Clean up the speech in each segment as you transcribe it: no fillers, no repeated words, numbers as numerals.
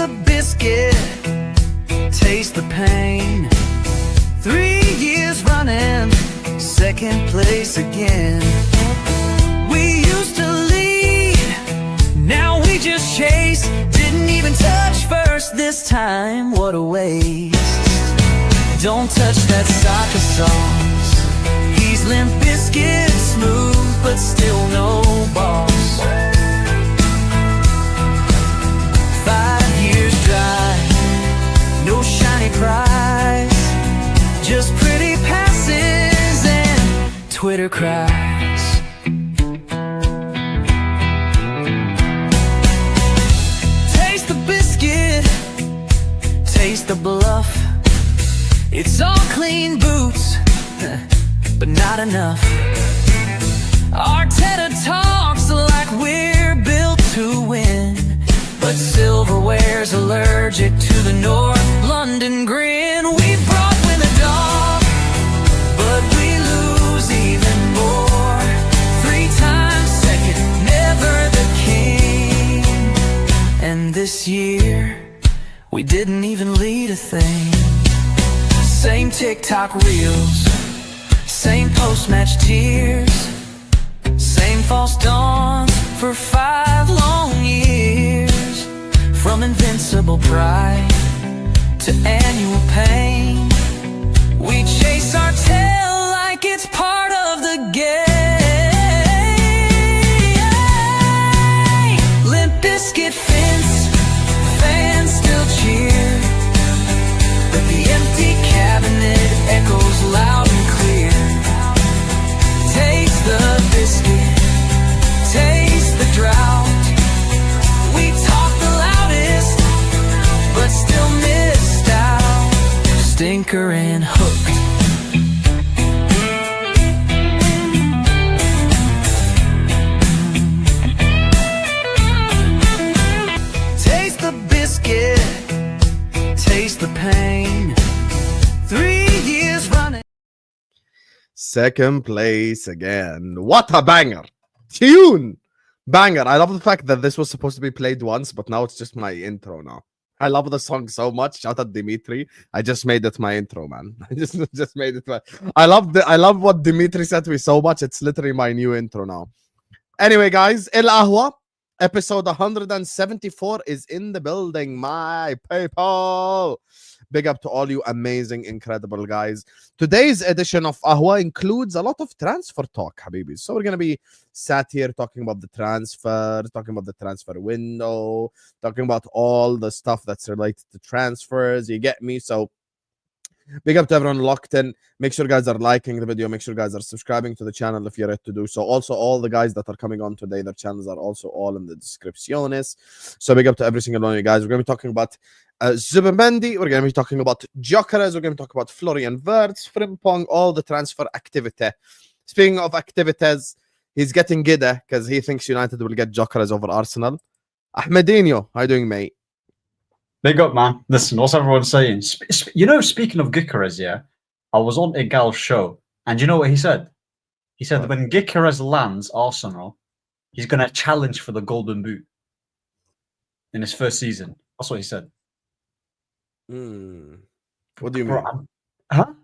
the biscuit, taste the pain. 3 years running, second place again. We used to lead, now we just chase. Didn't even touch first this time, what a waste. Don't touch that Saga songs. He's Limp Bizkit smooth, but still no boss. 5 years dry, no shiny prize, just pretty passes and Twitter cries. Taste the biscuit, taste the bluff. It's all clean boots, but not enough. Arteta talks like we're built to win, but silverware's allergic to the North London grin. We brought win the dog, but we lose even more. 3 times second, never the king. And this year, we didn't even lead a thing. Same TikTok reels, same post-match tears, same false dawns for 5 long years. From invincible pride to annual pain, we chase our tail like it's part of the game. Limp Bizkit fence, fans still cheer, but the empty cabinet echoes loud and clear. Taste the biscuit, taste the drought. We talk the loudest, but still missed out. Stinker and hooked. Taste the biscuit, taste the pain. 3 years running. Second place again. What a banger. Tune. Banger. I love the fact that this was supposed to be played once, but now it's just my intro now. I love the song so much. Shout out Dimitri. I just made it my intro, man. I just made it my... I love what Dimitri said to me so much. It's literally my new intro now. Anyway, guys, El Ahwa, episode 174 is in the building, my people. Big up to all you amazing, incredible guys. Today's edition of Ahwa includes a lot of transfer talk, Habibis. So we're going to be sat here talking about the transfer, talking about the transfer window, talking about all the stuff that's related to transfers. You get me? So big up to everyone locked in. Make sure guys are liking the video. Make sure guys are subscribing to the channel if you're ready to do so. Also, all the guys that are coming on today, their channels are also all in the descriptiones. So big up to every single one of you guys. We're going to be talking about Zubimendi. We're going to be talking about Gyokeres. We're going to talk about Florian Wirtz, Frimpong, all the transfer activity. Speaking of activities, he's getting giddy because he thinks United will get Gyokeres over Arsenal. Ahmedinho, how you doing, mate? Big up, man. Listen, what's everyone saying? Speaking of Gyokeres, yeah, I was on Igal's show, and you know what he said? He said that when Gyokeres lands Arsenal, he's going to challenge for the Golden Boot in his first season. That's what he said. What do you mean? Huh?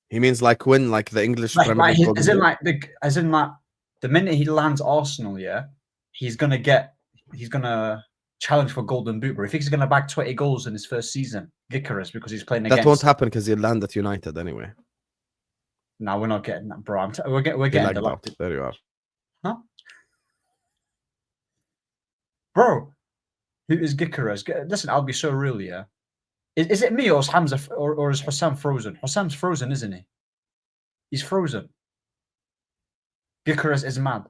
He means like win, like the English Premier League. As in the minute he lands Arsenal, yeah, he's gonna challenge for Golden Boot. But if he's gonna bag 20 goals in his first season, Gyokeres, because he's playing against. That won't happen because he'll land at United anyway. No, we're not getting that, bro. We're getting the There you are. Huh? Bro, who is Gyokeres? Listen, I'll be so real, yeah. Is it me or is Hamza or is Hussam frozen? Hussam's frozen, isn't he? He's frozen. Gyokeres is mad.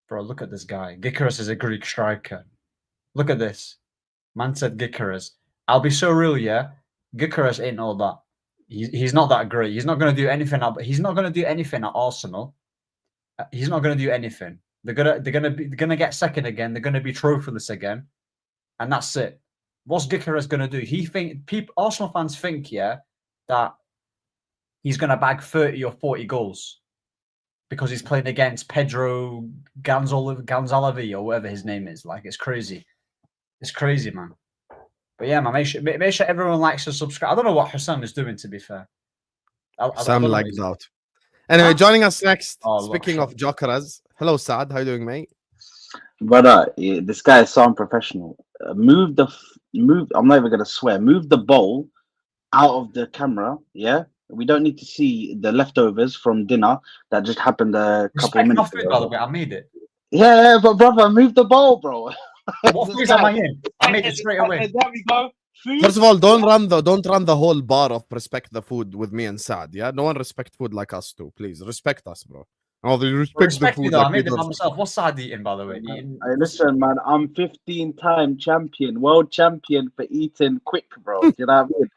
Bro, look at this guy. Gyokeres is a Greek striker. Look at this. Man said Gyokeres. I'll be so real, yeah. Gyokeres ain't all that. He's not that great. He's not going to do anything. He's not going to do anything at Arsenal. He's not going to do anything. They're gonna get second again. They're going to be trophyless again, and that's it. What's Gyokeres going to do? Arsenal fans think, yeah, that he's going to bag 30 or 40 goals because he's playing against Pedro Gonzalez or whatever his name is. Like, it's crazy. It's crazy, man. But yeah, man, make sure everyone likes and subscribe. I don't know what Hassan is doing, to be fair. I Sam don't know what lagged he's- out. Anyway, Huh? joining us next. Oh, look, Speaking of Gyokeres, hello Saad, how you doing, mate? But this guy is so unprofessional. Move. I'm not even gonna swear. Move the bowl out of the camera. Yeah, we don't need to see the leftovers from dinner that just happened a couple of Respect my minutes food, by the ago. way. I made it. Yeah, but brother, move the bowl, bro. What This food guy- am I in? I made it straight away. There we go. Food. First of all, don't run the whole bar of respect the food with me and Saad. Yeah, no one respect food like us too. Please respect us, bro. Oh, they respect Respect the me food. though. Like I made we it by don't. myself. What's Saad eating, by the way? Eating... Hey, listen, man, I'm 15-time champion, world champion for eating quick, bro. You know what I mean?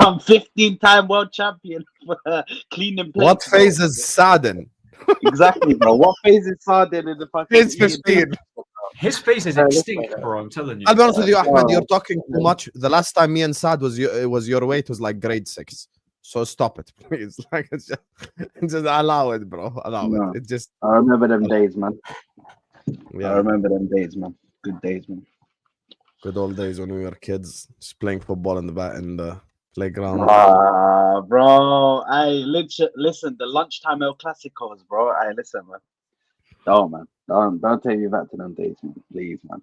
I'm 15-time world champion for cleaning plates. What bro. phase is Saad in? Exactly, bro. What phase is Sardin in the fucking Phase 15. His face is Yeah, look extinct, like that. bro. I'm telling you. I'll be honest with you, Ahmed. Wow. You're talking too much. The last time me and Saad was your weight was like grade 6. So stop it, please. Like it's just allow it, bro. Allow No. it. It just I remember them days, man. I yeah. remember them days, man. Good days, man. Good old days when we were kids, just playing football in the playground. Ah, bro. Hey, listen, the lunchtime El Clasicos, bro. Hey, listen, man. Oh, man. Don't take me back to them days, man. Please, man.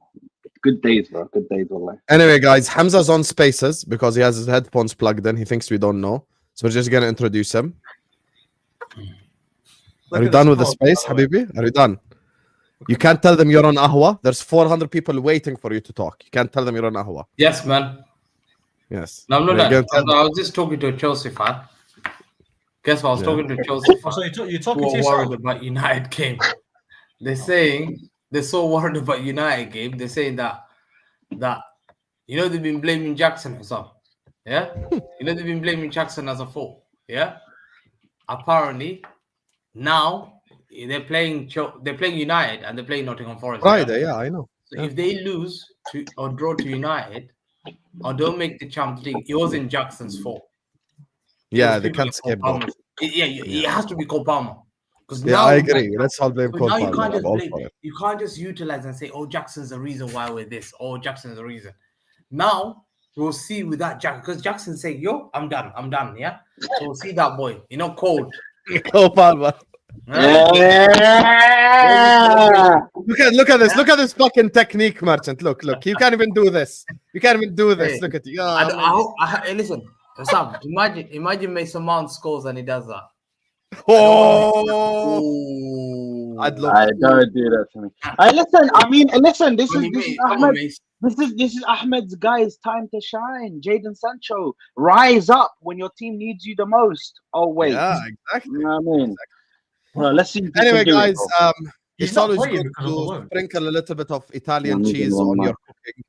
Good days, bro. Good days, wallahi. Anyway, guys, Hamza's on Spaces because he has his headphones plugged in. He thinks we don't know, so we're just gonna introduce him. Are you done with the space, Habibi? Are you done? You can't tell them you're on Ahwa. There's 400 people waiting for you to talk. You can't tell them you're on Ahwa. Yes, man. Yes. No, I'm not You're done. gonna tell I was just talking to a Chelsea fan. Guess what? I was talking to a Chelsea fan. So you're Who talking to are yourself. worried about United game. They're saying they're so worried about United game. They're saying that they've been blaming Jackson or something. Yeah, they've been blaming Jackson as a fault. Yeah, apparently now they're playing United and they're playing Nottingham Forest. Friday, yeah, I know. So if they lose to or draw to United or don't make the Champions League, it wasn't Jackson's fault. Yeah, It they was can't Cole skip Palmer. that. It has to be Cole Palmer. Because Yeah, I agree. Let's all blame but Cole now you Palmer. can't just I'm all blame. for it. You can't just utilize and say, "Oh, Jackson's the reason why we're this." Oh, Jackson's the reason. Now we'll see with that Jackson because Jackson say, "Yo, I'm done." Yeah, so we'll see that boy. Cold. Cole Palmer. Right? Yeah. Look at this fucking technique, merchant. Look. You can't even do this. You can't even do this. Hey, Look at you. Hey, listen, Sam. Imagine Mason Mount scores and he does that. Oh, Ooh. I'd love. I don't do that to me. Listen. This Come is on, Ahmed. Mason. This is Ahmed's guy's time to shine. Jadon Sancho, rise up when your team needs you the most. Oh wait, Yeah, exactly. you know what I mean? Well, let's see. If you Anyway, can do it, guys, bro. He's it's not always playing good because of the to loan. sprinkle a little bit of Italian Yeah, cheese one on man. your cooking.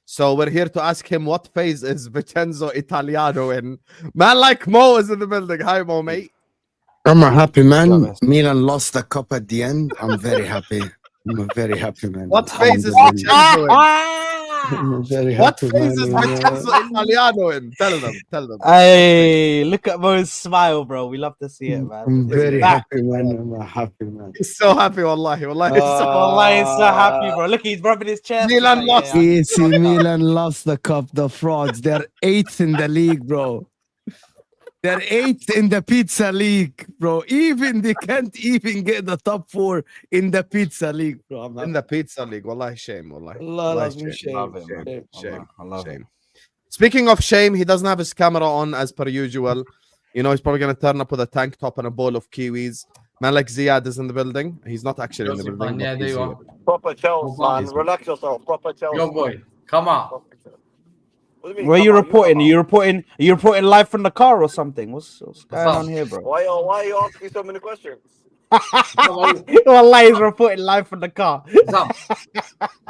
So we're here to ask him what phase is Vincenzo Italiano in. Man like Mo is in the building. Hi, Mo, mate. I'm a happy man. Milan lost the cup at the end. I'm very happy. I'm very happy, man. What phase is Alhamdulillah. Vincenzo in? I'm very What happy, phase is man. Vincenzo Italiano in? Tell them. Hey, look at Mo's smile, bro. We love to see it, man. I'm It's very back. happy, man. I'm a happy man. He's so happy, wallahi. Wallahi, he's so Wallahi, he's so happy, bro. Look, he's rubbing his chest. Milan He's lost. yeah. AC Milan lost the cup. The frauds. They're 8th in the league, bro. They're 8th in the pizza league, bro. They can't even get the top 4 in the pizza league, bro. I'm in the pizza league. Wallahi, shame. Wallahi. Allah Wallahi, loves me, shame. Love Shame. him. Shame. I love Shame. him. Speaking of shame, he doesn't have his camera on as per usual. He's probably gonna turn up with a tank top and a bowl of kiwis. Man like Ziad is in the building. He's not actually in the Chelsea building. fan, yeah, but there he's you here. are. Proper Chelsea, man. He's- Relax yourself. Proper Chelsea. Yo, boy, come on. Proper Chelsea. What do you mean, Where come you on, reporting? come on. Are you reporting live from the car or something? What's going up? on here, bro? Why are you asking so many questions? Wallahi, he's reporting live from the car. Sam.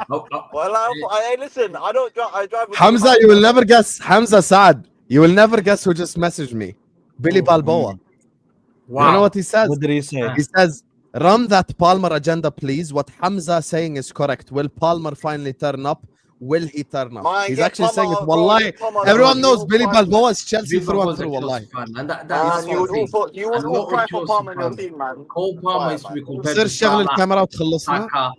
No. Well, listen. I don't drive. I drive. with Hamza, the you will car. never guess. Hamza Saad, you will never guess who just messaged me. Billy Balboa. Wow. You know what he says? What did he say? He says, "Run that Palmer agenda, please. What Hamza saying is correct. Will Palmer finally turn up? Will he turn up?" Man, He's get actually saying it. Palmer, bro, Wallahi, get Palmer, everyone bro. knows You Billy will Balboa is Chelsea through and Liverpool's a through. Chelsea Wallahi. fan, and that's Man, you what would I all think. you would I'm all not a cry for Chelsea Palmer in your fan. team, man. Cole Palmer Why, used to be man? compared صير to شغل Salah, الكاميرا وتخلصنا. Saka.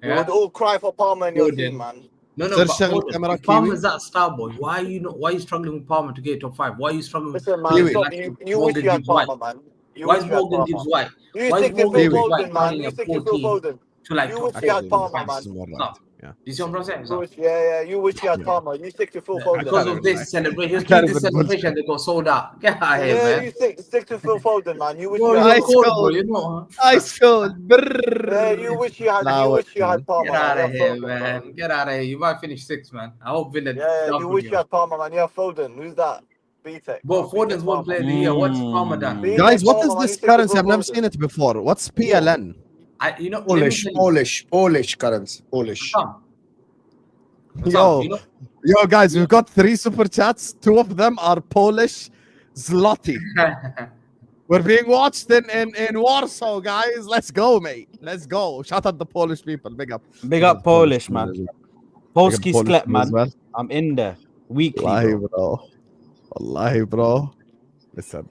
You Yeah. would all cry for Palmer in your Foden. team, man. No, Sir but Shaggy hold on. Camera If Palmer's Kiwi. that star boy, why are you not? Why are you struggling with Palmer to get top 5? Why are you struggling with Listen, man, Kiwi. stop. like You wish Morgan you had Gibbs White? Palmer, man. You Why wish is you had Morgan Gibbs Palmer. White? You Why is stick to Phil Morgan Gibbs White Foden, man. running You a stick poor to Phil team Foden. to like You top wish you 4? had Palmer, This man. is more No. right. Yeah. Do you see what I'm saying? You wish, yeah. You wish you had Palmer. You stick to Phil Foden. Because can't of even this lie. celebration, he was I doing can't this even bullshit. celebration, they got sold out. Get out of here, Yeah, man. you stick to Phil Foden, man. You wish Bro, you you're had Ice cold, Palmer. bro. cold. You know. Ice cold. Yeah, Brrr. you wish you had. Nah, You wait, wish you had man. Palmer, Get out man. of You here, have Foden, man. bro. Get out of here. You might finish 6th, man. I hope Villa Yeah, you dumping wish you you. had Palmer, man. You have Foden. Who's that? B-Tech. Bro, B-Tech Foden's one Palmer. player of the year. What's Palmer done? Mm. B-Tech Guys, what Palmer, is man. You this stick to currency? Phil I've never Foden. seen it before. What's PLN? Let me Polish, tell you. Polish currency, Polish. Sam, Yo, you know, yo, guys, we've got 3 super chats. 2 of them are Polish zloty. We're being watched in Warsaw, guys. Let's go, mate. Let's go. Shout out the Polish people. Big up. Big up Polish, man. Big up Polski Polish sklep, people as man. well. I'm in there weekly, Wallahi, bro. bro. Wallahi, bro. Listen.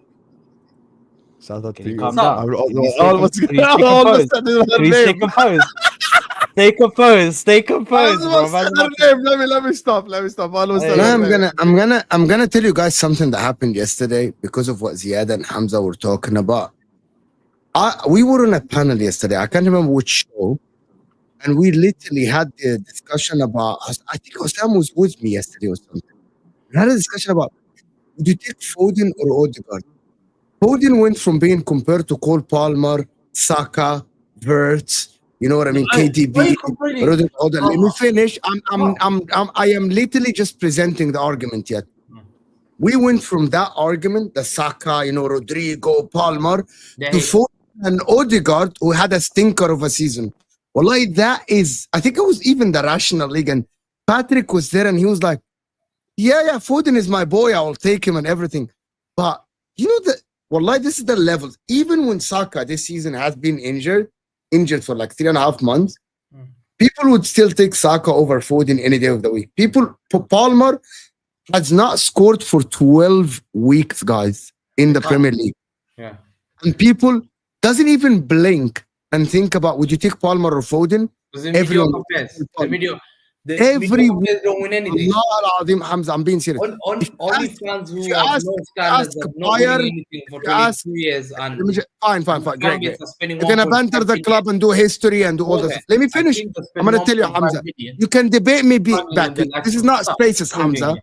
Shout out Can to you you. calm down? I'm Can you stay almost can you stay almost composed? said her Can you stay name. composed? Stay composed. Stay I composed, bro. almost said her name. Let me stop. Let me stop. I almost said Hey. her No, name. I'm gonna tell you guys something that happened yesterday because of what Ziad and Hamza were talking about. We were on a panel yesterday. I can't remember which show, and we literally had the discussion about. I think Osam was with me yesterday or something. We had a discussion about would you take Foden or Odegaard? Foden went from being compared to Cole Palmer, Saka, Wirtz. You know what I mean? Why are KDB. you complaining? Let me finish. I am literally just presenting the argument yet. We went from that argument, the Saka, Rodrigo, Palmer, They to hate Foden and Odegaard, who had a stinker of a season. Wallahi, that is, I think it was even the Rational League, and Patrick was there and he was like, yeah, Foden is my boy, I'll take him and everything. But you know that, wallahi, this is the levels. Even when Saka this season has been injured for like 3.5 months, people would still take Saka over Foden any day of the week. Palmer has not scored for 12 weeks, guys, in the Premier League. Yeah. And people doesn't even blink and think about, would you take Palmer or Foden? Because the video Everyone- compares. The video Every video compares don't win anything. Allah al-Azim, Hamza, I'm being serious. Only fans if who you have ask- no if you standards ask have not Bayern, winning anything for if you ask- 22 years and Let me fine, great. Targets are spending You're gonna 1.5 banter the billion. club and do history and do all this. Okay. Let me I finish. think they I'm spend gonna tell you, 1.5 Hamza. billion You can debate me struggling back. with the This is national not stuff. spaces, What are you doing Hamza. here?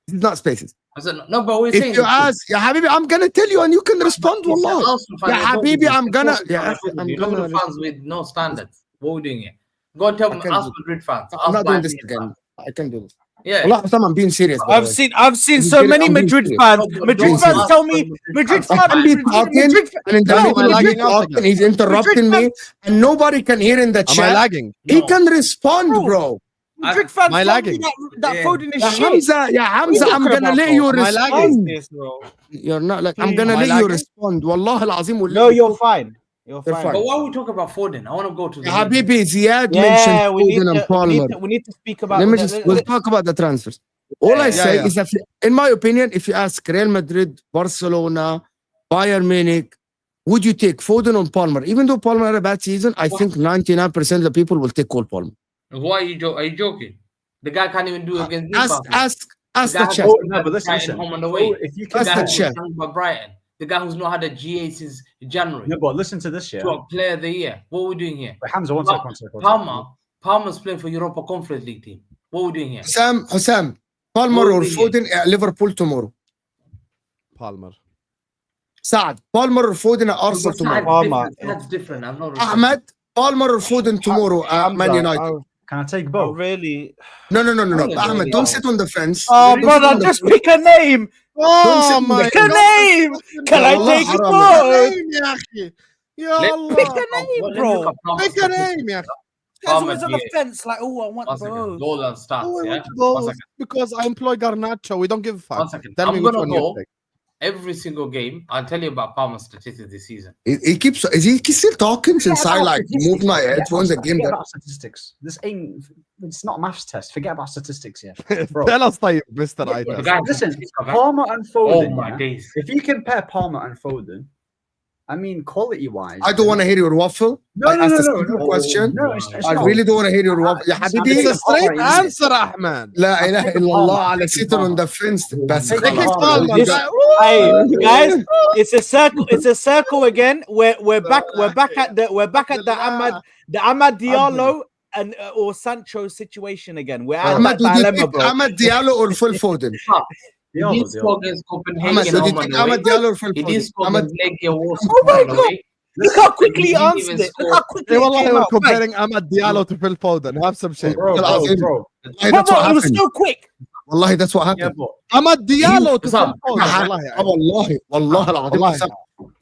This is not spaces. I said, no, but we're If saying you the truth. ask, yeah, Habibi, I'm gonna tell you and you can respond. If you're Wallah. Arsenal fan, Yeah, you're talking Habibi, to I'm me. gonna. If you're Yeah, Arsenal fan, I'm you're talking gonna. to fans with no standards. What are we doing here? Go and tell me, I can't ask do- Madrid fans. I'm ask not doing Bayern this Munich again. fans. I can do this. Yeah. Wallah, Hassan, I'm being serious. by the way. I've seen I'm so being many serious. Madrid No, fans. but Madrid don't fans ask tell me Madrid fans. I can be talking, and in the Am I middle of lagging me out talking, again? he's interrupting me, and nobody can hear in the Am I chat. lagging? He No. can respond, bro. Madrid fans Am I tell me lagging? that Yeah. Foden is Yeah, shit. Hamza, What are you I'm talking gonna about, let bro? you Am I lagging? respond. This, bro. You're not like I'm Am gonna I let you lagging? respond. Wallah al-Azim, we'll No, let you you're talk. fine. You're You're fine. fine. But why are we talking about Foden? I want to go to the Yeah, main- Habibi, Ziad Yeah, mentioned we need Foden and Palmer. we need to speak about. Let me just, we'll talk about the transfers. All I Yeah, say yeah. is that, in my opinion, if you ask Real Madrid, Barcelona, Bayern Munich, would you take Foden or Palmer? Even though Palmer had a bad season, I think 99% of the people will take Cole Palmer. Why are you joking? The guy can't even do against Newcastle. Ask guy the has chef. Oh, been no, at but listen, Brighton listen. home and away. If you The can That's guy the who's chef. signed by Brighton. The guy who's not had a GA since January. No, but listen to this, yeah. To a player of the year. What are we doing here? Wait, Hamza, one Pa- second, one second. Palmer's playing for Europa Conference League team. What are we doing here? Hussam, Palmer What or are we doing Foden at Liverpool tomorrow? Palmer. Saad, Palmer or Foden at Arsenal tomorrow? Palmer. That's different. I'm not Ahmed, Palmer or Foden tomorrow at Man United? Can I take I both? really. No. Really? Ahmed, don't sit on the fence. Oh, Don't sit brother, on the just fence. pick a name. Don't sit Oh on the my fence. Pick a name. Can I Allah take it haram. both? name, ya akhi. Ya Let- Allah. Pick a name, bro. Pick a name, ya. Guys Palmer, always on the yeah. fence, like, oh, I want One second. both. Goal and starts, Oh, I yeah? want One both second. because I employ Garnacho. We don't give a fuck. One second. Tell me I'm which gonna one you go take. every single game. I'll tell you about Palmer's statistics this season. He keeps. Is he still talking since I like moved my headphones again? Forget about statistics. This ain't. It's not a maths test. Forget about statistics here, bro. Tell us, طيب, Mr. Yeah, Ida. The guy Listen, man. Palmer and Oh Foden. my yeah? days. If you compare Palmer and Foden, I mean, quality-wise. I don't want to hear your waffle. No, I no, asked no, a no, simple no. question. No, it's I not. really don't want to hear your waffle. يا حبيبي. It's a straight Alright, isn't it? answer, Ahmed. لا إله إلا الله على Take sitting on Palmer. the fence. بس Take Take خلاص. Palmer. Palmer. This- guy. Hey guys, it's a circle. It's a circle again. We're back. We're back at the Ahmad Diallo and or Sancho situation again. We're at Ahmed, that would you dilemma, pick bro. Ahmed Diallo or Phil Foden? He did score against Ahmed, Copenhagen. would you home take and Ahmed away. Diallo or Phil He did Foden? score Ahmed, against Legia Warsaw. Oh my home and God. away. Look how quickly he He didn't answered even it. Look score. how quickly Hey, it والله came we're out. Bang. comparing Ahmed Diallo to Phil Foden. Have some shit. Bro, والله العظيم. bro. والله that's what It was happened. so quick. والله that's what Yeah, happened. but Ahmed Diallo to What's up? Phil Foden. والله والله العظيم. والله.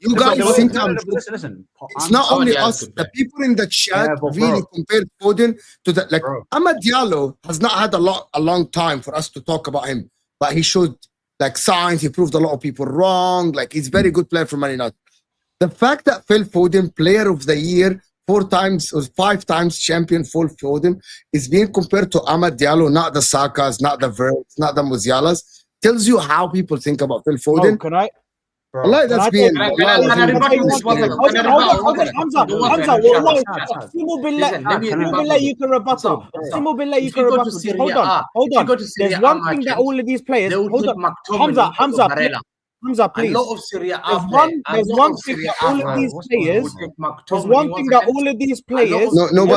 You guys listen, think no, I'm no, but listen. it's not only Ahmed Diallo's us, good the player. people in the chat Yeah, but really bro. compared Foden to the like Bro. Ahmed Diallo has not had a long time for us to talk about him, but he showed like signs, he proved a lot of people wrong. Like he's very good player for Man United. The fact that Phil Foden, player of the year, 4 times or 5 times champion Phil Foden, is being compared to Ahmed Diallo, not the Sakas, not the Wirtz, not the Musialas, tells you how people think about Phil Oh, Foden. can I? Bro. Allah, that's I being. take- Allah, Can I rebut this one second? Hold Can I on, rebut? hold on, Hamza, One Hamza, second. wallahi, Saad. Simu billah, Listen, let me Simu rebut billah, this. you can rebuttal. What's up? Simu billah, you If can you go to rebuttal. Serie Hold A, on, hold if you on. go to Serie There's A one thing that matches, all of these players. they will Hold take on, McTominay Hamza, over Barella. Hamza, A please. lot of Serie A There's players. one thing that all of these players. There's one thing that all of these players.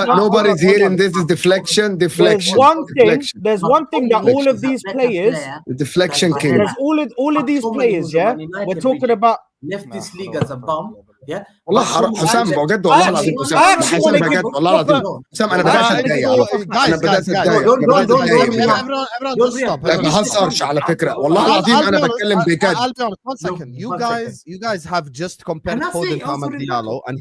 nobody's hearing this is deflection. There's Deflection. one thing. Deflection. There's one thing that all of these players. The deflection king. There's all of these players. Yeah, we're talking about. left this league as a bum. Yeah. والله حرام حسام بجد والله العظيم حسام حسام بجد والله العظيم حسام انا بدات اتضايق على فكره انا بدات اتضايق Everyone just stop. ما بهزرش على فكره والله العظيم انا بتكلم بجد. I'll be honest. One second. You guys have just compared Can I Foden say to Ahmed also Diallo, and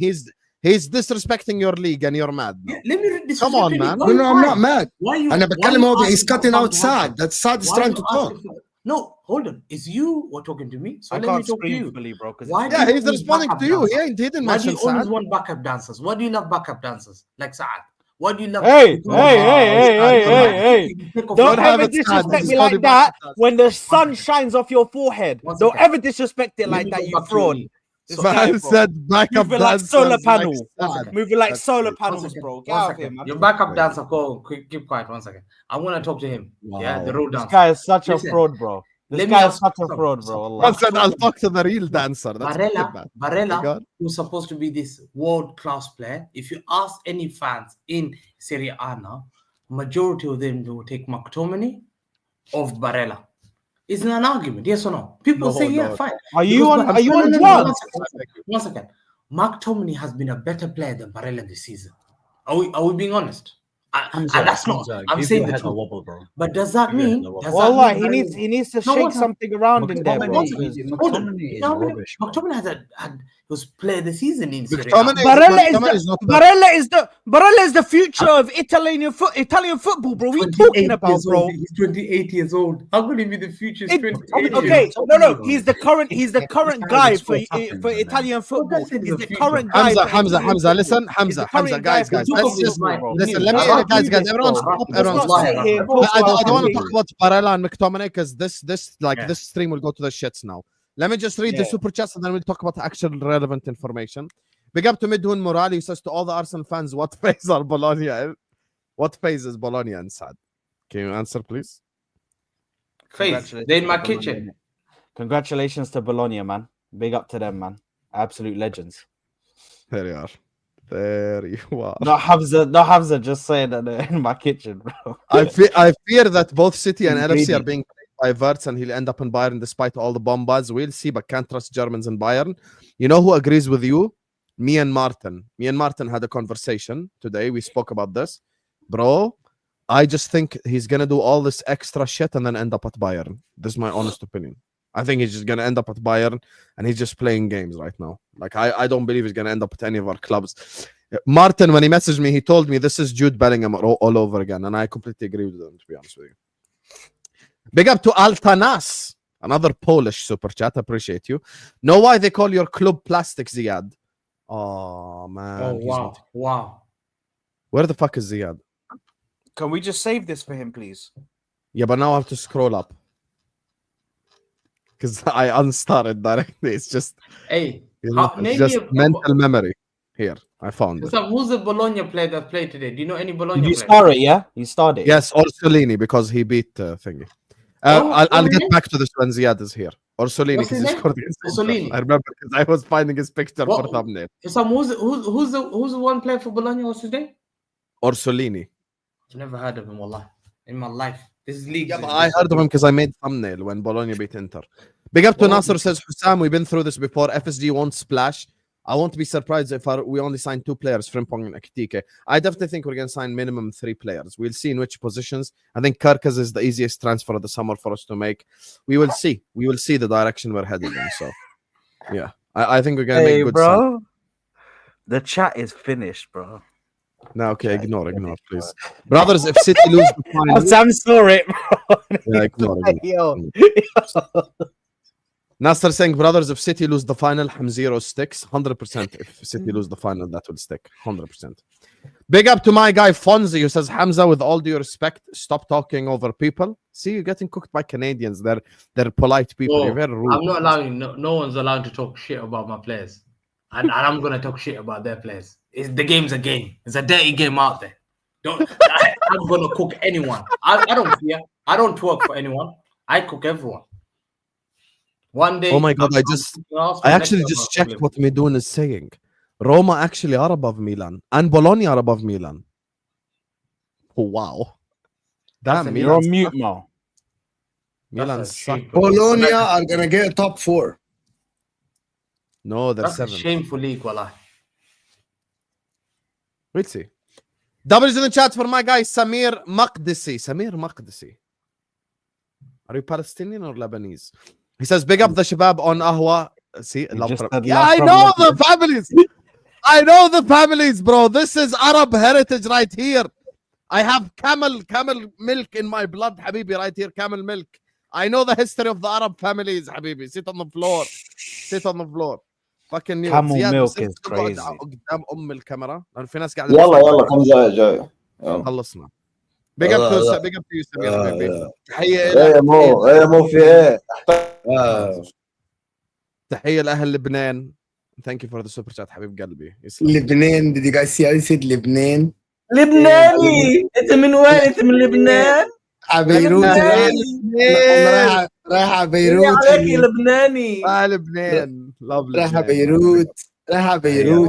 he's disrespecting your league, and you're mad. now. Let me read this. Come on, man. No, I'm not mad. Why you? انا بتكلم هو he's asking for cutting out something to happen? Saad. That Saad is Why trying you to talk. asking for- No, hold on. It's you who are talking to me. So I let me can't talk to scream you. fully, bro. Why do Yeah, you he's always responding backup to you. dancers? He didn't Why do mention you always Saad. want backup dancers? Why do you love backup dancers like Saad? Why do you love? Hey, people hey, who- hey, hey, hey, hey, hey. Take off Don't your- have ever it, Saad. disrespect This me is like only that backup when the sun dancers. shines off your forehead. One Don't second. ever disrespect it Let like me that, go you back to fraud. you. This So- guy, Man bro. said backup Moving like dancers solar like panel. Saad. Moving like That's solar crazy. panels, second, bro. one Get out of second. here, man. Your backup dancer, keep quiet 1 second. I want to talk to him. Yeah, the Wow. real This dancer. guy is such a Listen, fraud, bro. This let me guy is ask such a some- fraud, bro. some- Allah. One said I'll talk to the real dancer. That's Barella, bad. Barella, Oh my God. who's supposed to be this world-class player, if you ask any fans in Serie A now, majority of them will take McTominay of Barella. Isn't an argument, yes or no? People No, say, yeah, no. fine. Are you Because on? Bar- Are you No, on no, no, drugs? One second. McTominay has been a better player than Barella this season. Are we being honest? And that's not. I'm saying the truth. wobble, bro. But does that mean? Wallah, he Barella- needs to No, shake one second. something around in there, bro. Hold on. You know how many- McTominay was player of the season in Serie A. McTominay Barella is not Barella is the future of Italian football, bro. What are you talking about, bro? He's 28 years old. How can he be the future? He's 28 Okay, years old. no, he's the current guy for Italian football. What does it He's the the future? current guy. for Hamza, Italian Hamza, football. listen, He's Hamza, the current Hamza, guy guys, for guys, Italian let's just football, bro. listen. Let me, Let's guys, not everyone do stop, this, everyone bro. stop. Let's not sit here and I talk about don't want to fucking- talk about Barella and McTominay because this Yeah. this stream will go to the shits now. Let me just read the Yeah. super chats and then we'll talk about actual relevant information. Big up to Midhoon Morali, who says to all the Arsenal fans, what phase are Bologna in? What phase is Bologna in, Saad? Can you answer, please? Faith, they're in my kitchen. Congratulations to Bologna, man. Big up to them, man. Absolute legends. There you are. There you are. Not Hamza just saying that they're in my kitchen, bro. I fear that both City and LFC are Greedy. being played by Wirtz and he'll end up in Bayern despite all the bombas. We'll see, but can't trust Germans in Bayern. You know who agrees with you? Me and Martin. Me and Martin had a conversation today. We spoke about this. Bro, I just think he's going to do all this extra shit and then end up at Bayern. This is my honest opinion. I think he's just going to end up at Bayern and he's just playing games right now. Like, I don't believe he's going to end up at any of our clubs. Martin, when he messaged me, he told me this is Jude Bellingham all over again. And I completely agree with him, to be honest with you. Big up to Altanas, another Polish super chat. Appreciate you. Know why they call your club plastic, Ziad? Oh, man. Oh, he's wow. not- Wow. Where the fuck is Ziad? Can we just save this for him, please? Yeah, but now I have to scroll up. Because I unstarted directly. It's just... Hey, How- It's name just me a- mental memory. Here, I found it. So who's the Bologna player that played today? Do you know any Bologna Did you player? start it? Yeah, you started. Yes, Orsolini because he beat Thingy. I'll get back to this when Ziad is here. Orsolini What's because his he name? scored against Inter. Orsolini. I remember because I was finding his picture for What- thumbnail. Sam, who's the one player for Bologna? What's his name? Orsolini. I've never heard of him, wallah, in my life. This is league. Yeah, but I heard of him because I made thumbnail when Bologna beat Inter. Big up to Well, Nasser says, Hussam, we've been through this before. FSG won't splash. I won't be surprised if we only sign 2 players, Frimpong and Ekitike. I definitely think we're going to sign minimum 3 players. We'll see in which positions. I think Gyokeres is the easiest transfer of the summer for us to make. We will see. We will see the direction we're heading in. So, yeah, I think we're going to make good bro. The chat is finished, bro. No, okay, ignore, please. Brothers, if City lose the final... Sam saw it, bro. Yeah, ignore. Yo. Nasser saying, brothers, if City lose the final, Hamziro sticks. 100%. If City lose the final, that will stick. 100%. Big up to my guy Fonzie, who says, Hamza, with all due respect, stop talking over people. See, you're getting cooked by Canadians. They're polite people. Bro, You're very rude. I'm not allowing. No one's allowed to talk shit about my players, and I'm gonna talk shit about their players. The game's a game. It's a dirty game out there. I'm gonna cook anyone. I don't fear. I don't work for anyone. I cook everyone. One day. Oh my God, I actually just checked what Midun is saying. Roma actually are above Milan, and Bologna are above Milan. Oh, wow. Damn, You're on Milan. mute, Mo. Milan suck. Bologna are gonna get top 4. No, they're That's a 7th. shameful league, wallah. We'll see. Doubles in the chat for my guy Samir Maqdisi. Samir Maqdisi. Are you Palestinian or Lebanese? He says, big up the shabab on Ahwa. See, just said yeah, love I from know Lebanon. the families. I know the families, bro. This is Arab heritage right here. I have camel milk in my blood, Habibi, right here. Camel milk. I know the history of the Arab families, Habibi. Sit on the floor. Sit on the floor. Fucking new. Camel زياد، milk بس is أنت تقعد crazy. قدام الكاميرا لأن في ناس قاعدة يلا تتفرج. يلا كم جاي يلا. خلصنا. Big up لا. to you, Samir, حبيبي. تحية ايه إلى يا مو ايه يا مو في ايه تحية لأهل لبنان. Thank you for the super chat حبيب قلبي. يسلم. Lebanon, did you guys see how he said Lebanon? لبناني انت من وين انت من لبنان بيروت رايحة بيروت لبناني لبنان. Love رايحة لبنان. بيروت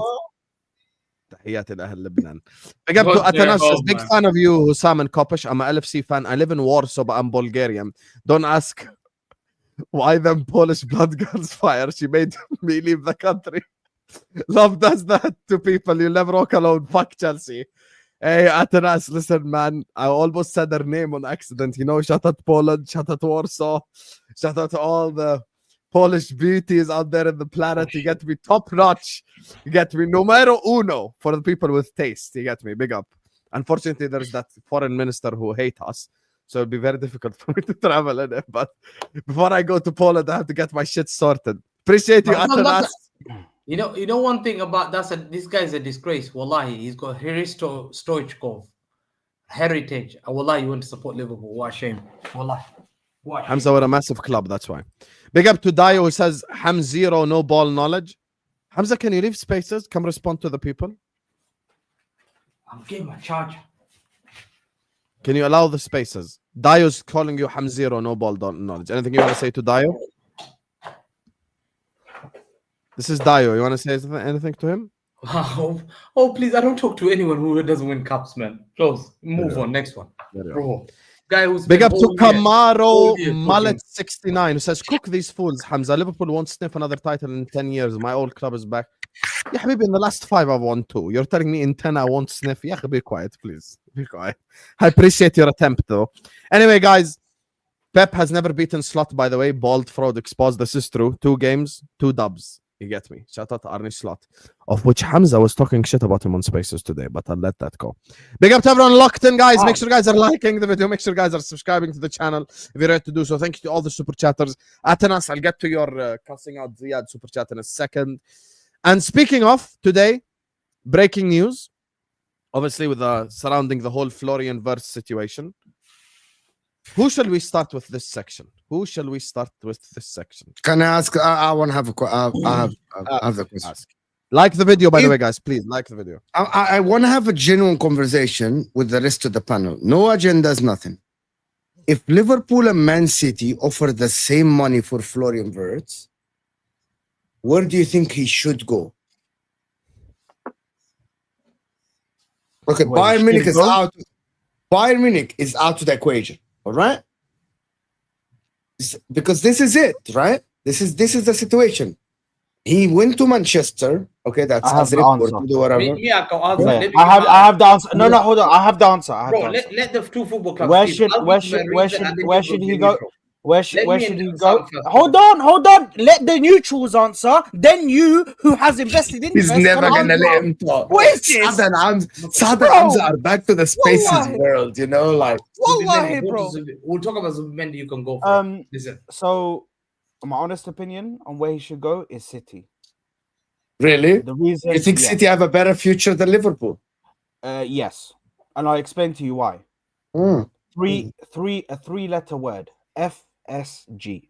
تحياتي لأهل لبنان. Big up to Athanasius. Big fan of you, Hussam and Kopish. I'm an LFC fan. I live in Warsaw, but I'm Bulgarian. Don't ask why them Polish blood girls fire. She made me leave the country. Love does that to people. You'll never walk alone. Fuck Chelsea. Hey, Atanas, listen, man. I almost said her name on accident. You know, shout out Poland, shout out Warsaw, shout out to all the Polish beauties out there in the planet. You get me top notch. You get me numero uno for the people with taste. You get me big up. Unfortunately, there's that foreign minister who hate us. So it'll be very difficult for me to travel in it. But before I go to Poland, I have to get my shit sorted. Appreciate you, Atanas. You know one thing about this guy's a disgrace. Wallahi, he's got Stoichkov heritage. Wallahi, you want to support Liverpool. What a shame. Wallahi. What a shame. Hamza, we're a massive club, that's why. Big up to Dio who says Hamziro, no ball knowledge. Hamza, can you leave spaces? Come respond to the people. I'm getting my charger. Can you allow the spaces? Dio's calling you Hamziro, no ball knowledge. Anything you want to say to Dio? This is Dio. You want to say anything to him? Oh, please, I don't talk to anyone who doesn't win cups, man. Close. Move on. Next one. Bro. Guy who's Big up to Camaro year Mullet 69 who says, cook these fools, Hamza. Liverpool won't sniff another title in 10 years. My old club is back. Yeah, maybe in the last 5 I've won 2. You're telling me in 10 I won't sniff. Yeah, be quiet, please. Be quiet. I appreciate your attempt, though. Anyway, guys, Pep has never beaten Slot, by the way. Bald fraud exposed. This is true. 2 games, 2 dubs. You get me? Shout out to Arne Slot, of which Hamza was talking shit about him on Spaces today, but I'll let that go. Big up to everyone locked in, guys. Make sure you guys are liking the video. Make sure you guys are subscribing to the channel if you're ready to do so. Thank you to all the super chatters. Atanas, I'll get to your cussing out Ziad super chat in a second. And speaking of today, breaking news, obviously with surrounding the whole Florian Wirtz situation. Who shall we start with this section? Who shall we start with this section? Can I ask? I want to have I have the question. Ask. Like the video, by the If- way, guys. Please like the video. I want to have a genuine conversation with the rest of the panel. No agendas, nothing. If Liverpool and Man City offer the same money for Florian Wirtz, where do you think he should go? Okay, Where he Bayern Munich should is go? out. Bayern Munich is out of the equation. All right, because this is it, right? This is the situation. He went to Manchester. Okay, that's I have as the reported, answer. whatever. Me, I can answer. Yeah, Let me I give have my I have the answer. No, hold on. I have the answer. I have Bro, the answer. let the two football clubs Where speak. should I'll where give my should where reason should and then where you should go he get go? neutral. Where Let should me he and go? Saad first. Hold on. Let the neutrals answer. Then you, who has invested He's interest, never can gonna answer. let him talk. What is this? Saad and Bro, Hamza are back to the spaces wallahi. world, you know, like Wallahi, Zubimendi, go to bro. We'll talk about Zubimendi. You can go for it. Listen. So my honest opinion on where he should go is City. really. The reason You think yeah. City have a better future than Liverpool? Yes. And I'll explain to you why. Hmm. A three-letter word. FSG.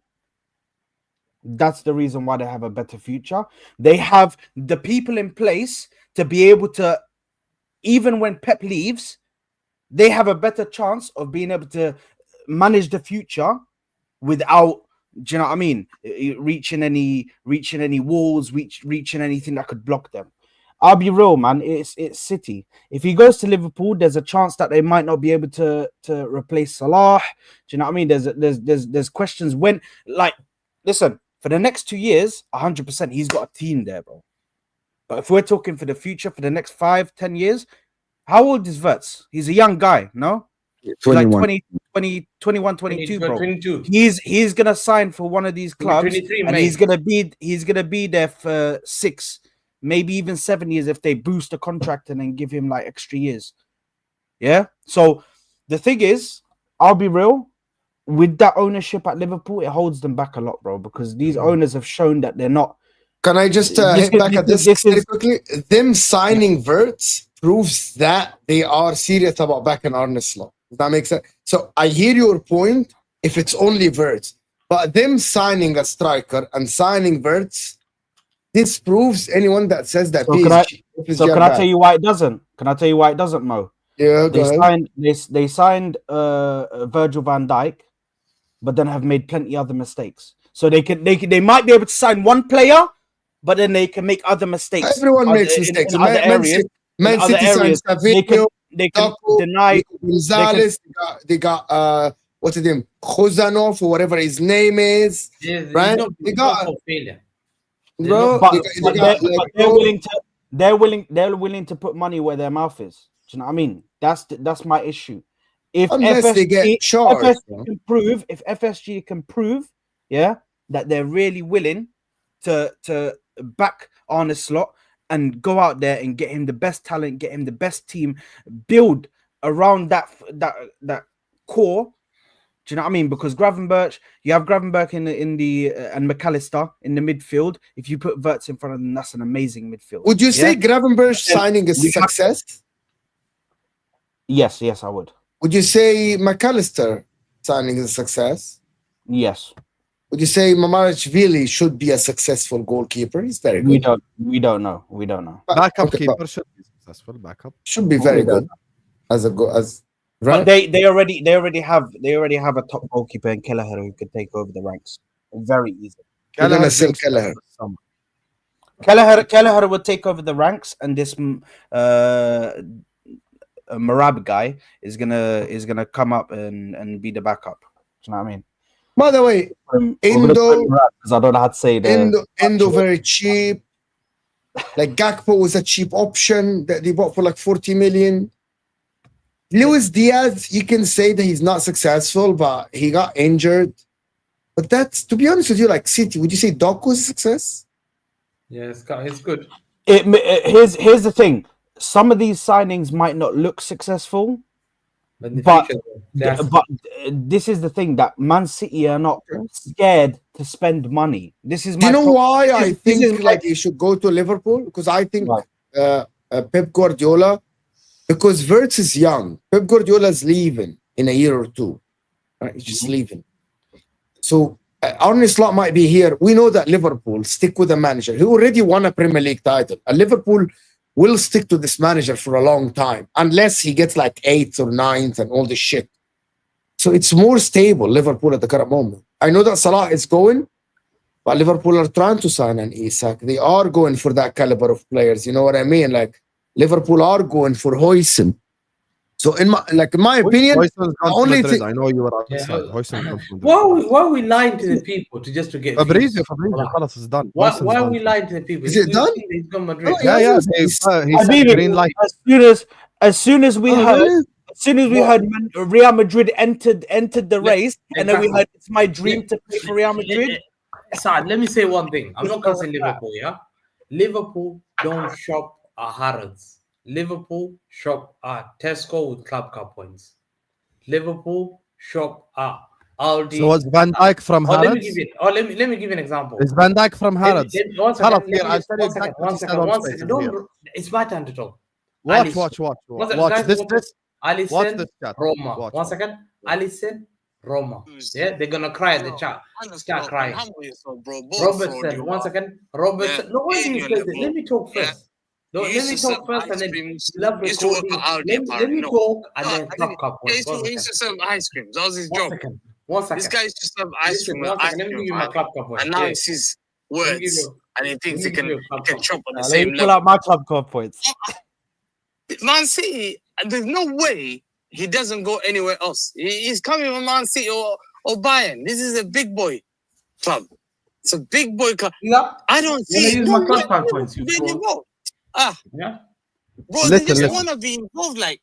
That's the reason why they have a better future. They have the people in place to be able to, even when Pep leaves, they have a better chance of being able to manage the future without, do you know what I mean? Reaching any walls, reaching anything that could block them. I'll be real, man. It's City. If he goes to Liverpool, there's a chance that they might not be able to replace Salah. Do you know what I mean? There's questions when, like, listen, for the next 2 years, 100%, he's got a team there, bro. But if we're talking for the future, for the next 5-10 years, how old is Wirtz? He's a young guy, no? He's like 21, 22, bro. 22. He's gonna sign for one of these clubs, 23, and mate. he's gonna be there for 6, maybe even 7 years if they boost the contract and then give him like extra years. Yeah. So the thing is, I'll be real, with that ownership at Liverpool, it holds them back a lot, bro, because these owners have shown that they're not. Can I just hit back at this very quickly? Them signing Wirtz proves that they are serious about backing Arne Slot. Does that make sense? So I hear your point if it's only Wirtz, but them signing a striker and signing Wirtz, this proves anyone that says that. So can I tell you why it doesn't? Can I tell you why it doesn't, Mo? Yeah, go ahead. They signed Virgil van Dijk, but then have made plenty other mistakes. So they might be able to sign one player, but then they can make other mistakes. Everyone makes mistakes. In other areas. Man City signed Savinho, They can Doku, deny. Gonzalez. They got what's his name, Khozanov or whatever his name is. Yeah, Right? They got for failure. Bro, But they got, they're willing to put money where their mouth is. Do you know what I mean? That's my issue. If unless they get charged. if FSG can prove, yeah, that they're really willing to back Arne Slot and go out there and get him the best talent, get him the best team, build around that core. Do you know what I mean? Because Gravenberch, you have Gravenberch in the and McAllister in the midfield. If you put Wirtz in front of them, that's an amazing midfield. Would you say Gravenberch signing is a success? Yes, I would. Would you say McAllister signing is a success? Yes. Would you say Mamarashvili should be a successful goalkeeper? He's very good. We don't know. Backup Okay, keeper should be successful. Backup should be very good as But they already have a top goalkeeper in Kelleher who could take over the ranks very easily. You're gonna sell Kelleher. Kelleher would take over the ranks, and this Marab guy is gonna come up and be the backup. Do you know what I mean? By the way, Indo, because I don't know how to say that. Indo very cheap. Like Gakpo was a cheap option that they bought for like 40 million. Luis Diaz, you can say that he's not successful, but he got injured. But that's, to be honest with you, like City, would you say Doku is a success? Yeah, it's good. Here's the thing. Some of these signings might not look successful, but this is the thing, that Man City are not scared to spend money. This is Do you know why I think like he should go to Liverpool? Because I think Pep Guardiola, because Wirtz is young. Pep Guardiola is leaving in a year or two, Right? He's just leaving. So Arne Slot might be here. We know that Liverpool stick with a manager who already won a Premier League title. And Liverpool will stick to this manager for a long time, unless he gets like 8th or 9th and all this shit. So it's more stable, Liverpool at the current moment. I know that Salah is going, but Liverpool are trying to sign an Isak. They are going for that caliber of players. You know what I mean? Like Liverpool are going for Højsen. So in my opinion, Højsen's gone to only Madrid. thing- I know you were Yeah. outside. Højsen's gone to Madrid. Why are we lying to the people just to get Fabrizio, views? خلاص it's done. Why Højsen's are done. we lying to the people? Is it You done? think that he's gone Madrid. Oh, Yeah, he said Habibi, green light. as soon as we Oh, heard, really? as soon as we heard Real Madrid entered the race, and then we exactly. heard it's my dream to play for Real Madrid. Saad, let me say one thing. I'm not cussing Liverpool, yeah? Liverpool don't shop at Harrods. Liverpool shop at Tesco with Club Cup points. Liverpool shop at Aldi. So was Van Dijk from let me Harrods? give you. Let me give you an example. Is Van Dijk from Harrods? One second, Harrods, here, I'll tell you exactly what he said on one Spaces second. here. Don't. It's my time to talk. Watch Alisson. One second, watch guys, this. watch This. Watch Alisson, this chat. Roma. Watch. One second. Alisson, Roma. Yeah, they're gonna cry in the chat. Start crying. Robertson, one second. Robertson. No, why do you say this? Let me talk first. No, let me talk first and then love recording. Let me talk and then Club Cup. He used to serve ice cream. That was his job. One second. This guy used to serve ice cream. Listen, one second. Let me give you my Club Cup. And now he sees words and he thinks he can chop on the Let same me pull level. out my club card points. Man City, there's no way he doesn't go anywhere else. He's coming from Man City or Bayern. This is a big boy club. It's a big boy club. Yeah. I don't see use no my club way card he points, would you be fool. involved. Yeah. Bro, Listen, they just listen. want to be involved. Like,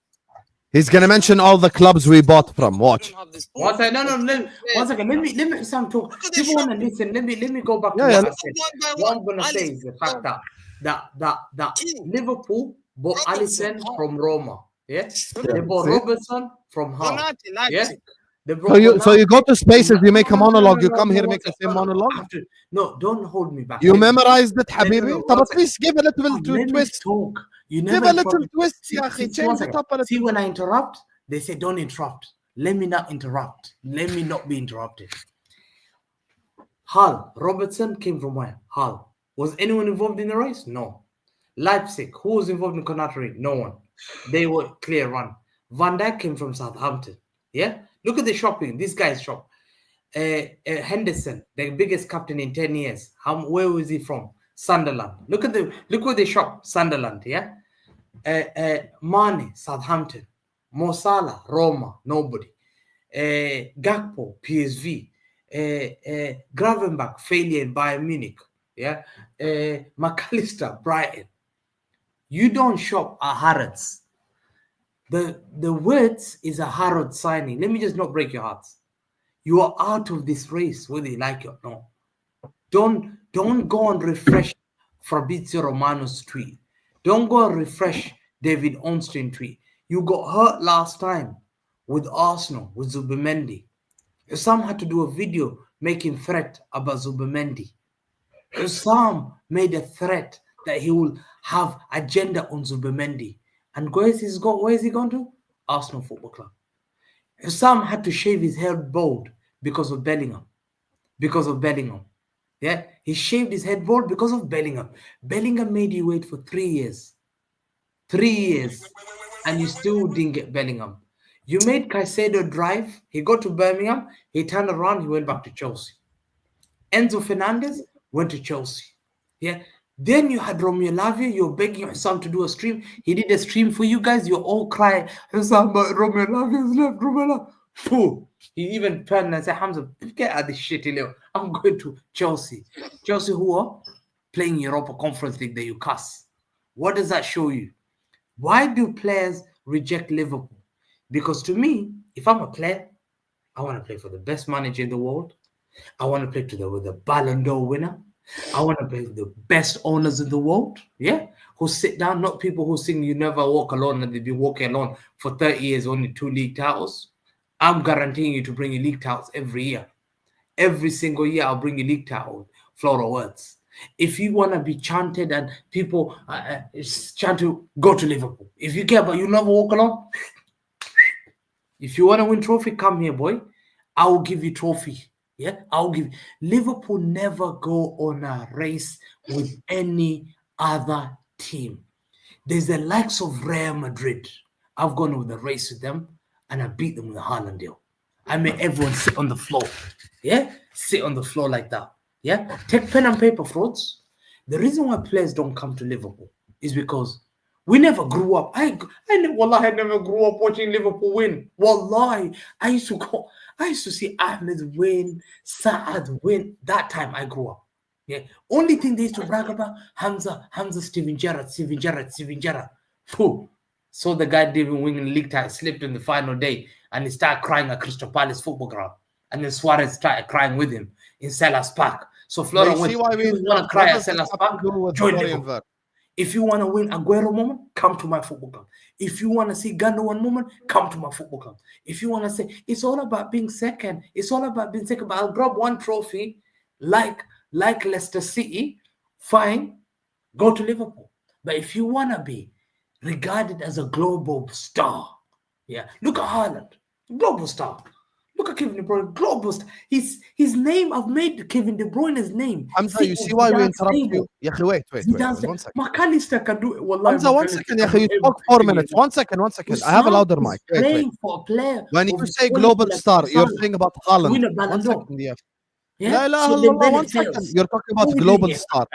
He's gonna mention all the clubs we bought from. Watch. don't have this One ball. second. One second. Let me some talk. Look at this People want to listen. Let me go back to Yeah, what yeah. I said. One by What one. I'm gonna say is the fact that King. Liverpool bought Robertson. Alisson from Roma. Yeah. They bought See? Robertson from Hull. Konate, Yeah. Leipzig. They So brought you go to Spaces, you make a No, no, no, monologue, you no, come no, here, one make the second. same monologue. No, don't hold me back. You Let me- memorized it, no, Habibi. no, طب one at least give a little Let bit me twist. talk. You Give never a little interrupt me. twist, See, يا أخي. one Change it second. up a little. See, when I interrupt, they say don't interrupt. Let me not interrupt. Let me not be interrupted. Hull. Robertson came from where? Hull. Was anyone involved in the race? No. Leipzig. Who was involved in Conakry? No one. They were clear run. Van Dijk came from Southampton. Yeah. Look at the shopping. This guy's shop. Henderson, the biggest captain in 10 years. Where was he from? Sunderland. Look where they shop. Sunderland. Yeah. Mane, Southampton. Mo Salah, Roma, nobody. Gakpo, PSV. Gravenberch, failure in Bayern Munich. Yeah. McAllister, Brighton. You don't shop at Harrods. The Wirtz is a Harrods signing. Let me just not break your hearts. You are out of this race, whether you like it or not. Don't go and refresh Fabrizio Romano's tweet. Don't go and refresh David Ornstein tweet. You got hurt last time with Arsenal, with Zubimendi. Sam had to do a video making threat about Zubimendi. Sam made a threat that he will have agenda on Zubimendi. And where is he going to? Arsenal Football Club. Sam had to shave his head bald because of Bellingham. Yeah, he shaved his head bald because of Bellingham. Bellingham made you wait for 3 years. 3 years. And you still didn't get Bellingham. You made Caicedo drive. He got to Birmingham. He turned around. He went back to Chelsea. Enzo Fernandez went to Chelsea. Yeah. Then you had Romeo Lavia. You're begging your son to do a stream. He did a stream for you guys. You're all crying. Romeo Lavia's left. Romeo Lavia. He even turned and said, Hamza, get out of this shit. I'm going to Chelsea. Chelsea who are playing Europa Conference League that you cuss. What does that show you? Why do players reject Liverpool? Because to me, if I'm a player, I want to play for the best manager in the world. I want to play with the Ballon d'Or winner. I want to play with the best owners in the world. Yeah. Who sit down, not people who sing You Never Walk Alone and they've been walking alone for 30 years, only 2 league titles. I'm guaranteeing you to bring you league titles every year. Every single year, I'll bring you league titles. Florian Wirtz. If you want to be chanted and people chant to go to Liverpool. If you care about You Never Walk Alone, if you want to win trophy, come here, boy. I will give you trophy. Yeah, I'll give. Liverpool never go on a race with any other team. There's the likes of Real Madrid. I've gone with a race with them and I beat them with a Haaland deal. I made everyone sit on the floor. Yeah, sit on the floor like that. Yeah, take pen and paper, frauds. The reason why players don't come to Liverpool is because we never grew up. Wallahi, I never grew up watching Liverpool win. Wallahi, I used to see Ahmed win, Saad win. That time I grew up. Yeah. Only thing they used to brag about, Hamza, Steven Gerrard. Phew. So the guy didn't win in the league title, slipped in the final day, and he started crying at Crystal Palace football ground. And then Suarez started crying with him in Selhurst Park. So Florian Wirtz, if you want to cry at Selhurst Park, join Liverpool. If you want to win Aguero moment, come to my football club. If you want to see Gundogan moment, come to my football club. If you want to say, it's all about being second. It's all about being second. But I'll grab one trophy like Leicester City, fine, go to Liverpool. But if you want to be regarded as a global star, yeah, look at Haaland, global star. Look at Kevin De Bruyne, global star. His name, I've made Kevin De Bruyne's name. Hamza, you see why we interrupt you? Yeah, wait, 1 second. McAllister can do it. Wallahi, Hamza, 1 second, you talk 4 minutes. 1 second. I have a louder mic. Wait. For a player When you say global star, you're saying about Haaland. Win a Ballon 1 d'Or. second, yeah. Yeah? La So ilaha then illallah, it 1 fails. second. You're talking about Who global did it? star.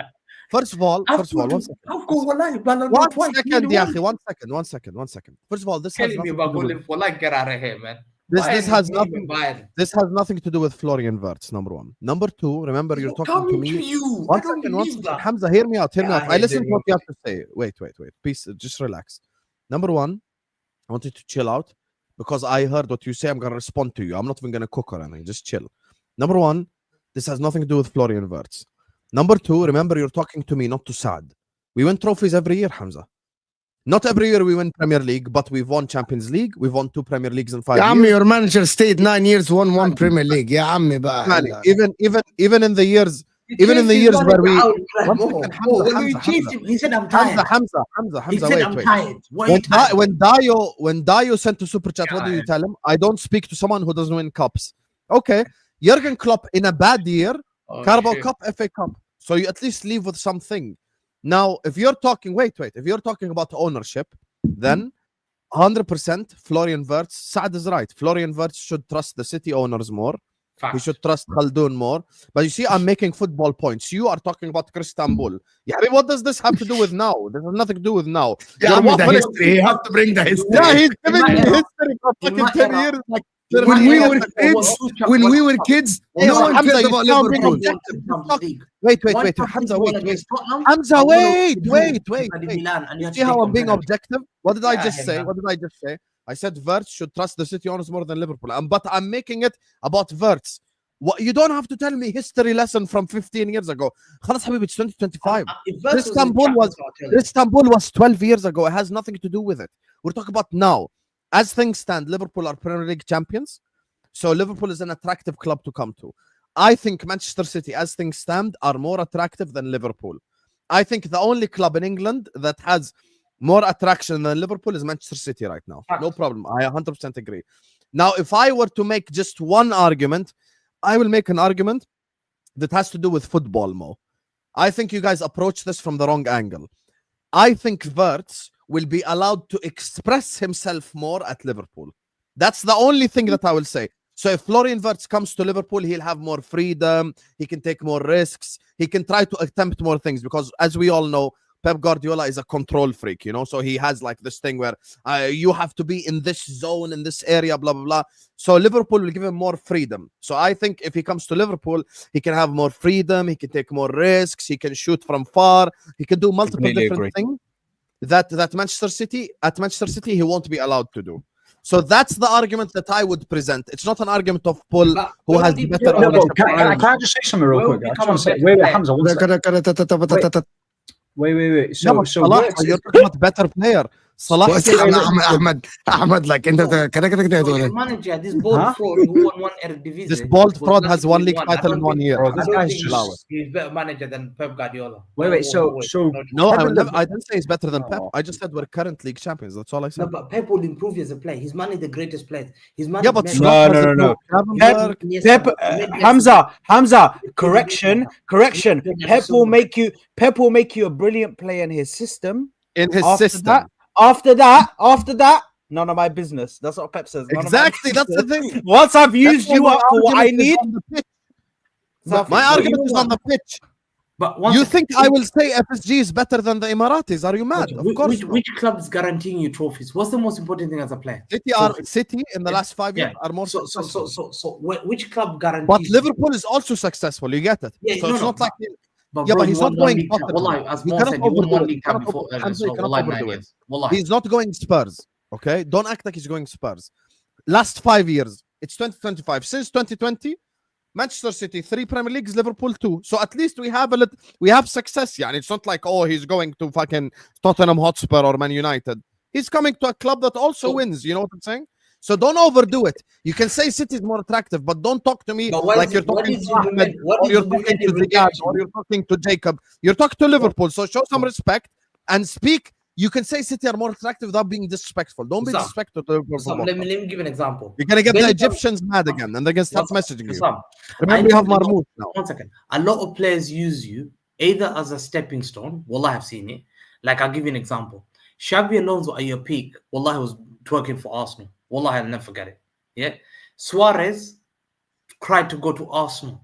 First of all, 1 second. I've got wallahi Ballon d'Or 1 twice. second, nearly ya won. akhi, 1 second. First of all, this has Telling me nothing about to do going with, for like get out of here, man. this has Bayern. nothing to do with Florian Wirtz, number one. Number two, remember you're talking to me. You. 1 second. Hamza, hear me out. I listen to what you have to say. Wait. Please, just relax. Number one, I want you to chill out because I heard what you say. I'm gonna respond to you. I'm not even gonna cook or anything. Just chill. Number one, this has nothing to do with Florian Wirtz. Number two, remember you're talking to me, not to Saad. We win trophies every year, Hamza. Not every year we win Premier League, but we've won Champions League. We've won 2 Premier Leagues in 5 يا years. عمي your manager stayed 9 years, won 1 Premier League. يا عمي بقى. Man, even in the years where we He said I'm tired. Hamza, He said I'm wait. tired. Why are you tired? When Dio sent to Superchat, what do you tell him? I don't speak to someone who doesn't win cups. Okay, Jurgen Klopp in a bad year, Carabao Cup, FA Cup. So you at least leave with something. Now, if you're talking, if you're talking about ownership, then 100% Florian Wirtz, Saad is right. Florian Wirtz should trust the city owners more. He should trust Khaldun more. But you see, I'm making football points. You are talking about Istanbul. Yeah, I mean, what does this have to do with now? This has nothing to do with now. Yeah, the history. You have to bring the history. Yeah, he's giving me history for fucking 10 years. Like, when we were kids, no one cared about Liverpool. Wait, Hamza, Hamza, wait. See how I'm being objective? What did I just say? I said Wirtz should trust the city owners more than Liverpool. But I'm making it about Wirtz. You don't have to tell me history lesson from 15 years ago. خلاص حبيبي, it's 2025. Istanbul was 12 years ago. It has nothing to do with it. We're talking about now. As things stand, Liverpool are Premier League champions. So Liverpool is an attractive club to come to. I think Manchester City, as things stand, are more attractive than Liverpool. I think the only club in England that has more attraction than Liverpool is Manchester City right now. No problem. I 100% agree. Now, if I were to make just one argument, I will make an argument that has to do with football more. I think you guys approach this from the wrong angle. I think Wirtz will be allowed to express himself more at Liverpool. That's the only thing that I will say. So if Florian Wirtz comes to Liverpool, he'll have more freedom. He can take more risks. He can try to attempt more things because, as we all know, Pep Guardiola is a control freak, so he has like this thing where you have to be in this zone, in this area, blah, blah, blah. So Liverpool will give him more freedom. So I think if he comes to Liverpool, he can have more freedom. He can take more risks. He can shoot from far. He can do multiple different things that Manchester City he won't be allowed to do. So that's the argument that I would present. It's not an argument of Paul who has better ownership. Can I just say something real quick? I just want to say, wait, Hamza, one second. Wait. So you're talking about better player. صلاح بس احمد like انت كده Your manager, this bold fraud who won one Eredivisie. This bold was fraud not has even one league I title don't in 1 think- year. Bro, I this don't guy's think just- he's better manager than Pep Guardiola. Wait, No, so No, Pep in the- I didn't say he's better than Pep. I just said we're current league champions. That's all I No, said. but Pep will improve you as a player. He's managed the greatest players. He's managed Yeah, but Messi. Slot No, has no, a no. Gravenberg. Pep, Hamza, correction. Pep will make you a brilliant player in his system. in his After system. After that, none of my business. That's what Pep says. None of my Exactly, that's the business. thing. Once I've used That's you why up my for what I argument is need, on the pitch. Safi, My but you argument know is what? on the pitch. But once You again, think I will say FSG is better than the Emiratis? Are you mad? okay, Of course not. which club is guaranteeing you trophies? What's the most important thing as a player? City in the last 5 years are more So successful. which club guarantees? But Liverpool is also successful. You get it? Yeah, So no, it's no, not like But yeah, bro, but he's you not won going one league cup. Tottenham. Wallahi, as You Mo cannot said, you won overdo one it. league You cup cannot before. Hamza, you So cannot wallahi, overdo 9 it. years. Wallahi. He's not going Spurs. Okay, don't act like he's going Spurs. Last 5 years, it's 2025. Since 2020, Manchester City 3 Premier Leagues, Liverpool 2. So at least we have success. Yeah, and it's not like he's going to fucking Tottenham Hotspur or Man United. He's coming to a club that also wins. You know what I'm saying? So don't overdo it. You can say City is more attractive, but don't talk to me But what like is- you're what talking is to Ahmed, Zubimendi- what or is you're talking to Zubimendi Ziad, rejection? or you're talking to Jacob. You're talking to Liverpool. So show some respect and speak. You can say City are more attractive without being disrespectful. Don't be Sam, disrespectful to Liverpool. So let me give an example. You're gonna get the Bellingham- Egyptians mad again, and they're gonna start messaging you. Sam, Remember, you have know- Marmouth now. One second. A lot of players use you either as a stepping stone. Wallah, I've seen it. Like, I'll give you an example. Xabi Alonso at your peak, Wallah, was twerking for Arsenal. Wallah, I'll never forget it. Yeah. Suarez tried to go to Arsenal,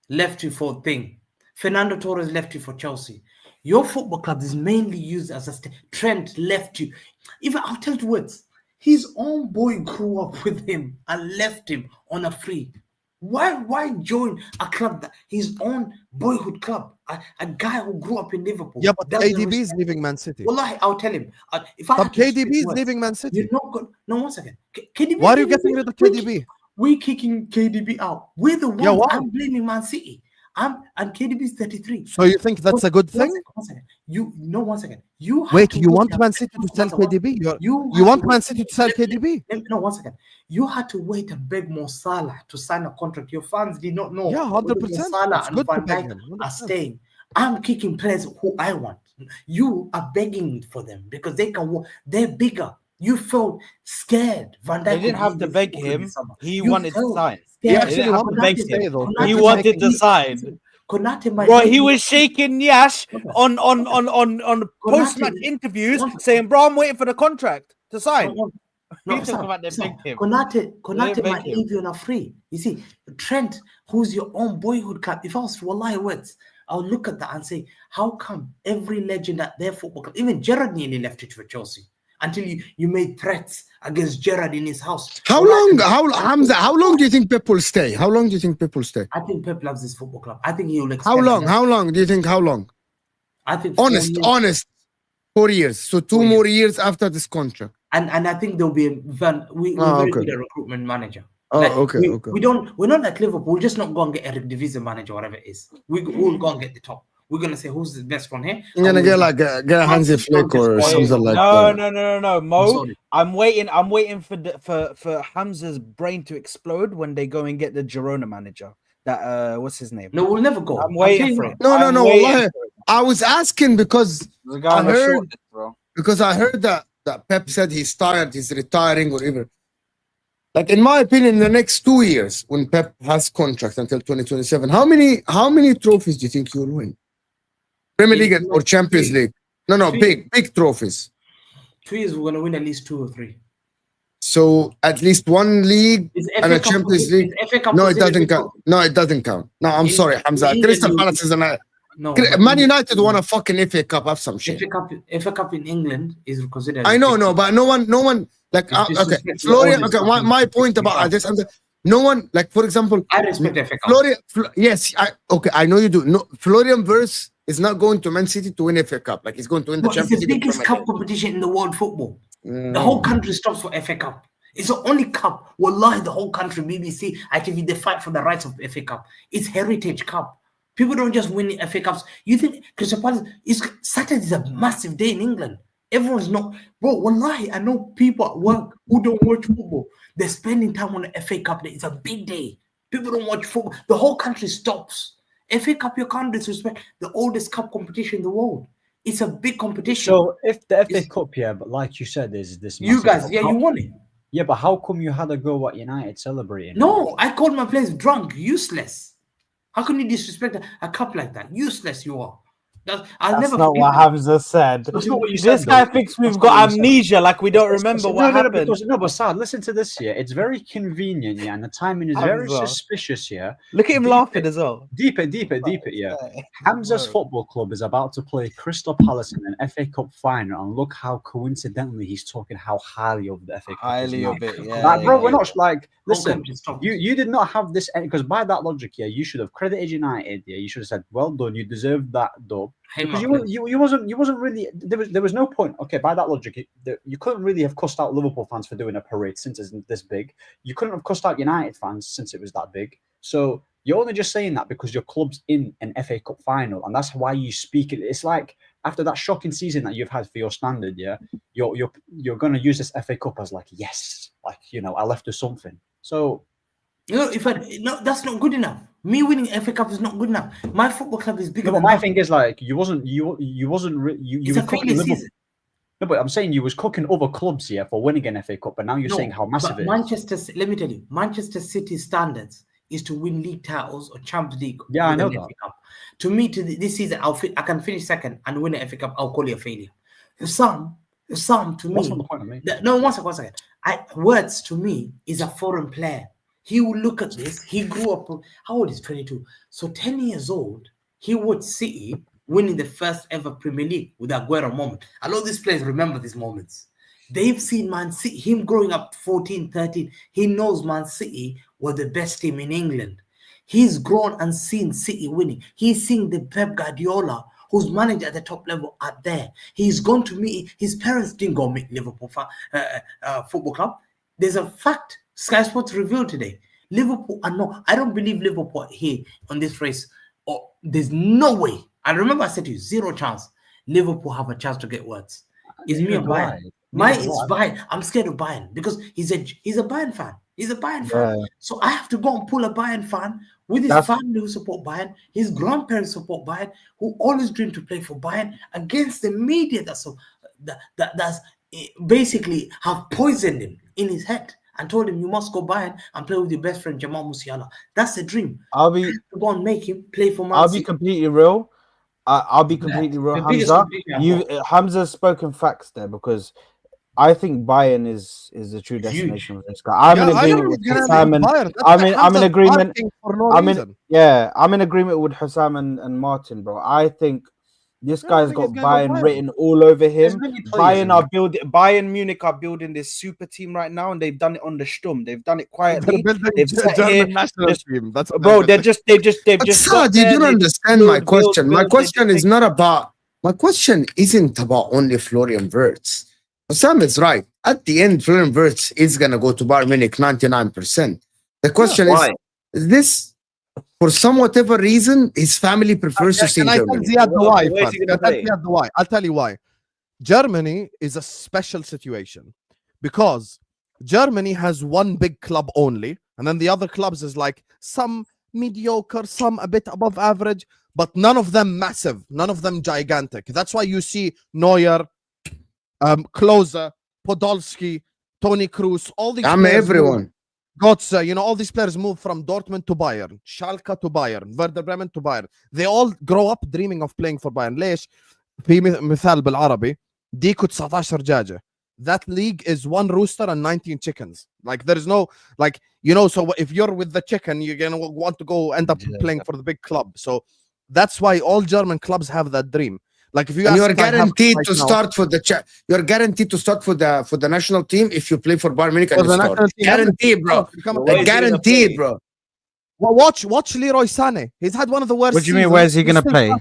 left you for thing. Fernando Torres left you for Chelsea. Your football club is mainly used as a Trent left you. Even I'll tell you words. His own boy grew up with him and left him on a free. Why join a club that his own boyhood club? A guy who grew up in Liverpool. Yeah, but doesn't KDB is respect- leaving Man City. Wallahi, I'll tell him. If I But had to speak KDB is words, leaving Man City. you're not good. No, one second. KDB. Why are you getting rid of KDB? We're kicking KDB out. We're the ones. Yeah, why? I'm blaming Man City. And KDB is 33. So you think that's a good thing? One second. One second. You have Wait, to you wait want a- Man City to sell one second. KDB? You You have want to Man wait- City to sell let- KDB? No, 1 second. You had to wait and beg Mo Salah to sign a contract. Your fans did not know. Yeah, whether 100%. Mo Salah It's and good to Van beg Dijk him, are 100%. staying. I'm kicking players who I want. You are begging for them because they can. They're bigger. You felt scared. Van Dijk They didn't would have leave to this beg football him. this summer. He You wanted to felt sign. He scared. actually didn't have to wanted beg to him. stay, though. He Konate wanted to might sign. leave- Konate might Bro, leave he you. was shaking Yash Okay. on post-match interviews saying, bro, I'm waiting for the contract to sign. No, He talk Sam, about they Sam, begged him. Konate They might begged him. leave you on a free. You see, Trent, who's your own boyhood club. If I was Wallahi Wirtz, I'll look at that and say, how come every legend at their football club, even Gerrard nearly left it for Chelsea until you made threats against Gerrard in his house. How long? Hamza? How long do you think Pep will stay? How long do you think Pep will stay? I think Pep loves this football club. I think he will How extend long? it. How long do you think? How long? I think 4 years. Honest. 4 years. So 2 4 more years after this contract. And I think there'll be we're Ah, very okay. good at recruitment manager. Oh, Like, okay, we, okay. we're not like Liverpool. We'll just not go and get Eric Division manager, whatever it is. We'll go and get the top. We're gonna say who's the best one here. You're gonna And get we'll- like get Hansi Flick or Wait, something like No, that. no, I'm Mo. sorry. I'm waiting for Hamza's brain to explode when they go and get the Girona manager. That what's his name? No, we'll never go. I'm I'll waiting tell for you it. No, I'm no. waiting Wallahi, for it. I was asking because The guy on I the heard- shortlist, bro. I heard that Pep said he's tired, he's retiring, or whatever. Like in my opinion, in the next 2 years, when Pep has contract until 2027, how many trophies do you think you'll win? Premier League or Champions League? No, big trophies. 2 years, we're gonna win at least 2 or 3. So at least one league Is and FA a Cup Champions considered- League. is FA Cup No, it considered doesn't big count. trophy? No, it doesn't count. No, I'm In- sorry, Hamza. in Crystal England, Palace is an. No, but Man United won a fucking FA Cup. Have some shit. FA Cup in England is considered. I know, no, but no one like It's okay, disrespectful. Florian. All Okay, this my fucking point about this, no one like, for example, I respect FA Cup. Florian. Yes, I know you do. No, Florian Wirtz is not going to Man City to win FA Cup. Like he's going to win the But it's Champions the League. biggest and cup Premier competition in the world football. League. The whole country stops for FA Cup. It's the only cup. Wallahi, the whole country, BBC, ITV, they fight for the rights of FA Cup. It's Heritage Cup. People don't just win FA Cups. You think Crystal Palace Saturday is a massive day in England. Everyone's not, bro. Wallahi, I know people at work who don't watch football. They're spending time on the FA Cup Day. It's a big day. People don't watch football. The whole country stops. FA Cup, you can't disrespect the oldest cup competition in the world. It's a big competition. So if the FA It's- Cup, yeah, but like you said, there's this. You massive guys, cup. yeah, you won it. Yeah, but how come you had a go at United celebrating? No, I called my players drunk, useless. How can you disrespect a cup like that? Useless you are. I'll That's never not forget what that. Hamza said. That's not what you This said, guy though. thinks we've That's not got what you said. amnesia, like we don't remember what happened. But Saad, listen to this here. It's very convenient, yeah, and the timing is very Hamza. suspicious here. Look at him laughing as well. Deep it, yeah. Hamza's football club is about to play Crystal Palace in an FA Cup final, and look how coincidentally he's talking how highly of the FA Cup. Highly is now. of it, yeah. Like, bro, yeah. we're not like, listen, country stops. you did not have this, because by that logic, yeah, you should have credited United, yeah, you should have said, well done, you deserved that dub. Hey, Because my you wasn't really, there was no point. Okay, by that logic, you couldn't really have cussed out Liverpool fans for doing a parade since it's this big. You couldn't have cussed out United fans since it was that big. So you're only just saying that because your club's in an FA Cup final, and that's why you speak it. It's like after that shocking season that you've had for your standard, yeah, you're gonna use this FA Cup as like, yes, like, you know, I left us something. So that's not good enough. Me winning FA Cup is not good enough. My football club is bigger no, but than my that. thing is like you were It's a cooking failure Liverpool. season. No, but I'm saying you was cooking other clubs here for winning an FA Cup, but now you're saying how massive it is. Let me tell you, Manchester City standards is to win league titles or Champions League. Yeah, I with know an that. FA Cup. To me, this season, I can finish second and win an FA Cup. I'll call it a failure. Some to That's me. not the point of me. No, one second. Wirtz to me is a foreign player. He will look at this. He grew up. How old is 22? So 10 years old. He watched City winning the first ever Premier League with Aguero moment. A lot of these players remember these moments. They've seen Man City, him growing up 14, 13. He knows Man City were the best team in England. He's grown and seen City winning. He's seen the Pep Guardiola, who's managed at the top level, out there. He's gone to meet, his parents didn't go meet Liverpool Football Club. There's a fact Sky Sports revealed today. Liverpool are not, I don't believe Liverpool here on this race. Or there's no way. I remember I said to you, zero chance. Liverpool have a chance to get Wirtz. It's me and Bayern. Mine is Bayern. I'm scared of Bayern because he's a Bayern fan. He's a Bayern fan. Yeah. So I have to go and pull a Bayern fan with his family who support Bayern, his grandparents support Bayern, who always dream to play for Bayern, against the media that's basically have poisoned him in his head and told him you must go Bayern and play with your best friend Jamal Musiala. That's the dream. I'll be To go and make him play for Man I'll City. be completely real. I'll be completely real, The biggest Hamza. competition I've Hamza's spoken facts there because I think Bayern is the true destination of this guy. I'm in agreement with Hussam and I'm in agreement. I'm in agreement with Hussam and Martin, bro. I think this guy's got Bayern written all over him. Bayern Munich are building this super team right now, and they've done it on the Sturm. They've done it quietly. They've set here, bro. They've just. Saad, you don't understand my question. My question is not about. My question isn't about only Florian Wirtz. Sam is right. At the end, Florian Wirtz is gonna go to Bayern Munich 99%. The question is this. For some whatever reason, his family prefers to see Germany. I'll tell you why. Germany is a special situation because Germany has one big club only, and then the other clubs is like some mediocre, some a bit above average, but none of them massive, none of them gigantic. That's why you see Neuer, Klose, Podolski, Toni Kroos, all these. Everyone. Götze, all these players move from Dortmund to Bayern, Schalke to Bayern, Werder Bremen to Bayern. They all grow up dreaming of playing for Bayern. ليش؟ في مثال بالعربي ديكو 19 دجاجة. That league is one rooster and 19 chickens. Like there is no so if you're with the chicken, you're gonna want to go end up playing for the big club. So that's why all German clubs have that dream. Like if you're guaranteed to start for you're guaranteed to start for the national team if you play for Bayern Munich. Guaranteed, bro. Guaranteed, bro. Well, watch Leroy Sané. He's had one of the worst. What do you mean? Where's he gonna play?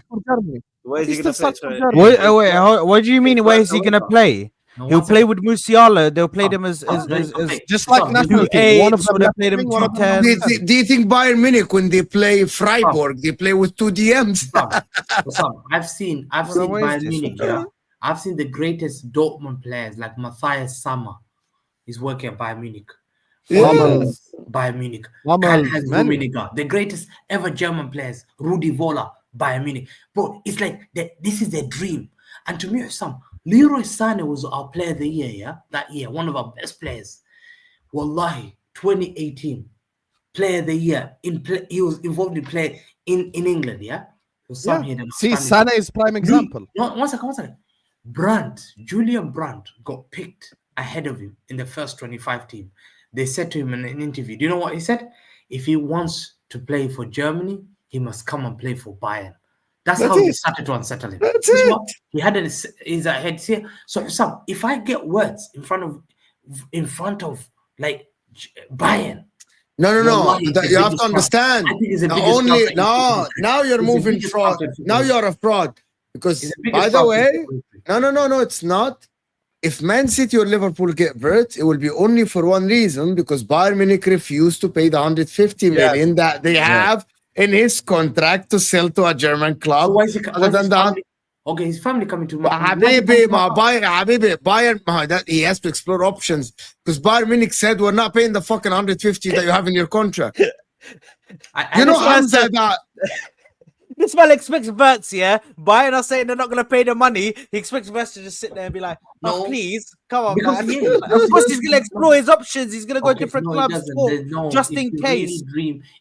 Where's he gonna play? What do you mean? Where is he gonna play? He'll play with Musiala. They'll play them as just like national team. One of them played him 210. Do you think Bayern Munich when they play Freiburg they play with two DMs? I've seen Bayern Munich. Yeah, I've seen the greatest Dortmund players like Matthias Sammer. He's working at Bayern Munich. Hummels. Bayern Munich. Hummels, Karl-Heinz many. Rummenigge, the greatest ever German players. Rudi Völler, Bayern Munich. Bro, it's like this is their dream. And to me, Leroy Sané was our player of the year, yeah? That year, one of our best players. Wallahi, 2018, player of the year. He was involved in play in England, yeah? See, Sané is prime example. One second. Julian Brandt got picked ahead of him in the first 25 team. They said to him in an interview, do you know what he said? If he wants to play for Germany, he must come and play for Bayern. That's how they started to unsettle him. That's it. He had his head here. So if I get words in front of like Bayern. No. Wallahi, You have to understand. Now you're moving fraud. Now you're a fraud. Because by the way, no, it's not. If Man City or Liverpool get Wirtz, it will be only for one reason, because Bayern Munich refused to pay the 150 million that they have in his contract to sell to a German club. So why is he his family coming to Habibi, Bayern, he has to explore options, because Bayern Munich said we're not paying the fucking 150 that you have in your contract. Hamza, that this man expects Wirtz, yeah? Bayern are saying they're not going to pay the money. He expects Wirtz to just sit there and be like, "Oh, please, come on, man." Of course, he's going to explore his options. He's going to go to different clubs just in case.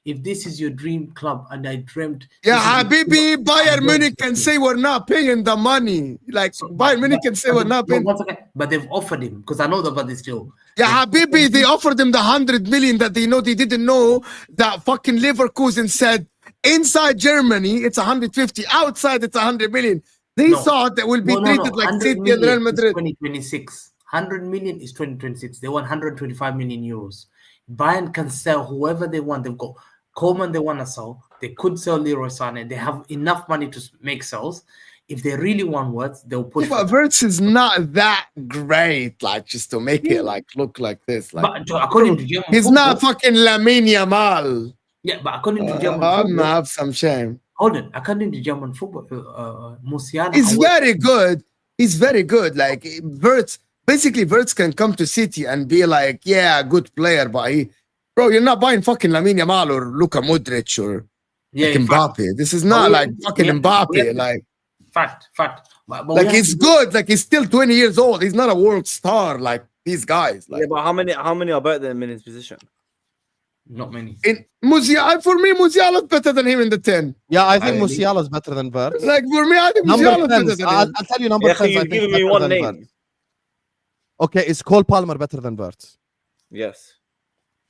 If this is your dream club, and I dreamt... Habibi, Bayern Munich can say we're not paying the money. Like, Bayern Munich can say we're not paying. But they've offered him, because I know about this still. Habibi, they offered him the 100 million that they didn't know that fucking Leverkusen said, inside Germany, it's 150. Outside, it's 100 million. They thought that will be treated like City and Real Madrid. 2026. 100 million is 2026. They want 125 million euros. Bayern can sell whoever they want. They've got Coleman they want to sell. They could sell Leroy Sané. They have enough money to make sales. If they really want Wirtz, they'll push. But Wirtz is not that great, like, just to make it like look like this. Like, but according to German he's not fucking Lamine Yamal. Yeah, but according to German I'm football, gonna have some shame. Hold on. According to German football, Musiala... He's very good. He's very good. Like, Wirtz can come to City and be like, yeah, good player, but bro, you're not buying fucking Lamine Yamal or Luka Modric or Mbappe. This is not like fucking Mbappe. Like, fact. But like, he's good. Like, he's still 20 years old. He's not a world star like these guys. Like, yeah, but how many are better than him in his position? Not many. For me, Musiala is better than him in the 10. Yeah, I think Musiala is better than Wirtz. Like, for me, I think Musiala is better than him. I'll tell you number 10. You've given me one name. Okay, is Cole Palmer better than Wirtz? Yes.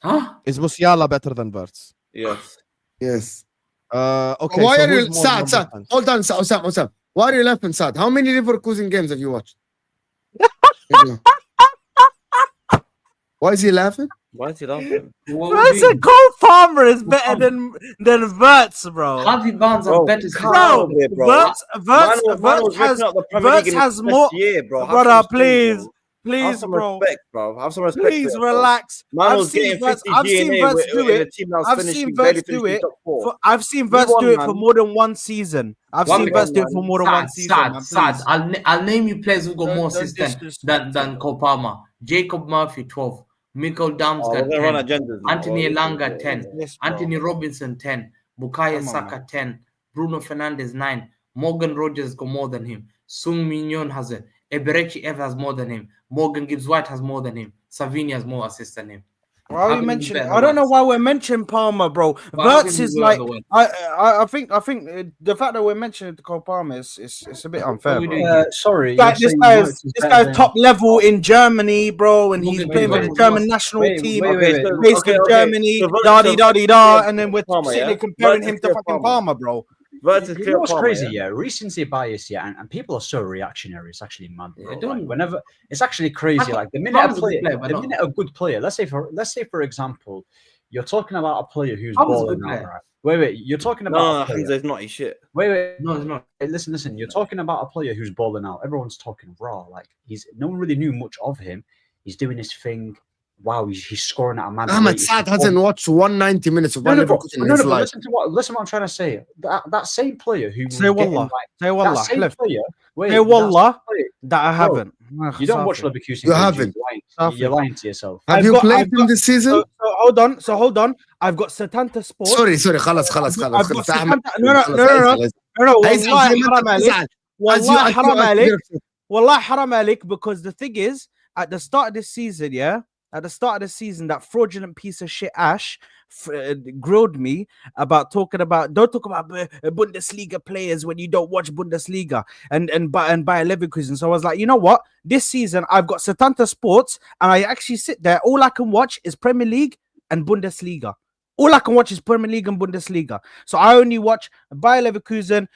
Huh? Is Musiala better than Wirtz? Yes. Yes. Okay. Why so are you who's more Saad? number Saad. 10? Hold on, Osam. Why are you laughing, Saad? How many Leverkusen games have you watched? Why is he laughing? Why is he laughing? I said Cole Palmer is better than Wirtz, bro. Harvey Barnes are better. Bro, Wirtz has more. Brother, please, bro. Respect, bro. Have some respect. Please relax. I've seen Wirtz do it. I've seen Wirtz do it for more than one season. Saad, I'll name you players who got more assists than Cole Palmer. Jacob Murphy, 12. Mikkel Damsgaard, 10. Anthony Elanga, 10. Anthony Robinson, 10. Bukayo Saka, 10. Bruno Fernandes, 9. Morgan Rogers got more than him. Sung Min has it. Eberechi Ever has more than him. Morgan Gibbs-White has more than him. Savini has more assists than him. Why are you mentioning? I don't know why we're mentioning Palmer, bro. Wirtz is like, I think the fact that we're mentioning Cole Palmer is a bit unfair. Sorry, this guy's top level in Germany, bro, and he's playing for the German national team based in Germany. And then we're sitting there comparing him to fucking Palmer, bro. You know what's crazy? Yeah, recency bias. Yeah, and people are so reactionary. It's actually mad. Like, whenever it's actually crazy. Like the minute a good player. Let's say for example, you're talking about a player who's balling out. Right? Wait. You're talking about. No, Hamza is not his shit. Wait. No, it's not. Hey, listen. You're talking about a player who's balling out. Everyone's talking raw. Like no one really knew much of him. He's doing his thing. wow, he's scoring at a man. Ahmed Saad hasn't watched 190 minutes of Bayer Leverkusen in his life. Listen to what I'm trying to say. That same player who Say wallah. Say wallah. that same Hlif. player. Wait, Say that wallah same player- that I haven't. You don't watch Leverkusen. You games, haven't. You're lying to yourself. Have I've you got- played I've him this season? So hold on. I've got Setanta Sports. Sorry, خلاص I've got أحمد. Setanta. No. هيزعل زي ما والله أنت حرام عليك. بتزعل. As you- والله as you- حرام as عليك. you- Wallah haram alik, because the thing is, at the start of this season, that fraudulent piece of shit Ash grilled me about don't talk about Bundesliga players when you don't watch Bundesliga and Bayer Leverkusen. So I was like, you know what? This season I've got Setanta Sports, and I actually sit there. All I can watch is Premier League and Bundesliga. All I can watch is Premier League and Bundesliga. So I only watch Bayer Leverkusen,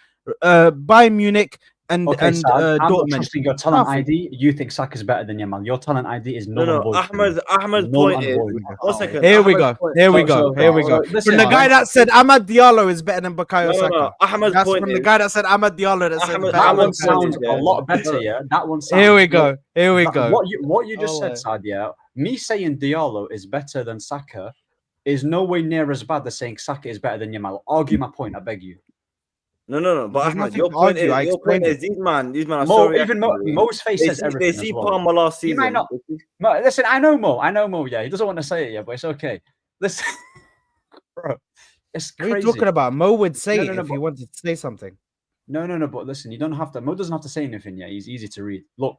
Bayern Munich, and Okay, Saad, I'm not Dortmund. trusting your talent Nothing. ID. You think Saka's better than Yamal. Your talent ID is No, null and void. Ahmed's Null point and is. void. One second. Here we go. Ahmed's point- Here we So- go. so- Here we so go. listen, From the guy that said Ahmad Diallo is better than Bukayo Saka. No. Ahmed's That's point from is. the guy that said Ahmad Diallo that said Ahmed- better That than one Ahmed sounds yeah. a lot better, yeah. That one sounds. Here we go. Here we go. What you just Oh, said, wait. Saad, yeah. Me saying Diallo is better than Saka is no way near as bad as saying Saka is better than Yamal. Argue my point, I beg you. No. But There's Ahmed, nothing your to point argue, I is. Your point explained is these man are Mo, so even reactionary. Mo's face They says see, everything. they see as well. Palmer last He season. might not- Mo, listen, I know Mo. Yeah, he doesn't want to say it yet, but it's okay. Listen, bro, it's What are crazy. you talking about? Mo would say No, it no, if he but- wanted to say something. No. But listen, you don't have to. Mo doesn't have to say anything yet. He's easy to read. Look,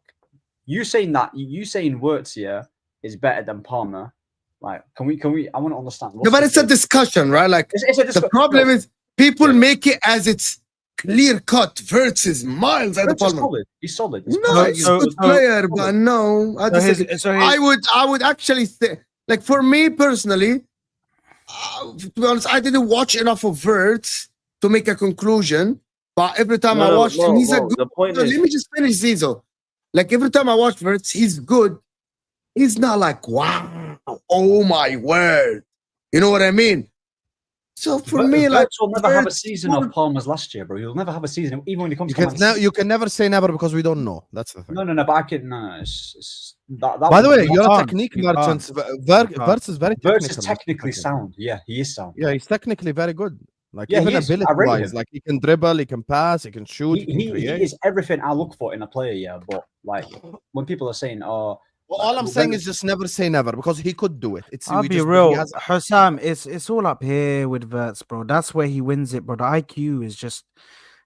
you saying Wirtz here is better than Palmer. Like, can we? I want to understand. No, but it's a discussion, right? Like It's a the discussion. problem is people Yeah. make it as it's clear cut versus miles at the Wirtz is Palmer. solid. He's solid. He's No, solid. he's a good player, but no, I disagree. I would actually say, like, for me personally, to be honest, I didn't watch enough of Wirtz to make a conclusion. But every time I watched him, he's a good. The point No, is. let me just finish Zizo. Like every time I watch Wirtz, he's good. He's not like wow, oh my word. You know what I mean? So for me, like Wirtz will never have a Wirtz- season of Palmer's last year, bro. He'll never have a season, even when he comes. You can never say never because we don't know. That's the thing. No, but I can. No, it's that. By the way, you you're a can't. technique You merchant. can't. Wirtz is very Wirtz technical. is technically sound. Yeah, he is sound. Yeah, he's technically very good. Like Yeah, even he is. I rate ability-wise, him. like he can dribble, he can pass, he can shoot, he, can He create. is everything I look for in a player. Yeah, but like when people are saying, "Oh," Well, all I'm saying is just never say never because he could do it. It's I'll we be just- real, he has- Hussam. It's all up here with Wirtz, bro. That's where he wins it, bro. The IQ is just.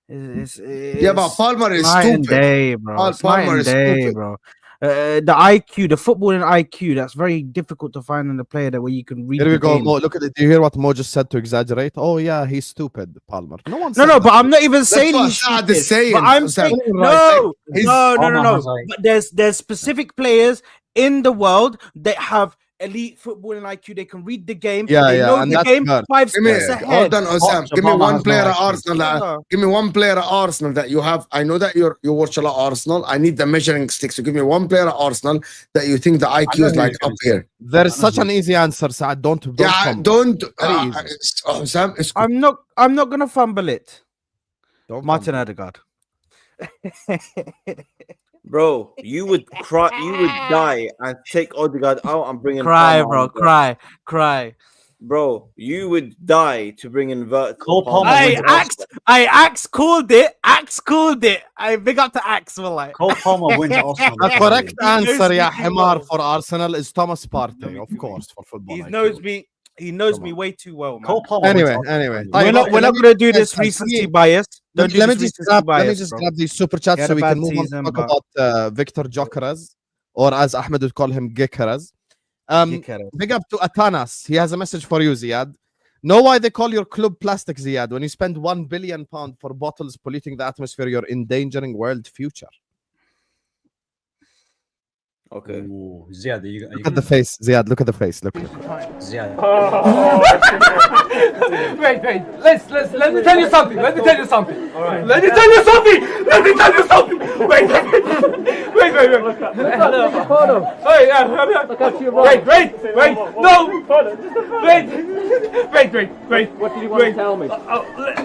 yeah, but Palmer is night and stupid. day, bro. Palmer It's night and is day, stupid. bro. The IQ, the footballing IQ, that's very difficult to find in a player that where you can read. Here we the go. game. Mo, look at it. Do you hear what Mo just said to exaggerate? Oh yeah, he's stupid, Palmer. No one. No, said no, that. but I'm not even saying what he's Saad stupid. is saying, But I'm Hussam. saying Right, like, no. Palmer has, like- But there's specific players in the world that have elite footballing IQ. They can read the game. Yeah, they yeah, know and the that's game Wirtz. 5 Give me, steps ahead. hold on, Osam. So Give me Palmer one has no player at IQ. Arsenal. Yeah. Give me one player at Arsenal that you have. I know that you watch a lot of Arsenal. I need the measuring stick. So give me one player at Arsenal that you think the I IQ know is who like you're up gonna here. There is such an easy answer, Saad. Don't Yeah, fumble. don't. Very easy. Osam, it's I'm not gonna fumble it. Don't Martin fumble. Odegaard. Bro, you would cry, you would die and take Odegaard out and bring in Cry, Palmer bro. on the- Cry. Bro, you would die to bring in Wirtz. Cole or Palmer Palmer. wins Axe called it. Axe called it. I big up to Axe, like. Cole Palmer wins Arsenal. The correct answer, knows yeah, me Himar well. for Arsenal is Thomas Partey, of course, for football. He IQ. knows me. He knows Come me on. way too well, man. Cole Palmer. Anyway, wins anyway. Arsenal. We're not Okay, let me- gonna do this yes, let me- recency bias. Don't do Let me this just recency grab, bias, bro. these super chats He had so a we bad can move on to season, talk but- about Victor Gyokeres, or as Ahmed would call him, Gyokeres. Gyokeres. Big up to Atanas. He has a message for you, Ziad. Know why they call your club plastic, Ziad? When you spend £1 billion for bottles polluting the atmosphere, you're endangering world future. Okay. Ooh, Ziad, are you Look at the face, Ziad. Look at the face. Look. Ziad. Wait. Let me tell you something. All right. Let me tell you something. Wait. Hello. Wait. No. Wait. What did you want to tell me?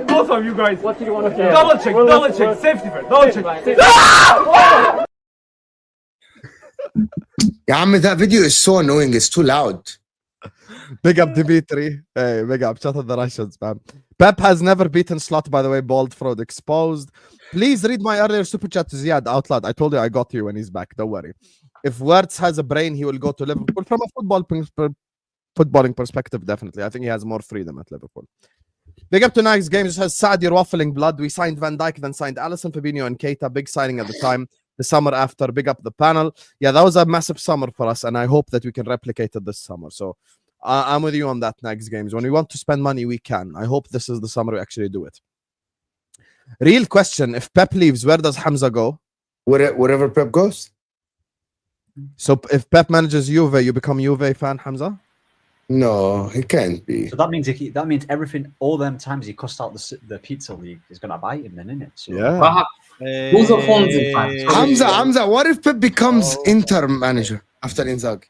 Both of you guys. What did you want to tell me? Double check. Safety first. Double check. Yeah, I mean, that video is so annoying. It's too loud. Big up Dimitri. Hey, big up. Shout out the Russians, man. Pep has never beaten Slot, by the way. Bald fraud exposed. Please read my earlier super chat to Ziad out loud. I told you I got you when he's back. Don't worry. If Wirtz has a brain, he will go to Liverpool. From a footballing perspective, definitely. I think he has more freedom at Liverpool. Big up to Nice Games. Says Saad, you're waffling blood. We signed Van Dijk, then signed Alisson, Fabinho, and Keita. Big signing at the time. The summer after. Big up the panel. Yeah, that was a massive summer for us, and I hope that we can replicate it this summer. So I'm with you on that, Next Games. When we want to spend money, we can. I hope this is the summer we actually do it. Real question: if Pep leaves, where does Hamza go? Wherever Pep goes. So if Pep manages Juve, you become Juve fan, Hamza? No, he can't be. So that means everything, all them times he cussed out the pizza league is gonna bite him then, isn't it? So, Yeah. Who's a Fonzie fan? Hamza, what if Pep becomes Inter manager after Inzaghi?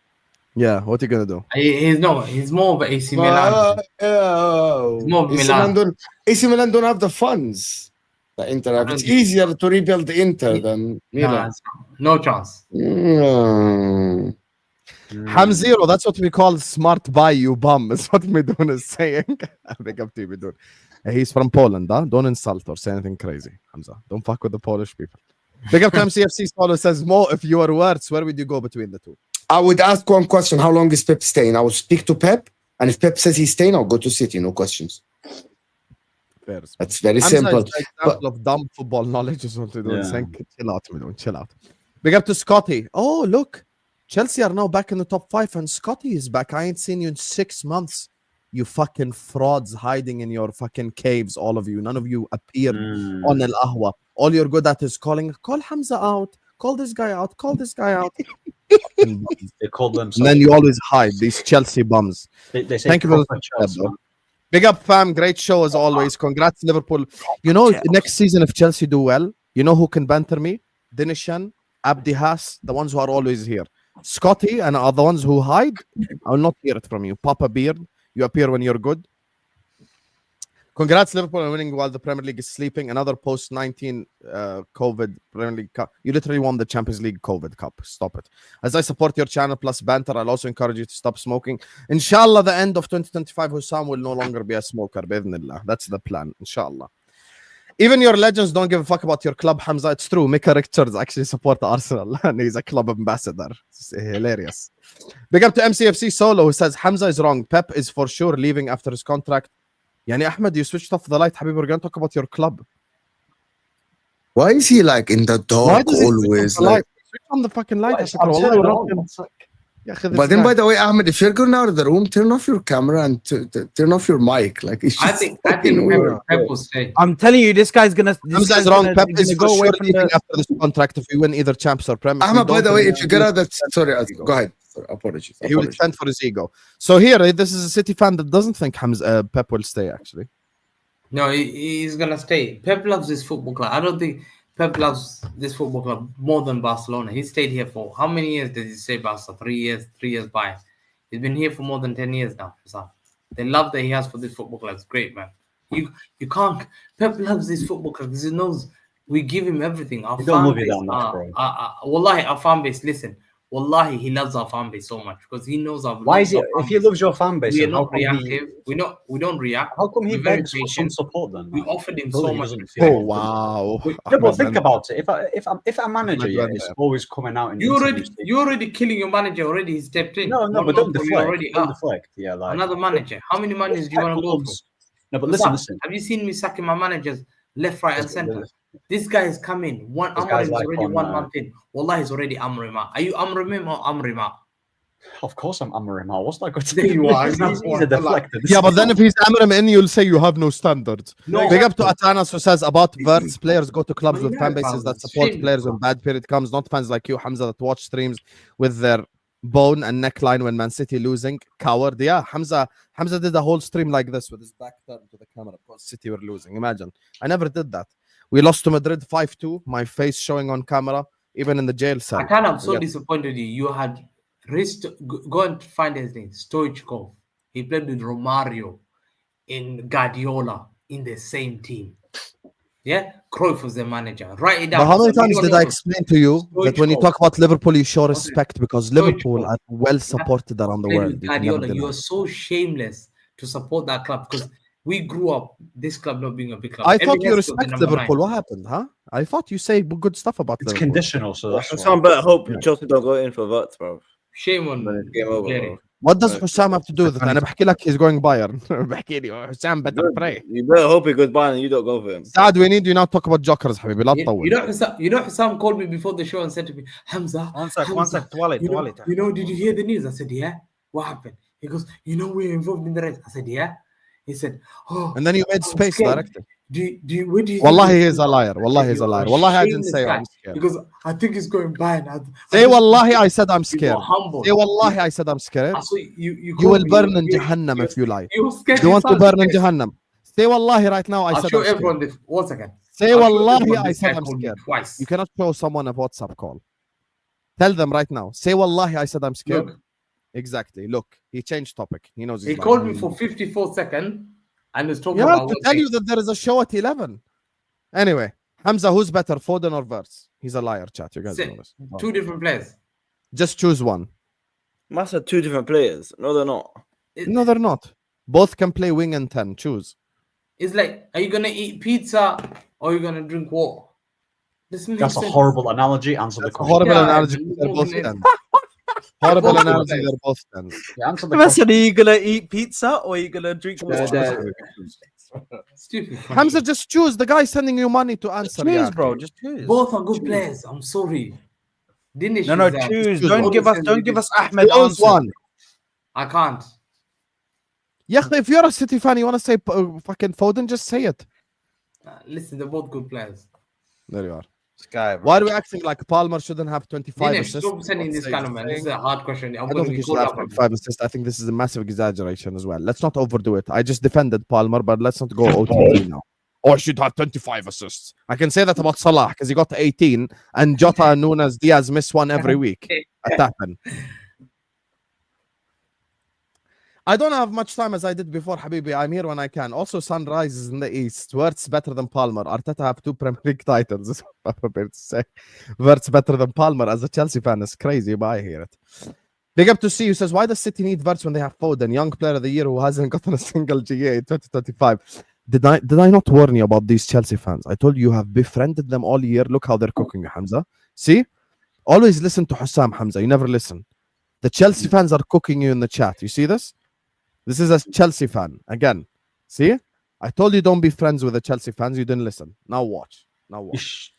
Yeah, what are you gonna do? He's more of an AC Milan. He's more of Milan. AC Milan don't have the funds that Inter have. It's easier to rebuild the Inter than Milan. No chance. Ham Zero, that's what we call smart buy, you bum. Is what Midun is saying. Big up to you, Midun. He's from Poland, huh? Don't insult or say anything crazy, Hamza. Don't fuck with the Polish people. Big up to MCFC Solo says, Mo, if you are Wirtz, where would you go between the two? I would ask one question. How long is Pep staying? I would speak to Pep, and if Pep says he's staying, I'll go to City. No questions. Fair. That's very Hamza simple. is an example of dumb football knowledge is what we do. Chill out, Midun. Chill out. Big up to Scotty. Oh, look. Chelsea are now back in the top 5 and Scotty is back. I ain't seen you in 6 months. You fucking frauds hiding in your fucking caves, all of you. None of you appeared on Al Ahwa. All you're good at is call Hamza out, call this guy out, call this guy out. They call themselves. And then you always hide these Chelsea bums. They say Thank you for the big up, fam. Great show as always. Congrats, Liverpool. You know, next season if Chelsea do well, you know who can banter me? Dinishan, Abdi Haas, the ones who are always here. Scotty and are the ones who hide. I will not hear it from you. Papa Beard, you appear when you're good. Congrats, Liverpool, on winning while the Premier League is sleeping. Another post-19 COVID Premier League Cup. You literally won the Champions League COVID Cup. Stop it. As I support your channel plus banter, I'll also encourage you to stop smoking. Inshallah, the end of 2025, Hussam will no longer be a smoker. B'idhnillah. That's the plan. Inshallah. Even your legends don't give a fuck about your club, Hamza. It's true. Mika Richards actually supports Arsenal and he's a club ambassador. It's hilarious. Big up to MCFC Solo who says Hamza is wrong. Pep is for sure leaving after his contract. Yani Ahmed, you switched off the light. Habib, we're going to talk about your club. Why is he like in the dark always? Like, switch on the fucking light. But then, by the way, Ahmed, if you're going out of the room, turn off your camera and turn off your mic. Like it's just I think Pep will stay. I'm telling you, this guy's gonna. Hamza is wrong. Pep is go away from leaving after this contract if we win either champs or Premier. Ahmed, by the way, if you get out that, sorry, go ahead. Sorry, apologies. He will stand for his ego. So here, this is a City fan that doesn't think Pep will stay. Actually, No, he's gonna stay. Pep loves this football club. I don't think Pep loves this football club more than Barcelona. He stayed here for how many years did he stay Barca? 3 years, 3 years by. He's been here for more than 10 years now. The love that he has for this football club is great, man. You can't. Pep loves this football club because he knows we give him everything. Our fan base, wallahi, our fan base. Listen, wallahi, he loves our fan base so much because he knows our. Why is it? If he loves your fan base, we are not reactive. We don't react. How come he begs for some support then? We offered him so much. Oh wow! No, but think about it. If a manager is always coming out, you're already killing your manager. Already he stepped in. No, but don't deflect. Don't deflect. Yeah, like another manager. How many managers do you want to go through? No, but listen. Have you seen me sacking my managers left, right, and center? This guy is coming. Amr is already 1 month in. Wallah, he's already Amrima. Are you Amrim or Amrima? Of course I'm Amrima. What's that going to do? You are. He's a deflector. Yeah, but then if he's Amrim in, you'll say you have no standards. No, big up to Atanas who says about Wirtz, players go to clubs with fan bases that support players when bad period comes, not fans like you, Hamza, that watch streams with their bone and neckline when Man City losing. Coward. Yeah, Hamza did a whole stream like this with his back turned to the camera because City were losing. Imagine. I never did that. We lost to Madrid 5-2. My face showing on camera, even in the jail cell. I'm so disappointed in you. You had go and find his name, Stoichkov. He played with Romario in Guardiola in the same team. Yeah, Cruyff was their manager. Write it down. But how many So you times don't did know I this. explain to you that when you Stoichkov. talk about Liverpool, you show respect because Liverpool Stoichkov. are well supported around the Played world. with You can never Guardiola. You deny. are so shameless to support that club because we grew up this club not being a big club. I thought you MLS was the respect number Liverpool. 9. What happened, huh? I thought you say good stuff about It's Liverpool. conditional, so that's why. Some better hope Yeah. Chelsea don't go in for Wirtz, bro. Shame on Then it's game over, Gary. bro. What does Right. Hussam have to do with it? أنا بحكي لك he's going Bayern. بحكي لي Hussam better Good. pray. You better hope he goes Bayern and you don't go for him. Saad, we need you now to talk about Gyokeres حبيبي لا You تطول. know, Hussam called me before the show and said to me, Hamza, One sec, Hamza, Twali. you know, did you hear the news? I said, yeah. What happened? He goes, you know, we're involved in the race. I said, yeah. He said, oh. And then you made I'm space scared. directly. Where do you Wallahi think he is a liar. Wallahi he's a liar. Wallahi I didn't say I'm scared. Because I think he's going Bayern. Say wallahi I said I'm You scared. were humble. Say wallahi I said I'm scared. So you You will called me, burn in you- Jahannam if you lie. You were scared. You want to yourself. burn in Jahannam. Say wallahi right now I I'll said show I'm scared. everyone this. One second. Say I'll show wallahi everyone I this said guy I'm called me scared. twice. You cannot show someone a WhatsApp call. Tell them right now. Say wallahi I said I'm scared. Look, Exactly. Look, he changed topic. He knows he's he lying. called me for 54 seconds and was talking Yeah, about to one tell thing. you that there is a show at 11. Anyway, Hamza, who's better, Foden or Wirtz? He's a liar, chat. You guys know this. Two different players. Just choose one. Must have two different players. No, they're not. No, they're not. Both can play wing and 10. Choose. It's like, are you gonna eat pizza or are you gonna drink water? This makes That's a sense. horrible analogy. Answer the That's a question. horrible Yeah, analogy. you They're both wouldn't- 10. Horrible Both analogy. players. They're both 10. Yeah, answer the Listen, question. are you gonna eat pizza or are you gonna drink water? Stupid. Hamza, just choose. The guy sending you money to answer. Choose, yeah. bro. Just choose. Both are good players. I'm sorry. Dinesh No, is, choose. choose Don't one. give us Ahmed Choose answer. one. I can't. Yeah, if you're a City fan, you want to say fucking Foden, just say it. Listen, they're both good players. There you are. Sky, bro. Why are we acting like Palmer shouldn't have 25 Dinesh, assists? stop sending this kind of man. This is a hard question. I'm I don't going think to he call should have up. 25 assists. I think this is a massive exaggeration as well. Let's not overdo it. I just defended Palmer, but let's not go OTT now. Or should have 25 assists. I can say that about Salah because he got 18 and Jota and Nunes Diaz miss one every week. That happened. I don't have much time as I did before, Habibi. I'm here when I can. Also, sun rises in the east. Wirtz better than Palmer. Arteta have 2 Premier League titles. That's what I'm prepared to say. Wirtz better than Palmer. As a Chelsea fan, it's crazy, but I hear it. Big up to see you. Says, why does City need Wirtz when they have Foden, young player of the year who hasn't gotten a single GA in 2025? Did I not warn you about these Chelsea fans? I told you have befriended them all year. Look how they're cooking, Hamza. See? Always listen to Hussam, Hamza. You never listen. The Chelsea fans are cooking you in the chat. You see this? This is a Chelsea fan. Again. See? I told you don't be friends with the Chelsea fans. You didn't listen. Now watch. Now watch.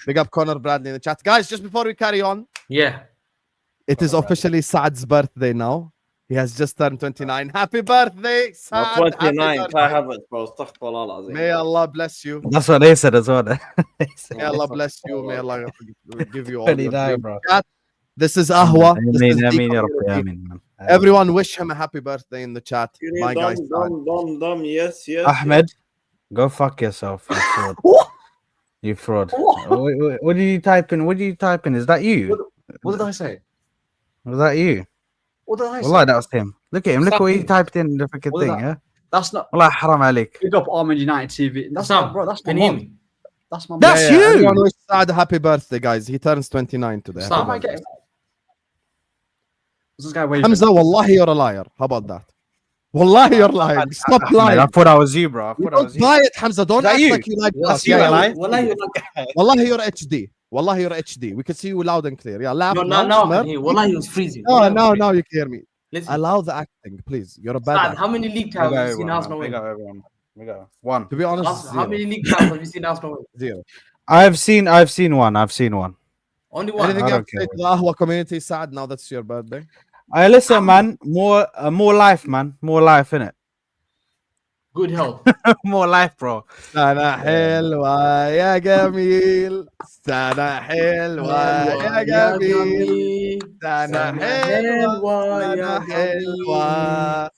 Big up Connor Bradley in the chat. Guys, just before we carry on, Yeah. it is officially Saad's birthday now. He has just turned 29. Happy birthday, Saad. 29. Happy Kai birthday. Havertz, bro. Astaghfirullah al-Azim. May Allah bless you. That's what they said as well. May Allah bless you. May Allah give you all 29, your dreams. bro. Chat, this is Ahwa. This is the Ameen, ya Rabbi, community. ameen, man. Everyone wish him a happy birthday in the chat. My guy Saad. Dom. Yes. Ahmed, go fuck yourself. You fraud. You fraud. What did you type in? What did you type in? Is that you? What did I say? Was that you? What did I say? Wallah, that was him. Look at him. Look Stop what he him. typed in the freaking What did thing, I- yeah? That's not. Wallah, haram alik. Big up Ahmed United TV. That's Sam, not, bro. That's my can you hear mod. me? That's my. That's mod. you! Everyone wish Saad a happy birthday, guys. He turns 29 today. Sam, Happy How am I birthday. getting? What's this guy waving? Hamza, wallahi, you're a liar. How about that? Wallahi, you're lying. Stop Ahmed, lying. I thought I was you, bro. I You thought I was don't you. buy it, Hamza. Don't that act you? like you like That's us. you, Yeah, Eli. Wallahi, you're not- Wallahi, you're HD. Wallahi, you're HD. We can see you loud and clear. Yeah, laugh No, now. now I smirk. can hear. Wallahi, he was freezing. No, Wallahi, no, okay. now you can hear me. Listen, Allow the acting, please. You're a bad Saad, actor. how many league We titles go, have you seen everyone, Arsenal man. We win? go, everyone. We go. One. To be honest, How many league titles have you seen Arsenal win? Zero. I've seen one. I've seen one. Only one. Anything I you have don't to say care. to the Ahwa community, Saad? Now that's your birthday. I listen, man. More life, man. More life, innit? Good health. More life, bro. سنة حلوة يا جميل سنة حلوة يا جميل سنة حلوة سنة حلوة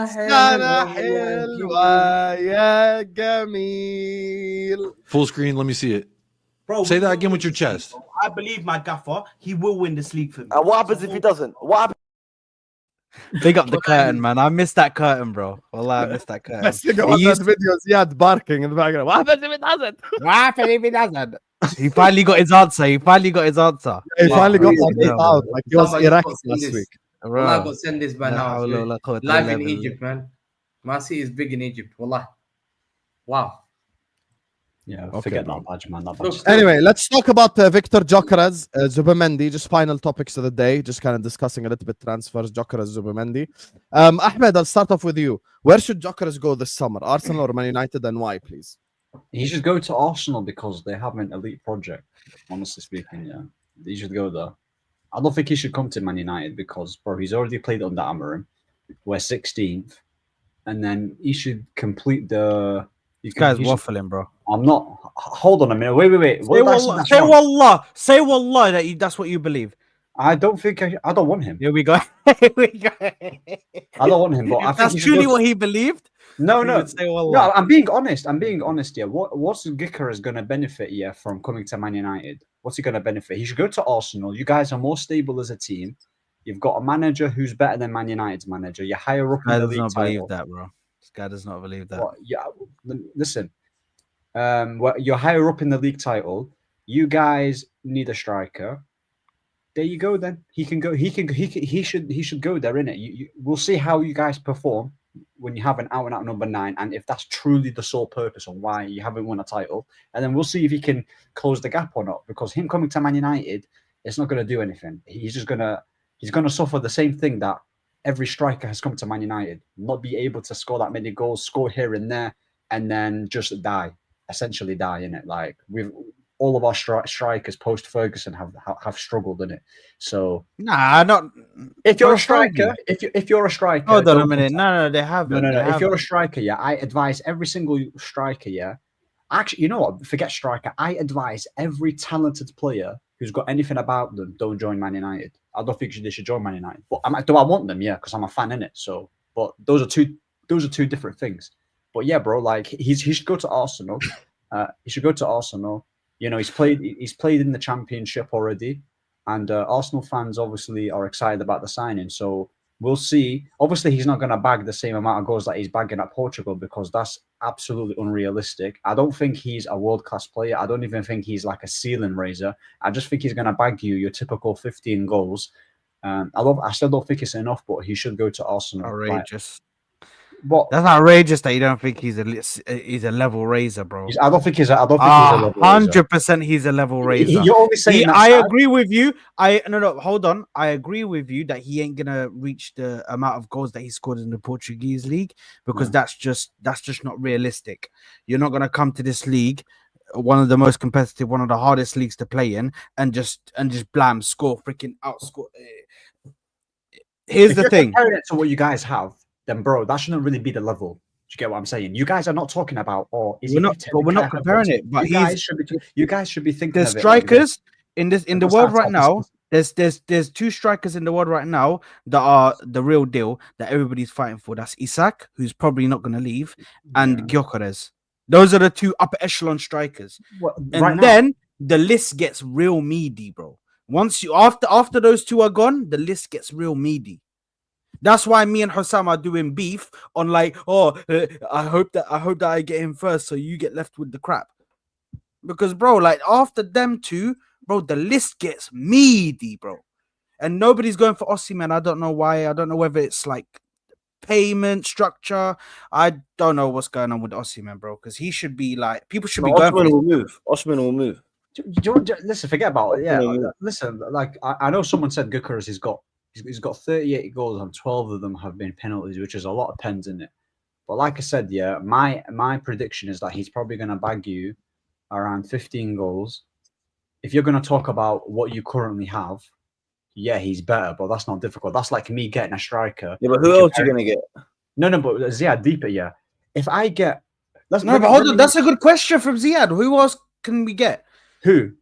سنة حلوة يا جميل. Full screen. Let me see it. Bro, Say that again with your chest. I believe my gaffer. He will win this league for me. And what happens if he doesn't? What happens? Big up the curtain, man. I missed that curtain, bro. Wallah, I missed that curtain. Best thing about It that used- video is Ziad barking in the background. What happens if it doesn't? What happened if he doesn't? He finally got his answer. He finally got his answer. He finally got Yeah, that bro. out. Like he was Somebody erect got send last this. week. Wallah, got send this by La now. hawla wa la quwwata Live illa in billah. Egypt, man. Man City is big in Egypt. Wallah. Wow. Yeah, Okay, forget bro. that badge, man. That Look, badge. Anyway, let's talk about Victor Gyokeres, Zubimendi. Just final topics of the day. Just kind of discussing a little bit transfers. Gyokeres, Zubimendi. Ahmed, I'll start off with you. Where should Gyokeres go this summer? Arsenal or Man United, and why, please? He should go to Arsenal because they have an elite project. Honestly speaking, yeah, he should go there. I don't think he should come to Man United because, bro, he's already played under Amorim. We're 16th, and then he should complete the. This guy's waffling, bro. I'm not. Hold on a minute. Wait. Say What did I wallah. that's Say wrong? wallah. Say wallah that that's what you believe. I don't think I don't want him. Here we go. Here we go. I don't want him. But I think That's he should truly go what he believed. No, he no, would say wallah. no. I'm being honest. Yeah. What's Gyokeres going to benefit here from coming to Man United? What's he going to benefit? He should go to Arsenal. You guys are more stable as a team. You've got a manager who's better than Man United's manager. You're higher up This guy in the does league not believe title. that, bro. This guy does not believe that. Well, yeah, listen. You're higher up in the league title. You guys need a striker. There you go. Then he can go. He should go there, innit? We'll see how you guys perform when you have an out and out number 9, and if that's truly the sole purpose on why you haven't won a title, and then we'll see if he can close the gap or not. Because him coming to Man United, it's not going to do anything. He's gonna suffer the same thing that every striker has come to Man United, not be able to score that many goals, score here and there, and then just die, essentially die in it. Like we've all of our strikers post Ferguson have struggled in it. So Nah, not. if you're Bro, a striker, if you're a striker, Hold on a don't minute. No, they haven't. no. They If you're a haven't. striker, yeah, I advise every single striker, yeah. Actually, you know what? Forget striker. I advise every talented player who's got anything about them, don't join Man United. I don't think they should join Man United. But do I want them? Yeah, because I'm a fan in it. So, but those are two different things. But yeah, bro, like he should go to Arsenal. He should go to Arsenal. You know, he's played in the Championship already, and Arsenal fans obviously are excited about the signing. So we'll see. Obviously, he's not going to bag the same amount of goals that he's bagging at Portugal because that's absolutely unrealistic. I don't think he's a world-class player. I don't even think he's like a ceiling raiser. I just think he's going to bag you your typical 15 goals. I still don't think it's enough, but he should go to Arsenal. Outrageous. What? That's outrageous that you don't think he's a level raiser, bro. I don't think he's a level raiser. 100% he's a level raiser. You're only saying that, I Saad. agree with you. No, hold on. I agree with you that he ain't gonna reach the amount of goals that he scored in the Portuguese league because that's just not realistic. You're not gonna come to this league, one of the most competitive, one of the hardest leagues to play in, and just blam score, freaking outscore. Here's If the you're thing. comparing it to what you guys have, then bro, that shouldn't really be the level. Do you get what I'm saying? You guys are not talking about, We're not comparing it. But you guys should be thinking. There's of it like this. strikers in the world right now. There's 2 strikers in the world right now that are the real deal that everybody's fighting for. That's Isak, who's probably not going to leave, and Gyokeres. Those are the 2 upper echelon strikers. And then the list gets real meaty, bro. Once you after those 2 are gone, the list gets real meaty. That's why me and Hossam are doing beef on like, I hope that I get him first, so you get left with the crap. Because bro, like after them 2, bro, the list gets meaty, bro. And nobody's going for Osimhen. I don't know why. I don't know whether it's like payment structure. I don't know what's going on with Osimhen, bro. Because he should be like, people should be going for Osimhen will move. Listen, forget about it. Yeah, listen. Like I know someone said Gyokeres he's got 38 goals and 12 of them have been penalties, which is a lot of pens in it. But like I said, yeah, my prediction is that he's probably going to bag you around 15 goals. If you're going to talk about what you currently have, yeah, he's better, but that's not difficult. That's like me getting a striker. Yeah, but who else are you going to get? No, but Ziad, deeper, yeah. If I get... But hold on, that's a good question from Ziad. Who else can we get? Who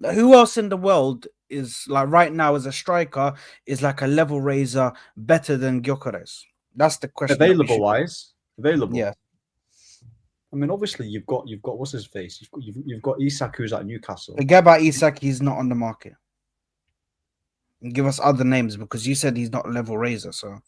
else in the world is like right now as a striker is like a level raiser better than Gyokeres? That's the question. Available. Yeah. I mean, obviously you've got what's his face? You've got Isak who's at Newcastle. Forget about Isak. He's not on the market. Give us other names because you said he's not a level raiser, so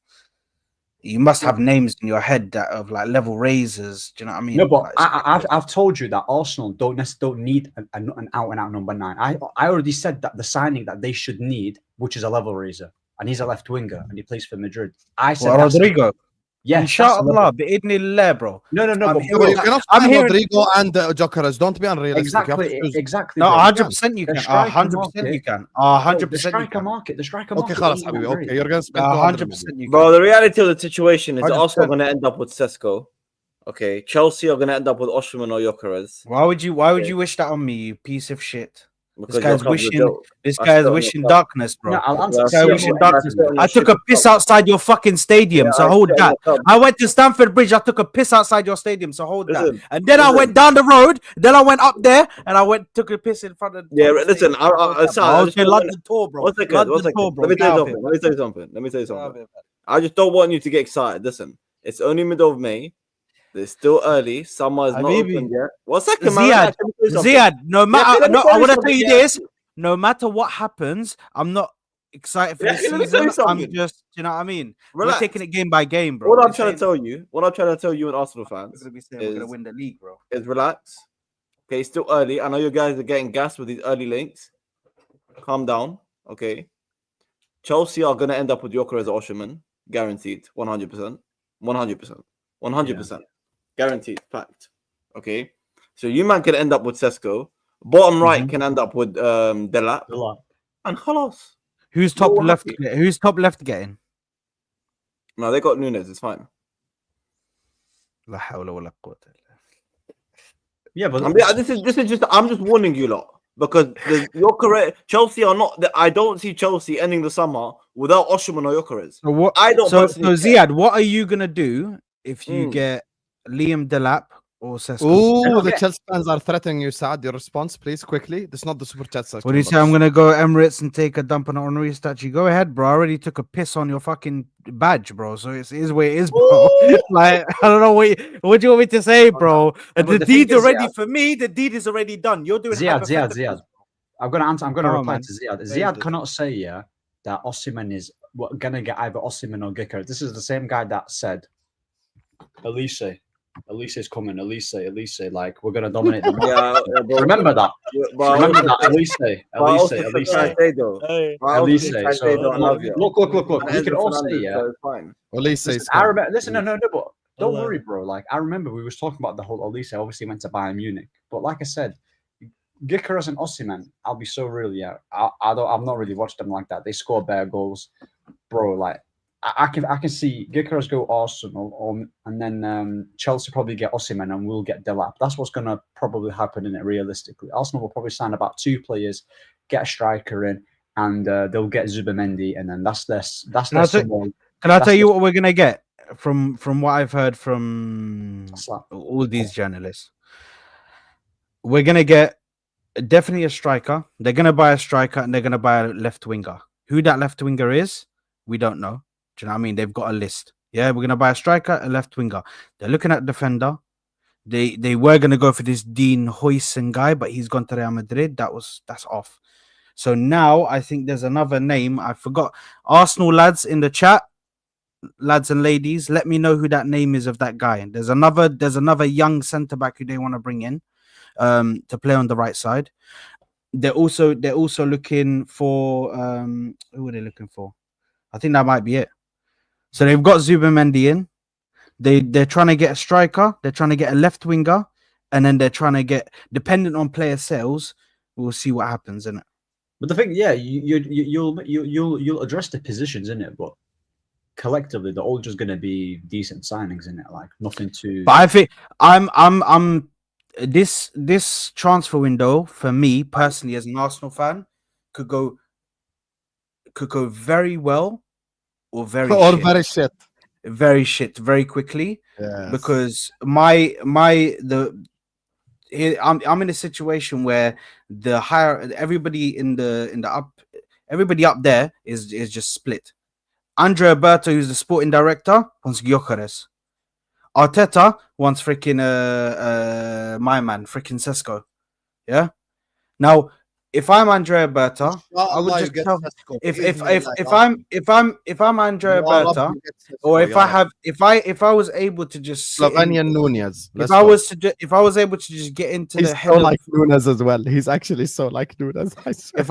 you must have names in your head that of like level raisers. Do you know what I mean? No, but Like, I've told you that Arsenal don't need an out and out number 9. I already said that the signing that they should need, which is a level raiser, and he's a left winger and he plays for Madrid. I said well, Rodrigo. Yeah, Inshallah, بإذن bro. No, But you cannot sign Rodrigo and Gyokeres. Don't be unrealistic. Exactly. No, bro. 100% you can. 100% you can. 100% The striker market. Okay, خلاص حبيبي. Okay, you're gonna spend 100% you can. Bro, the reality of the situation is 100%. Arsenal are going to end up with Sesko. Okay, Chelsea are going to end up with Osimhen or Gyokeres. Why would you wish that on me, you piece of shit? Because This guy's you're wishing. comfortable. This I guy's sit on wishing your cup. darkness, bro. No, I'll answer. This guy wishing darkness. sit on your I took a shit piss cup. outside your fucking stadium, Yeah, so I hold sit on that. your cup. I went to Stamford Bridge. I took a piss outside your stadium, so hold Listen, that. And then I went down the road. Then I went up there and I took a piss in front of. Yeah, listen, I just don't London tour, bro. One second, London one second. tour, bro. Let me tell you Get out something. of Let me tell you something. Let me tell you something. I just don't want you to get excited. Listen, it's only middle of May. It's still early. Summer is not Habibi. open yet. 1 second, Ziad, man. Let me tell you something. Ziad, no matter, let me no, tell I you want to tell something, you yeah. this. No matter what happens, I'm not excited for Yeah, this let me tell you season. I'm something. just, you know what I mean? Relax. We're taking it game by game, bro. What I'm This trying to ain't- tell you, what I'm trying to tell you and Arsenal We're fans gonna be saying we're gonna is, win the league, bro. is relax. Okay, it's still early. I know you guys are getting gassed with these early links. Calm down. Okay. Chelsea are gonna end up with Gyokeres or Osimhen, guaranteed, 100%, 100%, 100%, guaranteed, fact. Okay. So you man can end up with Sesko. Bottom right can end up with Delap. And khalas. Who's top You're left? happy. Who's top left getting? No, they got Nunes. It's fine. La hawla wa la quwwata illa Yeah, but This is just. I'm just warning you lot because you're correct. Chelsea are not. I don't see Chelsea ending the summer without Osimhen or Gyokeres. So what? I don't. So personally care. Ziad, what are you gonna do if you get Liam Delap or Sesko? Oh, the Chelsea fans are threatening you, Saad. Your response, please, quickly. This is not the super chat section. What do you say? I'm gonna go Emirates and take a dump on an honorary statue. Go ahead, bro. I already took a piss on your fucking badge, bro. So it is where it is, bro. Like I don't know what do you want me to say, bro. but The the thing deed's is, already Ziad- for me. The deed is already done. You're doing Ziad. hypotheticals. I'm gonna answer. I'm gonna Come on, reply man. to Ziad. Say Ziad this. cannot say that Osimhen is gonna get either Osimhen or Gyokeres. This is the same guy that said, Elise is coming. Elise. Like we're gonna dominate the market. But Remember that. But Remember that. Elise. Elise. So I love you. look. We can all say, It's fine. Elise Listen, is I coming. remember. Listen, no, but don't worry, bro. Like I remember we was talking about the whole Elise. Obviously went to Bayern Munich, but like I said, Gyokeres and Osimhen, I'll be so real. Yeah, I've not really watched them like that. They score bare goals, bro. Like I can see Gyokeres go Arsenal, and then Chelsea probably get Osimhen, and we'll get Delap. That's what's gonna probably happen in it realistically. Arsenal will probably sign about 2 players, get a striker in, and they'll get Zubimendi, and then that's their. Can I tell you what we're gonna get from what I've heard from all these journalists? We're gonna get definitely a striker. They're gonna buy a striker and they're gonna buy a left winger. Who that left winger is, we don't know. Do you know what I mean? They've got a list. Yeah, we're gonna buy a striker, a left winger. They're looking at defender. They were gonna go for this Dean Huijsen guy, but he's gone to Real Madrid. That's off. So now I think there's another name. I forgot. Arsenal lads in the chat, lads and ladies, let me know who that name is of that guy. There's another young centre back who they want to bring in to play on the right side. They're also looking for who are they looking for? I think that might be it. So they've got Zubimendi in. They're trying to get a striker. They're trying to get a left winger, and then they're trying to get, dependent on player sales, we'll see what happens in it. But the thing, yeah, you'll address the positions in it, but collectively they're all just gonna be decent signings in it, like nothing too. But I think I'm this transfer window for me personally as an Arsenal fan could go very well or very shit. Very shit very quickly. Yes. Because I'm in a situation where the higher everybody everybody up there is just split. Andre Alberto, who's the sporting director, wants Gyokeres. Arteta wants freaking my man, freaking Sesko. Yeah. Now if I'm Andrea Berta, I would Allah, you just get tell Sesko. if Bismillah, I'm Andrea Ya Rabbi, Berta, you get Sesko, or if Ya I Rabbi. have if I was able to just sit in, Slovenian Nunez. if Let's I go. was to if I was able to just get into He's the so head of, like Nunez as well. He's actually so like Nunez. I swear. if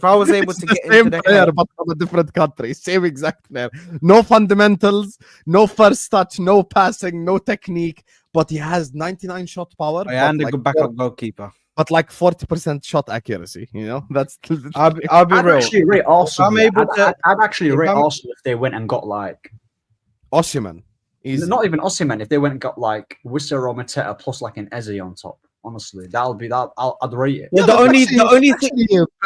I was able It's to the get same into the player, head, but from a different country. Same exact player. No fundamentals, no first touch, no passing, no technique. But he has 99 shot power. and a like good backup goalkeeper. but like 40% shot accuracy. You know, that's. I'll be I'd real. actually rate Arsenal. I'm here. able to- I'd actually if rate I'm- Arsenal if they went and got like Osimhen. Easy. not even Osimhen. If they went and got like Wissa or Mateta plus like an Eze on top. Honestly, that'll be that. I'd rate it. Yeah, Yeah, the that's only thing,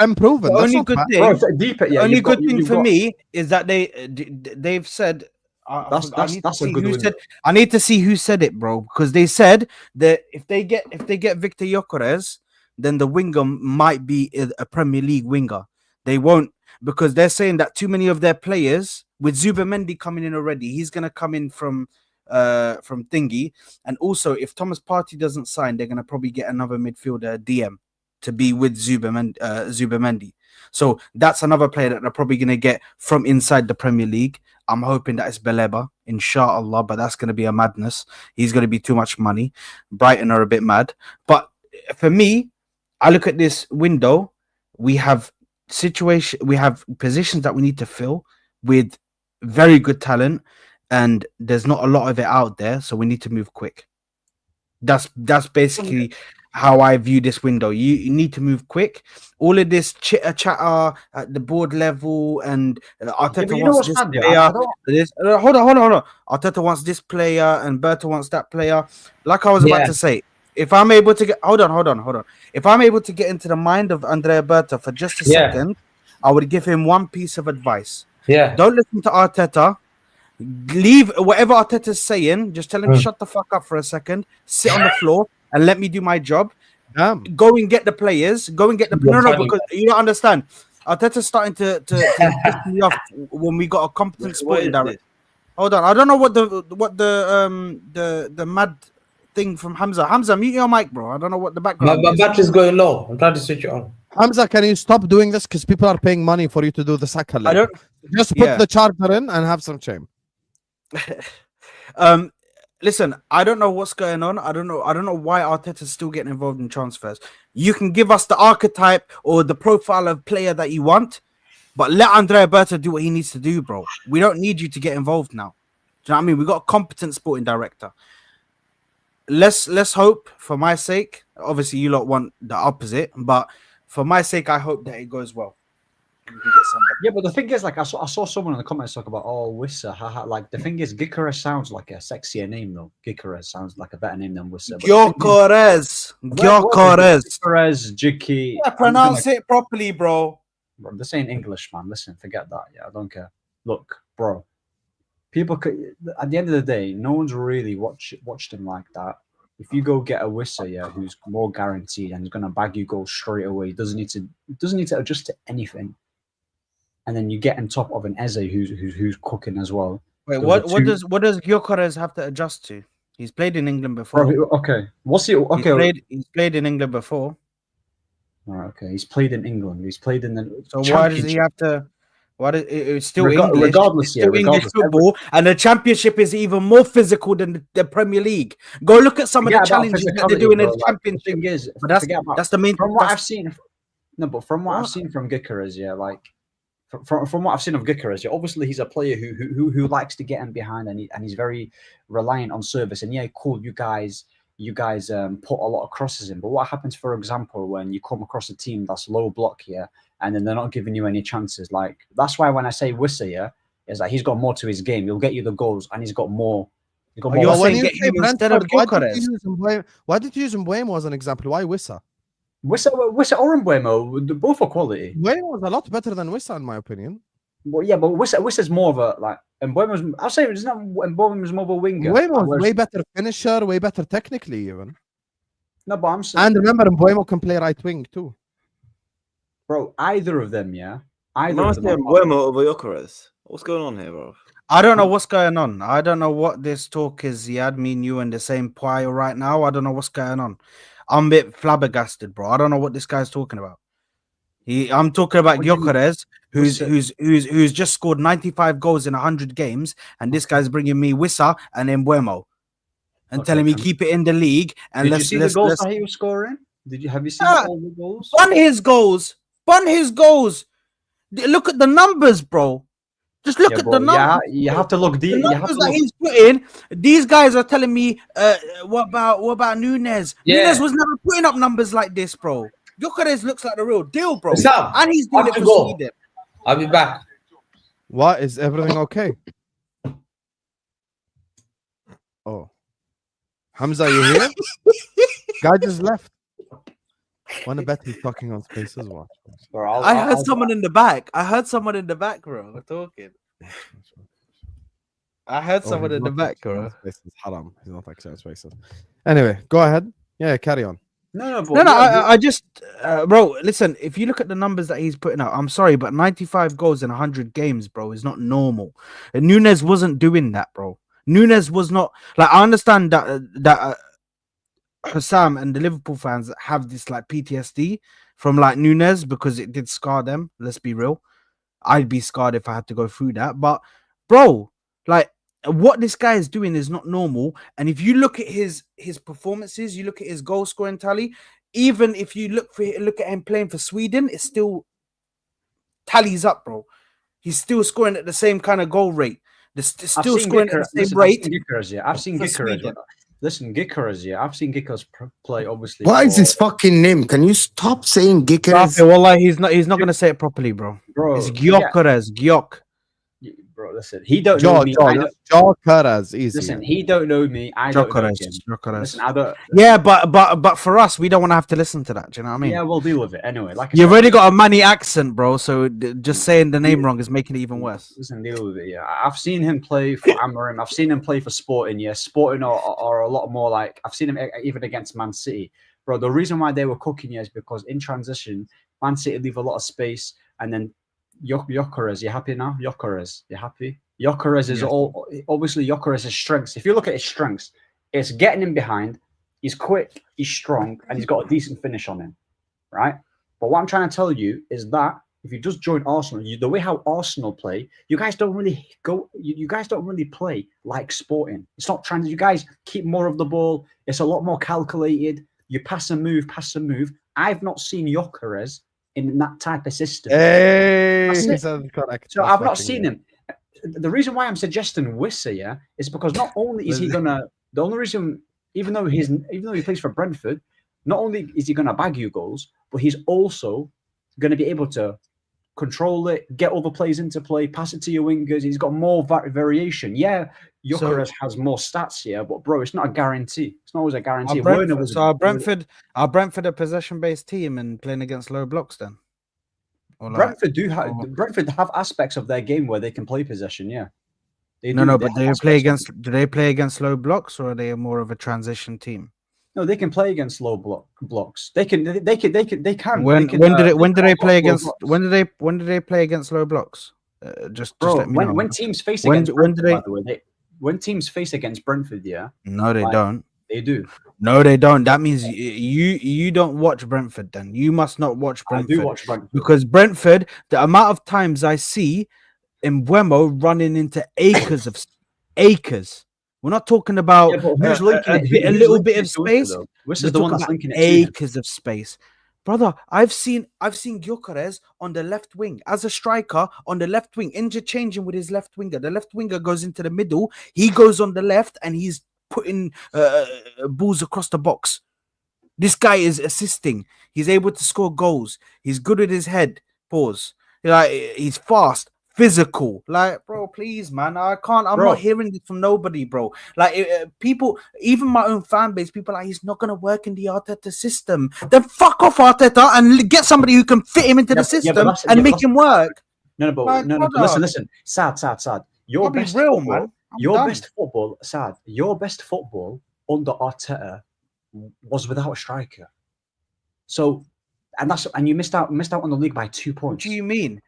improving. the That's only not good bad. thing, Bro, if deep it, yeah. the only you've got- good thing you've for got- me is that they've said. That's a see good who window. said. I need to see who said it, bro, because they said that if they get Victor Gyokeres, then the winger might be a Premier League winger. They won't, because they're saying that too many of their players, with Zubimendi coming in already, he's gonna come in from Thingy, and also if Thomas Partey doesn't sign, they're gonna probably get another midfielder DM to be with Zubimendi. So that's another player that they're probably gonna get from inside the Premier League. I'm hoping that it's Beleba, inshallah, but that's going to be a madness. He's going to be too much money. Brighton are a bit mad. But for me, I look at this window. We have positions that we need to fill with very good talent, and there's not a lot of it out there, so we need to move quick. That's basically how I view this window. You need to move quick. All of this chitter chatter at the board level, and Arteta wants this player. Hold on. Arteta wants this player, and Berta wants that player. Like I was about to say, if I'm able to get, hold on. If I'm able to get into the mind of Andrea Berta for just a second, I would give him one piece of advice. Yeah. Don't listen to Arteta. Leave whatever Arteta's saying. Just tell him to shut the fuck up for a second. Sit on the floor and let me do my job. Go and get the players. Go and get the no, because you don't understand. Arteta's starting to piss me off when we got a competent sporting director. Hold on, I don't know what the mad thing from Hamza. Hamza, mute your mic, bro. I don't know what the background. My battery's going low. I'm trying to switch it on. Hamza, can you stop doing this? Because people are paying money for you to do the Saga. I don't. Just put the charger in and have some shame. Listen, I don't know what's going on. I don't know why Arteta's still getting involved in transfers. You can give us the archetype or the profile of player that you want, but let Andrea Berta do what he needs to do, bro. We don't need you to get involved now. Do you know what I mean? We got a competent sporting director. Let's hope, for my sake. Obviously, you lot want the opposite, but for my sake, I hope that it goes well. We can get somebody. Yeah, but the thing is, like, I saw someone in the comments talk about, Wissa, haha. Like, the thing is, Gyokeres sounds like a sexier name, though. Gyokeres sounds like a better name than Wissa. Gyokeres, Jiki. Yeah, pronounce it properly, bro. Bro, this ain't English, man. Listen, forget that. Yeah, I don't care. Look, bro. People could, at the end of the day, no one's really watched him like that. If you go get a Wissa, yeah, who's more guaranteed and he's gonna bag you goals straight away, doesn't need to adjust to anything. And then you get on top of an Eze who's cooking as well. Wait, what does Gyokeres have to adjust to? He's played in England before. Okay, what's he? Okay, he's played in England before. All right, okay, he's played in England. He's played in the. So why does he have to? It's still English. Regardless, it's still English football, and the Championship is even more physical than the Premier League. Go look at some of the challenges that they're doing in the Championship. But that's the main. From what I've seen, from what I've seen from Gyokeres, yeah, like from what I've seen of Gyokeres, yeah, obviously he's a player who likes to get in behind, and he's very reliant on service. And yeah, cool, you guys put a lot of crosses in. But what happens, for example, when you come across a team that's low block here, and then they're not giving you any chances? Like, that's why when I say Wissa, yeah, is that he's got more to his game. He'll get you the goals, and he's got more. You're saying get him instead of Gyokeres. Why did you use Mbeumo as an example? Why Wissa? Wissa or Mbeumo, both are quality. Mbeumo was a lot better than Wissa, in my opinion. Well, yeah, but Wissa's more of a, like, Mbeumo's, I'll say it's not, Mbeumo's more of a winger. Mbeumo was way better finisher, way better technically, even. No, but I'm saying. And remember, Mbeumo can play right wing too. Bro, either of them, yeah. Mbeumo over Gyokeres. What's going on here, bro? I don't know what's going on. I don't know what this talk is. Ziad, me and you in the same pile right now. I don't know what's going on. I'm a bit flabbergasted, bro. I don't know what this guy's talking about. I'm talking about What do you mean? Gyokeres, What's who's just scored 95 goals in 100 games, and this guy's bringing me Wissa and Mbuemo and Okay, telling me and keep it in the league and did you let's see the let's goals let's that he was scoring? Have you seen Ah, all the goals? bun his goals. Bun his goals. Look at the numbers, bro. Just look Yeah, at the but yeah, numbers. you have to look The deep. You have numbers to that look. he's putting. These guys are telling me, what about Nunes? Yeah. Nunes was never putting up numbers like this, bro. Gyokeres looks like the real deal, bro. Sam, And he's doing have it to for go. Sweden. I'll be back. What is everything okay? Oh, Hamza, you here? Guy just left. Wanna bet he's talking on Spaces? Watch. Bro, I heard someone in the back. I heard someone in the back, bro. We're talking. I heard Oh, someone he's in the not back, actually on bro. Spaces. Haram. He's not actually on Spaces. Anyway, go ahead. Yeah, carry on. No, but No, yeah, I just, bro, listen, if you look at the numbers that he's putting out, I'm sorry, but 95 goals in 100 games, bro, is not normal. And Nunes wasn't doing that, bro. Nunes was not, like, I understand that Hussam and the Liverpool fans have this, like, PTSD from, like, Nunes because it did scar them. Let's be real. I'd be scarred if I had to go through that. But, bro, like, what this guy is doing is not normal. And if you look at his performances, you look at his goal scoring tally, even if you look at him playing for Sweden, it still tallies up, bro. He's still scoring at the same kind of goal rate. Still scoring at the same rate. I've seen for Gyokeres. Sweden. Listen, Gyokeres, yeah. I've seen Gyokeres play, obviously. What is for- his fucking name? Can you stop saying Gyokeres? Okay, well, he's not gonna say it properly, bro. Bro, It's Gyokeres, Gyok. Bro, listen, he don't know me. Gyokeres, easy. Listen, he don't know me. I don't know him. Gyokeres. Listen, I don't. Yeah, but for us, we don't want to have to listen to that. Do you know what I mean? Yeah, we'll deal with it anyway. Like I You've said, already got a Mani accent, bro. So just saying the name wrong is making it even worse. Listen, deal with it. Yeah, I've seen him play for Amarim. I've seen him play for Sporting. Yeah, Sporting are a lot more like I've seen him even against Man City, bro. The reason why they were cooking is because in transition, Man City leave a lot of space, and then Gyokeres, you happy now? Gyokeres, you happy? Gyokeres is obviously Gyokeres' strengths. If you look at his strengths, it's getting him behind. He's quick, he's strong, and he's got a decent finish on him, right? But what I'm trying to tell you is that if you just join Arsenal, the way how Arsenal play, you guys don't really go. You guys don't really play like Sporting. It's not trying to. You guys keep more of the ball. It's a lot more calculated. You pass and move, pass and move. I've not seen Gyokeres in that type of system. Hey, correct. So I've not seen him. The reason why I'm suggesting Wissa, yeah, is because not only is he gonna. The only reason, even though he plays for Brentford, not only is he gonna bag you goals, but he's also gonna be able to control it, get other players into play, pass it to your wingers. He's got more variation. Yeah, Gyokeres has more stats here, but bro, it's not a guarantee. It's not always a guarantee. Are Brentford a possession-based team and playing against low blocks then? Brentford Brentford have aspects of their game where they can play possession. Yeah, but do they play against low blocks, or are they more of a transition team? No, they can play against low blocks. They can. When do they play against low blocks? Just let me know. When teams face against Brentford, by the way, when teams face against Brentford, yeah. No, they don't. They do. No, they don't. That means you don't watch Brentford. Then you must not watch Brentford. I do watch Brentford because Brentford. The amount of times I see Mbuemo running into acres of acres. We're not talking about who's linking a little bit of space. This is the one that's linking it. Acres of space, brother. I've seen Gyokeres on the left wing as a striker on the left wing, interchanging with his left winger. The left winger goes into the middle. He goes on the left, and he's putting balls across the box. This guy is assisting. He's able to score goals. He's good with his head. Pause. Like, he's fast, physical. Like, bro, please, man. I can't. I'm not hearing this from nobody, bro. Like, people, even my own fan base, people are like, he's not gonna work in the Arteta system. Then fuck off, Arteta, and get somebody who can fit him into the system and make him work. No, but listen. Sad. Your best real, football, man. best football, Saad. Your best football under Arteta was without a striker. So, and you missed out on the league by 2 points. What do you mean?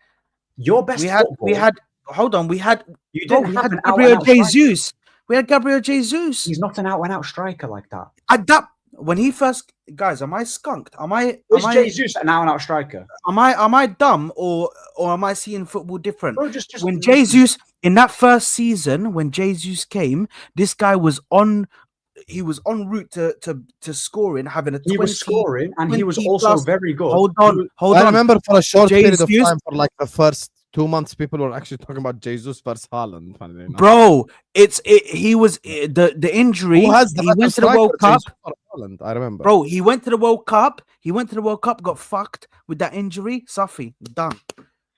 Your best football. We had Gabriel Jesus. We had Gabriel Jesus. He's not an out-and-out striker like that. when he first, guys, am I skunked? Is Jesus an out-and-out striker? Am I dumb or am I seeing football different? Bro, just When Jesus in that first season, when Jesus came, this guy was on. He was en route to scoring, having a 20. He was scoring, and he was 20 also plus- very good. Hold on. I remember for a short period of Jesus- time, for like the first 2 months, people were actually talking about Jesus versus Haaland. Funnily enough. Bro, he was the injury. Who has the He better went to the striker, World Cup. Jesus or Haaland? I remember. Bro, he went to the World Cup. Got fucked with that injury. Safi, done.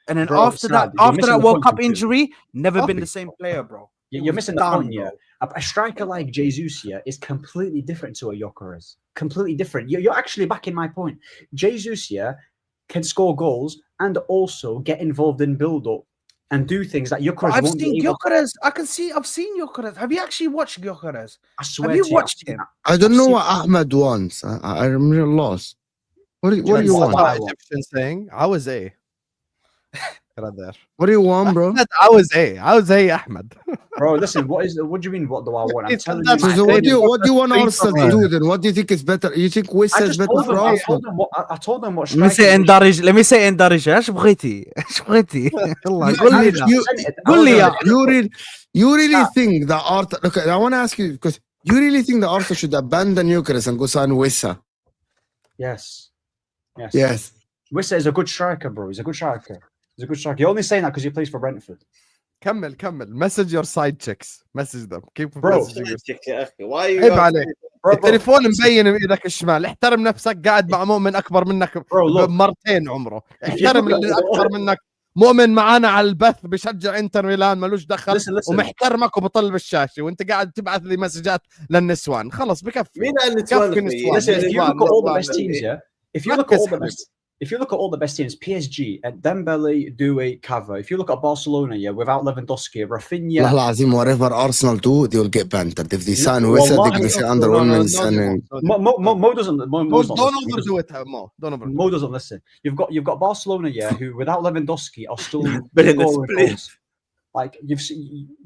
And then Bro, after Saad, you're that missing the World point Cup completely. injury, never been Safi. the same player, bro. You're missing the done, point, yeah. bro. A striker like Jesus here is completely different to a Gyokeres. Completely different. You're actually backing my point. Jesus here can score goals and also get involved in build-up and do things that Gyokeres I've won't seen be able to. Gyokeres. I've seen Gyokeres. Have you actually watched Gyokeres? I swear Have you to watched I've him? seen I don't I've know seen- what Ahmed wants. I'm really lost. What do you What want? about- Egyptian saying, I was A. Right there. What do you want, bro? I was A, Ahmed. Bro, listen, what do you mean, what do I want? I'm It's telling that- you. So what do you want Three Arsenal for to me. do then? What do you think is better? You think Wissa I is just better told for them, Arsenal? I told them what Let me say striking اندرج. Let me say اندرج. ايش بغيتي؟ ايش بغيتي؟ يلا قول لي لا. قول لي يا. You really think that Arsenal? Okay, I want to ask you because you really think that Arsenal should abandon Gyokeres and go sign Wissa? Yes. Yes. Wissa is a good striker, bro. He's a good striker. You're only saying that because he plays for Brentford. كمل. Message your side chicks. Message them. Keep Bro. messaging your- يا اخي why are you عيب عليك. Bro, التليفون مبين بايدك الشمال. احترم نفسك. قاعد مع مؤمن اكبر منك look. بمرتين عمره. you احترم look at- اللي اكبر منك. مؤمن معانا على البث بشجع انتر ميلان ملوش دخل Listen. ومحترمك وبطل بالشاشه وانت قاعد تبعث لي مسجات للنسوان. خلص بكفي. مين قال نسوان كفي في- نسوان. Listen, if you look at all the best نسوان. teams, yeah. If you look at all the best teams, PSG, at Dembele, Doué, Cava. If you look at Barcelona, yeah, without Lewandowski, Rafinha. والله العظيم whatever Arsenal do, they will get bantered. If they sign Wissa, they're going to say under women's signing. Mo doesn't. Mo's not Don't listening. overdo it, Mo. Don't overdo it. Mo doesn't listen. You've got Barcelona, yeah, who without Lewandowski are still But in the scoring split. goals. Like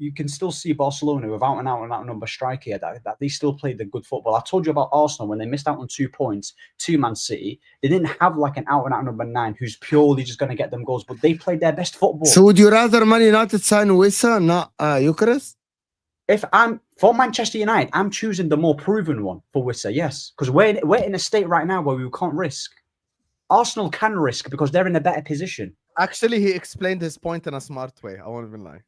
you can still see Barcelona without an out number striker here that they still play the good football. I told you about Arsenal when they missed out on 2 points to Man City. They didn't have like an out number 9 who's purely just going to get them goals, but they played their best football. So would you rather Man United sign Wissa, not Gyokeres? If I'm for Manchester United, I'm choosing the more proven one for Wissa, yes, because we're in a state right now where we can't risk. Arsenal can risk because they're in a better position. Actually, he explained his point in a smart way. I won't even lie.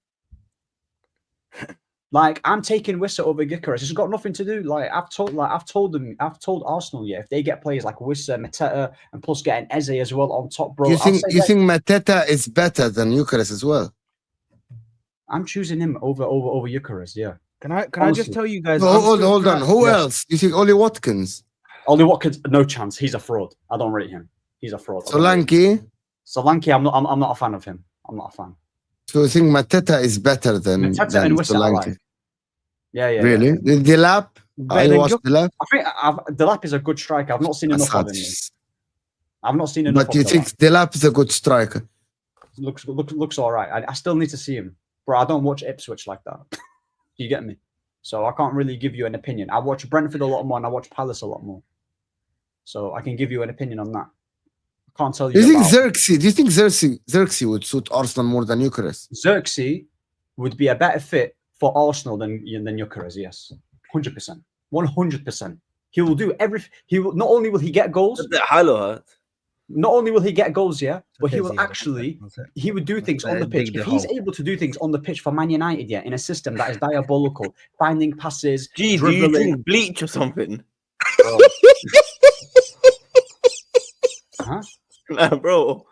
Like I'm taking Wissa over Gyokeres. It's got nothing to do. I've told Arsenal, yeah, if they get players like Wissa, Mateta, and plus getting Eze as well on top, bro. You think Mateta is better than Gyokeres as well? I'm choosing him over Gyokeres, yeah. Can I just tell you guys? Hold on. Who else? You think Oli Watkins? Ollie Watkins, no chance. He's a fraud. I don't rate him. He's a fraud. Solanke? Solanke, I'm not a fan of him. I'm not a fan. So you think Mateta is better than Mateta and Wissa I Solanke? like. Yeah. Really? Delap? I watched Delap. I think Delap is a good striker. I've not seen enough of him. I've not seen enough. But you think Delap is a good striker? Looks all right. I still need to see him, bro. I don't watch Ipswich like that. You get me? So I can't really give you an opinion. I watch Brentford a lot more and I watch Palace a lot more. So I can give you an opinion on that. I can't tell you. Do you think Xerxes would suit Arsenal more than Gyokeres? Xerxes would be a better fit for Arsenal than Gyokeres, yes. 100%. 100%. He will do everything. Not only will he get goals, not only will he get goals, yeah, but he will actually would do things on the pitch. If he's able to do things on the pitch for Man United, yeah, in a system that is diabolical, finding passes, Gee, do you drink bleach or something? Huh? Nah, bro.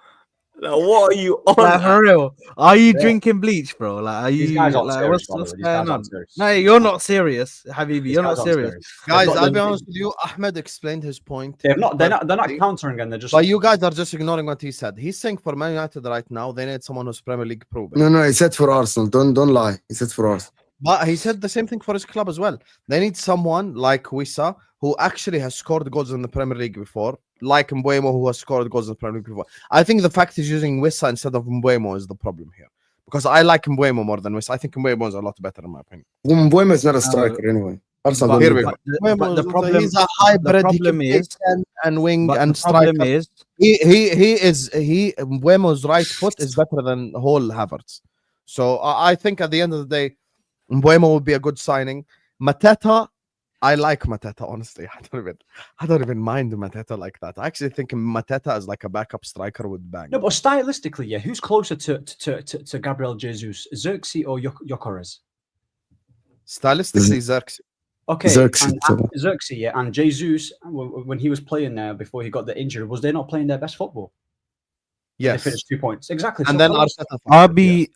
Like, what are you on? Like, for real, are you drinking bleach, bro? Like, are These you guys aren't like serious, what's by the way. These guys going on? aren't serious. No, you're not serious, Habibi. You're not guys aren't serious. Guys, They've got I'll be them- honest with you. Ahmed explained his point. They're not countering and they're just. But you guys are just ignoring what he said. He's saying for Man United right now, they need someone who's Premier League proven. No, he said for Arsenal. Don't lie. He said for Arsenal. But he said the same thing for his club as well. They need someone like Wissa, who actually has scored goals in the Premier League before, like Mbeumo, who has scored goals in the Premier League before. I think the fact he's using Wissa instead of Mbeumo is the problem here. Because I like Mbeumo more than Wissa. I think Mbeumo is a lot better in my opinion. Mbeumo is not a striker anyway. Arsenal Here don't we need go. that. But the problem, He's a hybrid. He problem can is- play 10 and wing but and the problem striker. is, He Mbuemo's right foot is better than whole Havertz. So I think at the end of the day, Mbuemo would be a good signing. Mateta, I like Mateta, honestly. I don't even mind Mateta like that. I actually think Mateta as like a backup striker would bang. No, but stylistically, yeah, who's closer to Gabriel Jesus, Xerxes or Gyokeres? Stylistically, Xerxes. Okay, Xerxes, and Xerxes, yeah, and Jesus, when he was playing there before he got the injury, was they not playing their best football? They Yes. finished 2 points exactly. And So then Carlos- Arteta.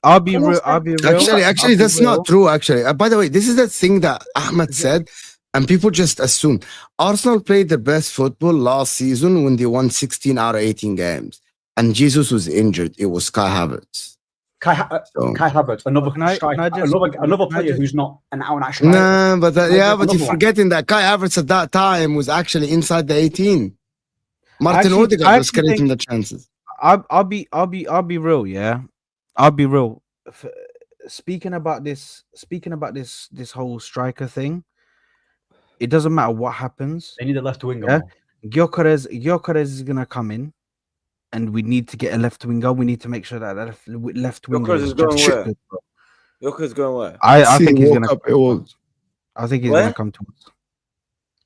I'll be real. Actually, that's not true. Actually, by the way, this is the thing that Ahmed said, and people just assume Arsenal played their best football last season when they won 16 out of 18 games, and Jesus was injured. It was Kai Havertz. Kai Havertz, another Can I striker, just- another can I player just- who's not an out and out striker. Nah, but Like, yeah, but you're another one. forgetting that Kai Havertz at that time was actually inside the 18. Martin Actually- Odegaard I was actually creating think- the chances. I'll be real. Yeah, I'll be real. Speaking about this whole striker thing, it doesn't matter what happens. They need a left winger. Yeah. more. Gyokeres is gonna come in, and we need to get a left winger. We need to make sure that left winger Gyokeres is going just where? good, bro. Joker's going where? I See, think he's woke gonna. up, it was- I think he's Where? gonna come to us.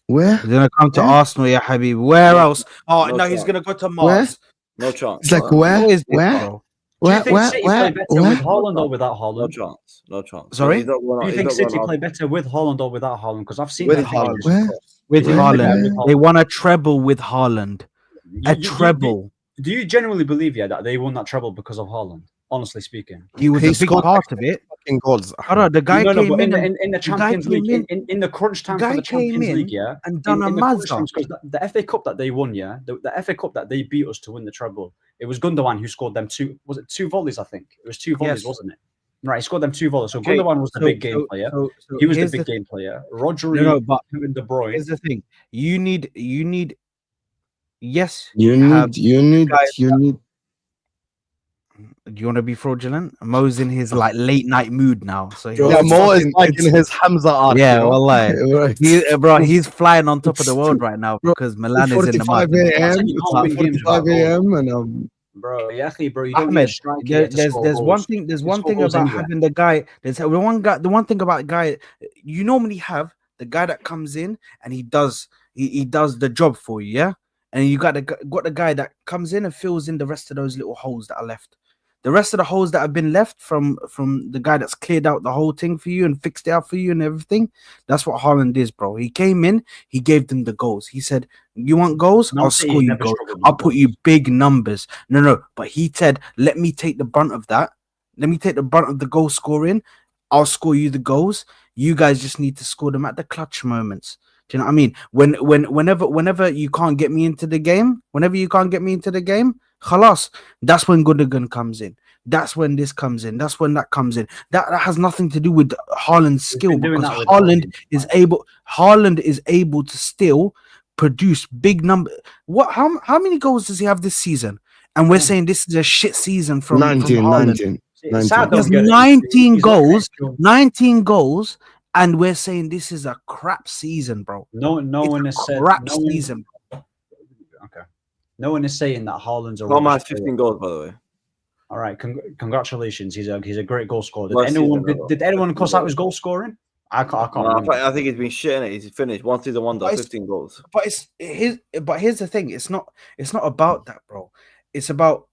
Where? He's gonna come to Where? Arsenal, yeah, Habib. Where else? Oh No no, he's chance. gonna go to Mars. No chance. It's like where? What is this, Where? bro? Do you Where? think Where? City play Where? better Where? with Haaland or without No Haaland? chance. No chance. Sorry? He's not going Do out- you he's think not City going play out. better with Haaland or without Haaland? Because I've seen With them Haaland. figures Where? across. With Where? Haaland, they won a treble with Haaland. A You- treble. Do you genuinely believe, yeah, that they won that treble because of Haaland? Honestly speaking. He was He a big scored part of it. fucking goals. Hold on, the guy No, came but in, in the Champions came League, in- in the crunch time guy for the came Champions in League, yeah, and done a in the crunch Mazda. times, 'cause the FA Cup that they won, yeah, the FA Cup that they beat us to win the treble, it was Gundogan who scored them two volleys, I think. It was 2 volleys, Yes. wasn't it? Right, he scored them 2 volleys. So Okay, Gundogan was the so- big game so- player. so He was the here's big game player. Rodri, No, but Kevin De Bruyne. here's the thing. You need. Yes, You have need. guys You need. Do you want to be fraudulent? Mo's in his like late night mood now. So Bro, Yeah, it's Mo is fucking- like it's- in his Hamza arc. yeah, you know? well, like Right. bro, he's flying on top of the It's world right now because Milan is in the 45 mud. a.m. You It's can't like win games 45 without a.m. and Bro, yeah, bro, you don't need a Ahmed, striker yet to there's score one goals. thing. There's You one score thing goals about anywhere. having the guy. There's one guy. The one thing about guy, you normally have the guy that comes in and he does the job for you, yeah. And you got the guy that comes in and fills in the rest of those little holes that are left. The rest of the holes that have been left from the guy that's cleared out the whole thing for you and fixed it out for you and everything. That's what Haaland is, bro. He came in, he gave them the goals. He said, "You want goals? No, I'll City score you never goals. struggled with I'll put goals. you big numbers." No. But he said, "Let me take the brunt of that. Let me take the brunt of the goal scoring. I'll score you the goals. You guys just need to score them at the clutch moments." Do you know what I mean? Whenever you can't get me into the game, khalas, that's when Gundogan comes in. That's when this comes in. That's when that comes in. That has nothing to do with Haaland's skill been doing because that with Haaland is able to still produce big number. How many goals does he have this season? And we're saying this is a shit season from 19, Haaland. 19. Saad He has don't get it. 19 He's goals, okay. 19 goals, and we're saying this is a crap season, bro. No one It's has a said. crap No one, season. okay. No one is saying that Haaland's a Palmer has rubbish player. 15 goals, by the way. All right, congratulations. He's a great goal scorer. Well, Did anyone cuss out his goal scoring? I can't No, remember. I think he's been shit in it. He's finished one season wonder, But it's- 15 goals. But here's the thing. It's not about that, bro. It's about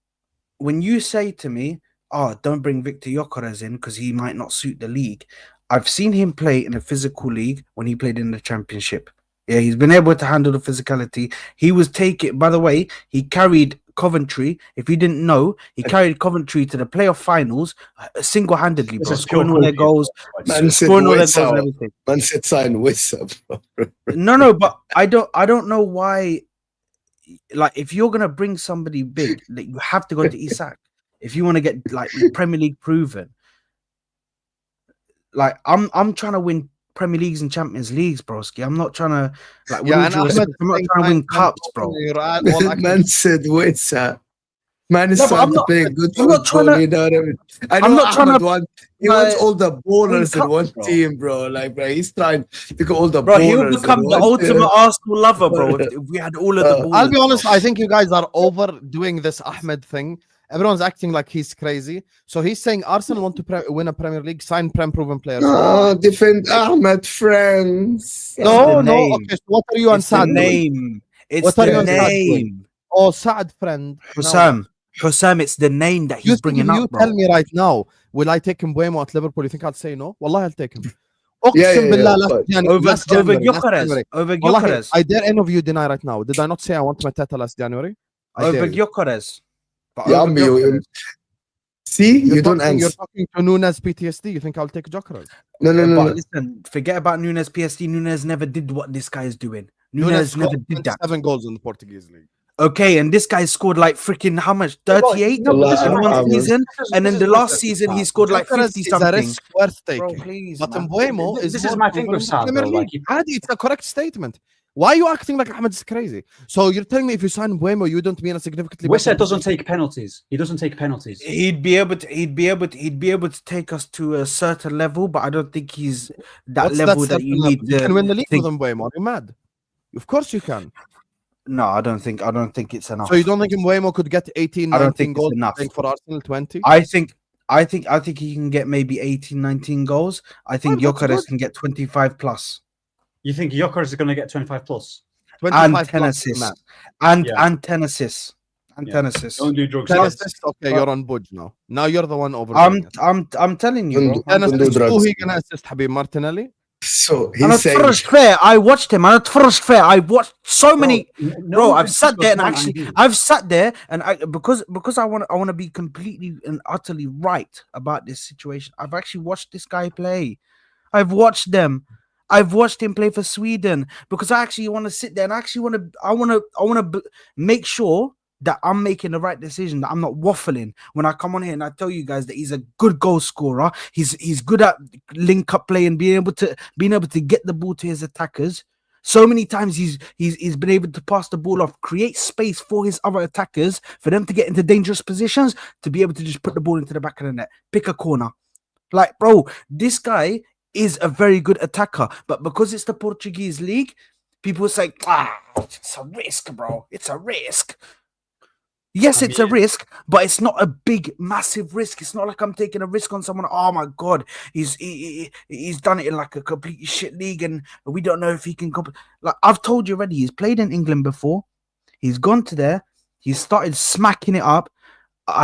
when you say to me, "Oh, don't bring Victor Gyokeres in because he might not suit the league." I've seen him play in a physical league when he played in the Championship. Yeah, he's been able to handle the physicality. He was taking, by the way, he carried Coventry. If you didn't know, he carried Coventry to the playoff finals single-handedly, This bro. is pure Scoring all their goals, Man said scoring all their Witz goals and out. everything. Man said sign Witz up. No, but I don't know why. Like, if you're gonna bring somebody big, like, you have to go to Isak. If you want to get like Premier League proven, like I'm trying to win Premier Leagues and Champions Leagues, broski. I'm not trying to like. Yeah, Yeah, and I'm not trying to win cups, bro. Man said Witz out. Man is No, but trying I'm to not- play good I'm not football, trying to- you know what I mean? I I'm know not trying to- Ahmed wants, he wants all the ballers in cups, one bro. team, bro. Like, bro, he's trying to get all the Bro, ballers. he'll become in the one ultimate team. Arsenal lover, bro. If we had all of the ballers. I'll be honest, bro. I think you guys are overdoing this Ahmed thing. Everyone's acting like he's crazy. So he's saying Arsenal want to win a Premier League, sign Prem proven players. Oh, defend Ahmed, friends. It's No, the no. name. Okay, so what are you and It's the Saad doing? name. It's What are you the and Saad doing? name. Oh, Saad friend. Hussam, it's the name that You he's bringing you up, bro. tell me right now, will I take Mbuemo at Liverpool? You think I'll say no? Wallah, I'll take him. Yeah, Uqsim yeah, billah, yeah, last but January- Over last January, last Gyokeres. January. Over Wallahi, Gyokeres. I dare any of you deny right now. Did I not say I want Mateta last January? I Over dare you. Gyokeres. But Yeah, over me, you- Gyokeres. See, you don't You're answer. talking to Nunes PTSD. You think I'll take Gyokeres? No, no, no, But no. listen, forget about Nunes PSD. Nunes never did what this guy is doing. Nunes never scored did that. 7 goals in the Portuguese league. Okay, and this guy scored like freaking how much? Yeah, but- 38 no, but this is in my one thing. season, and then This the is my last thing, season he Saad. scored like Gyökeres 50 is a something. risk worth Bro, taking. please, But man. Mbuemo is This more is my thing proven with in Saad, Premier though, League. like, Adi, it's a correct statement. Why are you acting like Ahmed is crazy? So you're telling me if you sign Mbuemo, you don't mean a significantly Wissa better doesn't position? take penalties. He doesn't take penalties. He'd be able to take us to a certain level, but I don't think he's that What's level that certain you level? need You to can win the league think. with Mbuemo. Are you mad? Of course you can. No, I don't think it's enough. So you don't think Mbuemo could get 18, I don't 19 think it's goals enough. playing for Arsenal 20? I think he can get maybe 18, 19 goals. I think Oh, that's Gyokeres good. can get 25 plus. You think Gyokeres is going to get 25 plus? 25 And 10 plus, assists. man. And Yeah. 10 assists. And Yeah. 10 assists. Don't do drugs. 10 Saad. assists, okay, you're on budge now. Now you're the one over. I'm telling you, bro. 10 Don't do assists. Who drugs. he gonna assist, Habib Martinelli? So And he's at saying, first fair, I watched him. And at first fair, I watched so many. Bro, I've sat there and I've sat there and because I want to be completely and utterly right about this situation. I've actually watched this guy play. I've watched them. I've watched him play for Sweden because I actually want to sit there and I want to make sure that I'm making the right decision, that I'm not waffling when I come on here and I tell you guys that he's a good goal scorer. He's good at link up play and being able to get the ball to his attackers. So many times he's been able to pass the ball off, create space for his other attackers, for them to get into dangerous positions, to be able to just put the ball into the back of the net, pick a corner. Like, bro, this guy is a very good attacker, but because it's the Portuguese league, people say, it's a risk, bro. It's a risk. Yes, it's a risk, but it's not a big, massive risk. It's not like I'm taking a risk on someone. Oh my god, he's done it in like a completely shit league, and we don't know if he can. Like I've told you already, he's played in England before. He's gone to there. He's started smacking it up.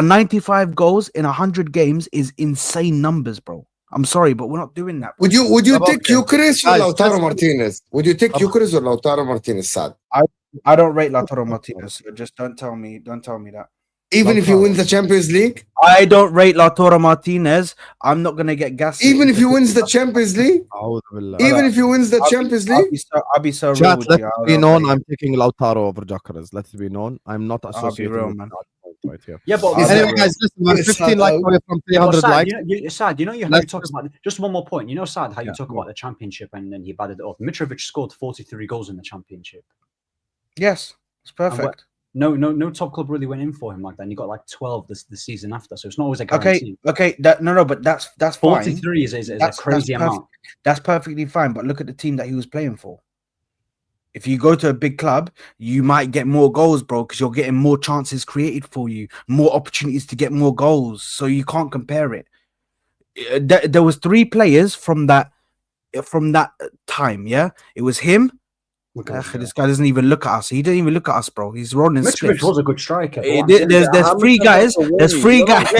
95 goals in 100 games is insane numbers, bro. I'm sorry, but we're not doing that. would you take Gyokeres or Guys, Lautaro just- Martinez? Would you take Gyokeres or Lautaro Martinez, Saad? I don't rate Lautaro Martinez, so just don't tell me that. Even if you win the Champions League? I don't rate Lautaro Martinez. I'm not gonna get gassed. Even if he wins the Champions League? Even if he wins the Champions League? I'll be so real Chat, with let's you. I be don't known. rate I'm taking Lautaro over Gyökeres. Let's be known. I'm not be associated real, with man. that point right here. Yeah, but Anyway, guys, listen, we're 15 likes away from 300 Saad, likes. Saad, you know how you Let's talk about just one more point. You know, Saad, how you Yeah, talk go about the championship and then he batted it off. Mitrovic scored 43 goals in the championship. Yes, it's perfect. No top club really went in for him like that. And he got like 12 the season after, so it's not always a guarantee. Okay. But that's fine. 43 is a crazy amount. That's perfectly fine. But look at the team that he was playing for. If you go to a big club, you might get more goals, bro, because you're getting more chances created for you, more opportunities to get more goals. So you can't compare it. There was 3 players from that time. Yeah, it was him. This guy doesn't even look at us. He didn't even look at us, bro. He's rolling. Mitrovic was a good striker. There's 3 guys. There's 3 guys.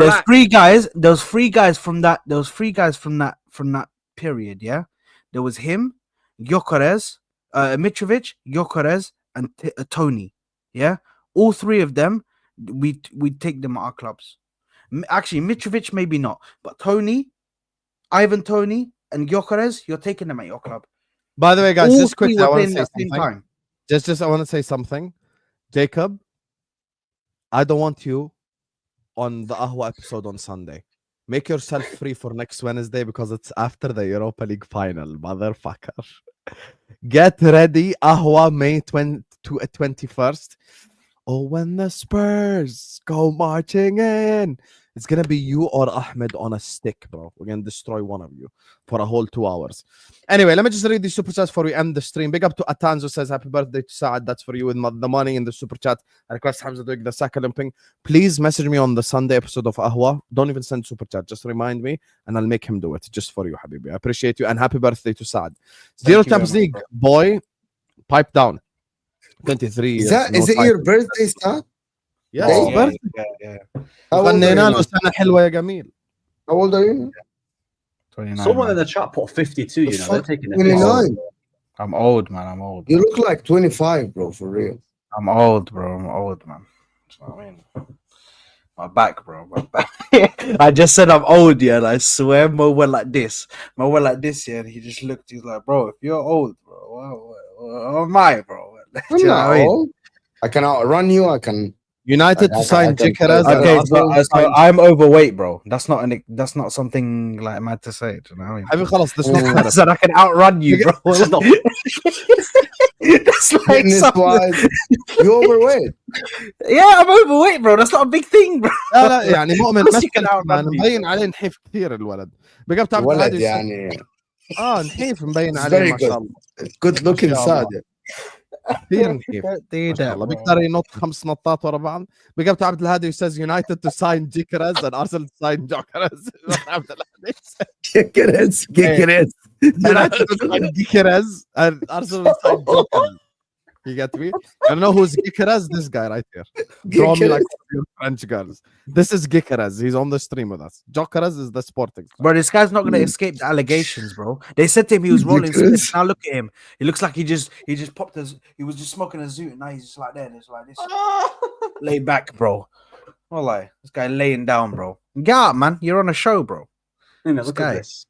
There's 3 guys. There's 3 guys from that. There was 3 guys from that period. Yeah, there was him, Gyokeres, Mitrovic, Gyokeres, and Tony. Yeah, all 3 of them. We take them at our clubs. Actually, Mitrovic maybe not, but Tony, Ivan Tony, and Gyokeres, you're taking them at your club. By the way, guys, All just quickly, 3 I were want to playing say at the same something. time. Just I want to say something. Jacob, I don't want you on the Ahwa episode on Sunday. Make yourself free for next Wednesday because it's after the Europa League final, motherfucker. Get ready, Ahwa, May 21st. Oh, when the Spurs go marching in, it's gonna be you or Ahmed on a stick, bro. We're gonna destroy one of you for a whole 2 hours. Anyway, let me just read these super chats before we end the stream. Big up to Atanzo, says happy birthday to Saad. That's for you with the money in the super chat. I request Hamza to do the Saga limping. Please message me on the Sunday episode of Ahwa. Don't even send super chat. Just remind me, and I'll make him do it just for you, Habibi. I appreciate you, and happy birthday to Saad. Zero Champions League, boy. Pipe down. 23 years. Is it your birthday, Saad? Yes, Oh, his birthday. Yeah. غنينا له سنة حلوة يا جميل. How old are you? 29. Someone in man. the chat put 52. You know, they're taking it. 29. I'm old, man. I'm old. You look like 25, bro, for real. I'm old, bro. I'm old, man. That's what I mean. My back, bro. My back. I just said I'm old, yeah. And I swear, Mo went like this. Mo went like this, yeah. And he just looked. He's like, bro, if you're old, bro, what am I, bro? Do I'm you know not what I mean? old. I can outrun you. I can. United to sign Gyokeres. Okay, so I'm overweight, bro. That's not something like mad to say. Do you know what I mean? حبيبي خلاص, that's not fair. I said I can outrun you, bro. That's like Fitness-wise, you overweight. Yeah, I'm overweight, bro. That's not a big thing, bro. لا لا يعني مؤمن Plus you can مثل outrun me. مبين عليه نحيف كثير الولد. بقى بتعرف ولد هذا يعني. نحيف مبين It's عليه very ما شاء good. الله. Good looking ما شاء Saad. الله. كثير نحيف. ما شاء الله بيقدر ينط 5 نطات ورا بعض. بقى بتعرف الهادي says United to sign Gyokeres and Arsenal to sign Gyokeres. Gyokeres. United to sign Gyokeres and Arsenal to sign Gyokeres. You get me? I know who's Gyokeres. This guy right here. Draw me like your French girls. This is Gyokeres. He's on the stream with us. Gyokeres is the sporting. Bro, this guy's not gonna escape the allegations, bro. They said to him he was rolling. Now look at him. He looks like he just popped his. He was just smoking a zoot, and now he's just like there. And it's like this. Lay back, bro. Well, like this guy laying down, bro. Get up, man. You're on a show, bro. You know, This look guy. at this.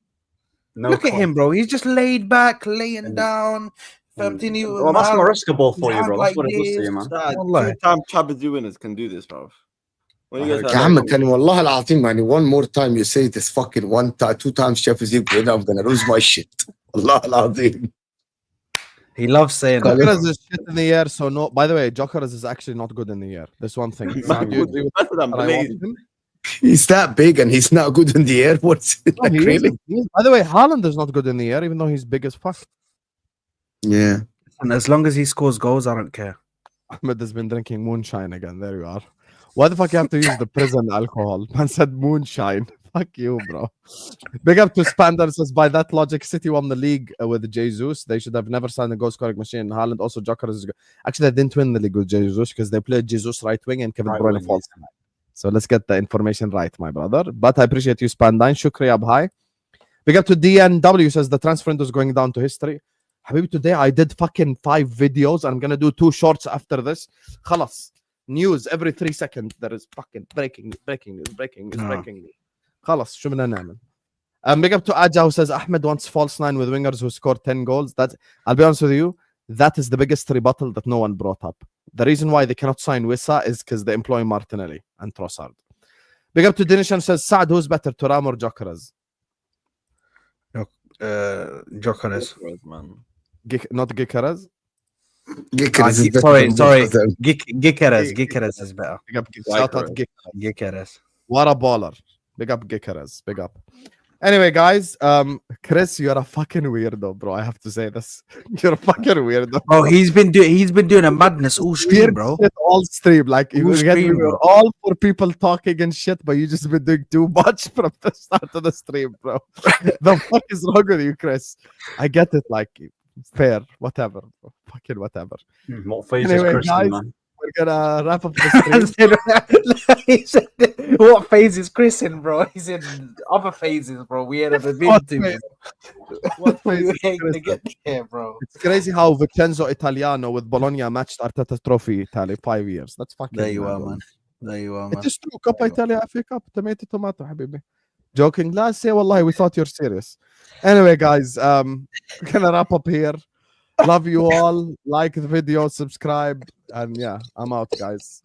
No Look at club. him, bro. He's just laid back, laying down. Well, that's more riskable for you, bro. That's what it does to you, man. Two-time Champions League winners can do this, bro. When you guys يا عم كان والله العظيم يعني one more time you say this fucking 2 times Champions League winner, I'm gonna lose my shit. والله العظيم. He loves saying that. Gyokeres is shit in the air, so no. By the way, Gyokeres is actually not good in the air. That's one thing. Man, Do you agree with better than that I want Blaze. him? He's that big and he's not good in the air. What's it No, like, he really? is. By the way, Haaland is not good in the air, even though he's big as fuck. Yeah. And as long as he scores goals, I don't care. Ahmed has been drinking moonshine again. There you are. Why the fuck you have to use the prison alcohol? Man said moonshine. Fuck you, bro. Big up to Spander, says by that logic, City won the league with Jesus. They should have never signed a goal scoring machine. Haaland also Gyokeres is good. Actually, they didn't win the league with Jesus because they played Jesus right wing and Kevin De Bruyne false nine. So let's get the information right, my brother. But I appreciate you, Spandine. Shukriya bhai. Big up to DNW, says the transfer window is going down to history. Habibi, today I did fucking 5 videos. I'm gonna do 2 shorts after this. Khalas. News every 3 seconds. There is fucking breaking news. Khalas. شو بدنا نعمل? Big up to Aja, who says Ahmed wants false 9 with wingers who score 10 goals. That's, I'll be honest with you, that is the biggest rebuttal that no one brought up. The reason why they cannot sign Wissa is because they employ Martinelli and Trossard. Big up to Dinishan, says Saad, who's better, Thuram or Gyokeres? Gyokeres. man. Not Gyokeres? Gyokeres is better Sorry. than both of them. Gyokeres is better. Big up, shout out Gyokeres. Gyokeres. What a baller. Big up Gyokeres. Big up. Anyway, guys, Chris, you're a fucking weirdo, bro. I have to say this. You're a fucking weirdo. Oh, he's been doing a madness all stream, Weird bro. shit all stream. Like you All get stream, we were bro. all for people talking and shit, but you just been doing too much from the start of the stream, bro. The fuck is wrong with you, Chris? I get it, like fair, whatever, bro. Fucking whatever. What phase Anyway, is Christian, guys, man? we're gonna wrap up the stream. He said, what phase is Chris in, bro? He's in other phases, bro. We ain't ever been What to. phase? Bro. What We phase is ain't Chris gonna get there, bro. It's crazy how Vincenzo Italiano with Bologna matched Arteta trophy Italy 5 years. That's fucking There you are, mad, man. There you are, It man. is true. Coppa Italia FA Cup. Tomato, habibi. Joking. Last say wallahi, we thought you're serious. Anyway, guys, we're gonna wrap up here. Love you all. Like the video, subscribe, and yeah, I'm out, guys.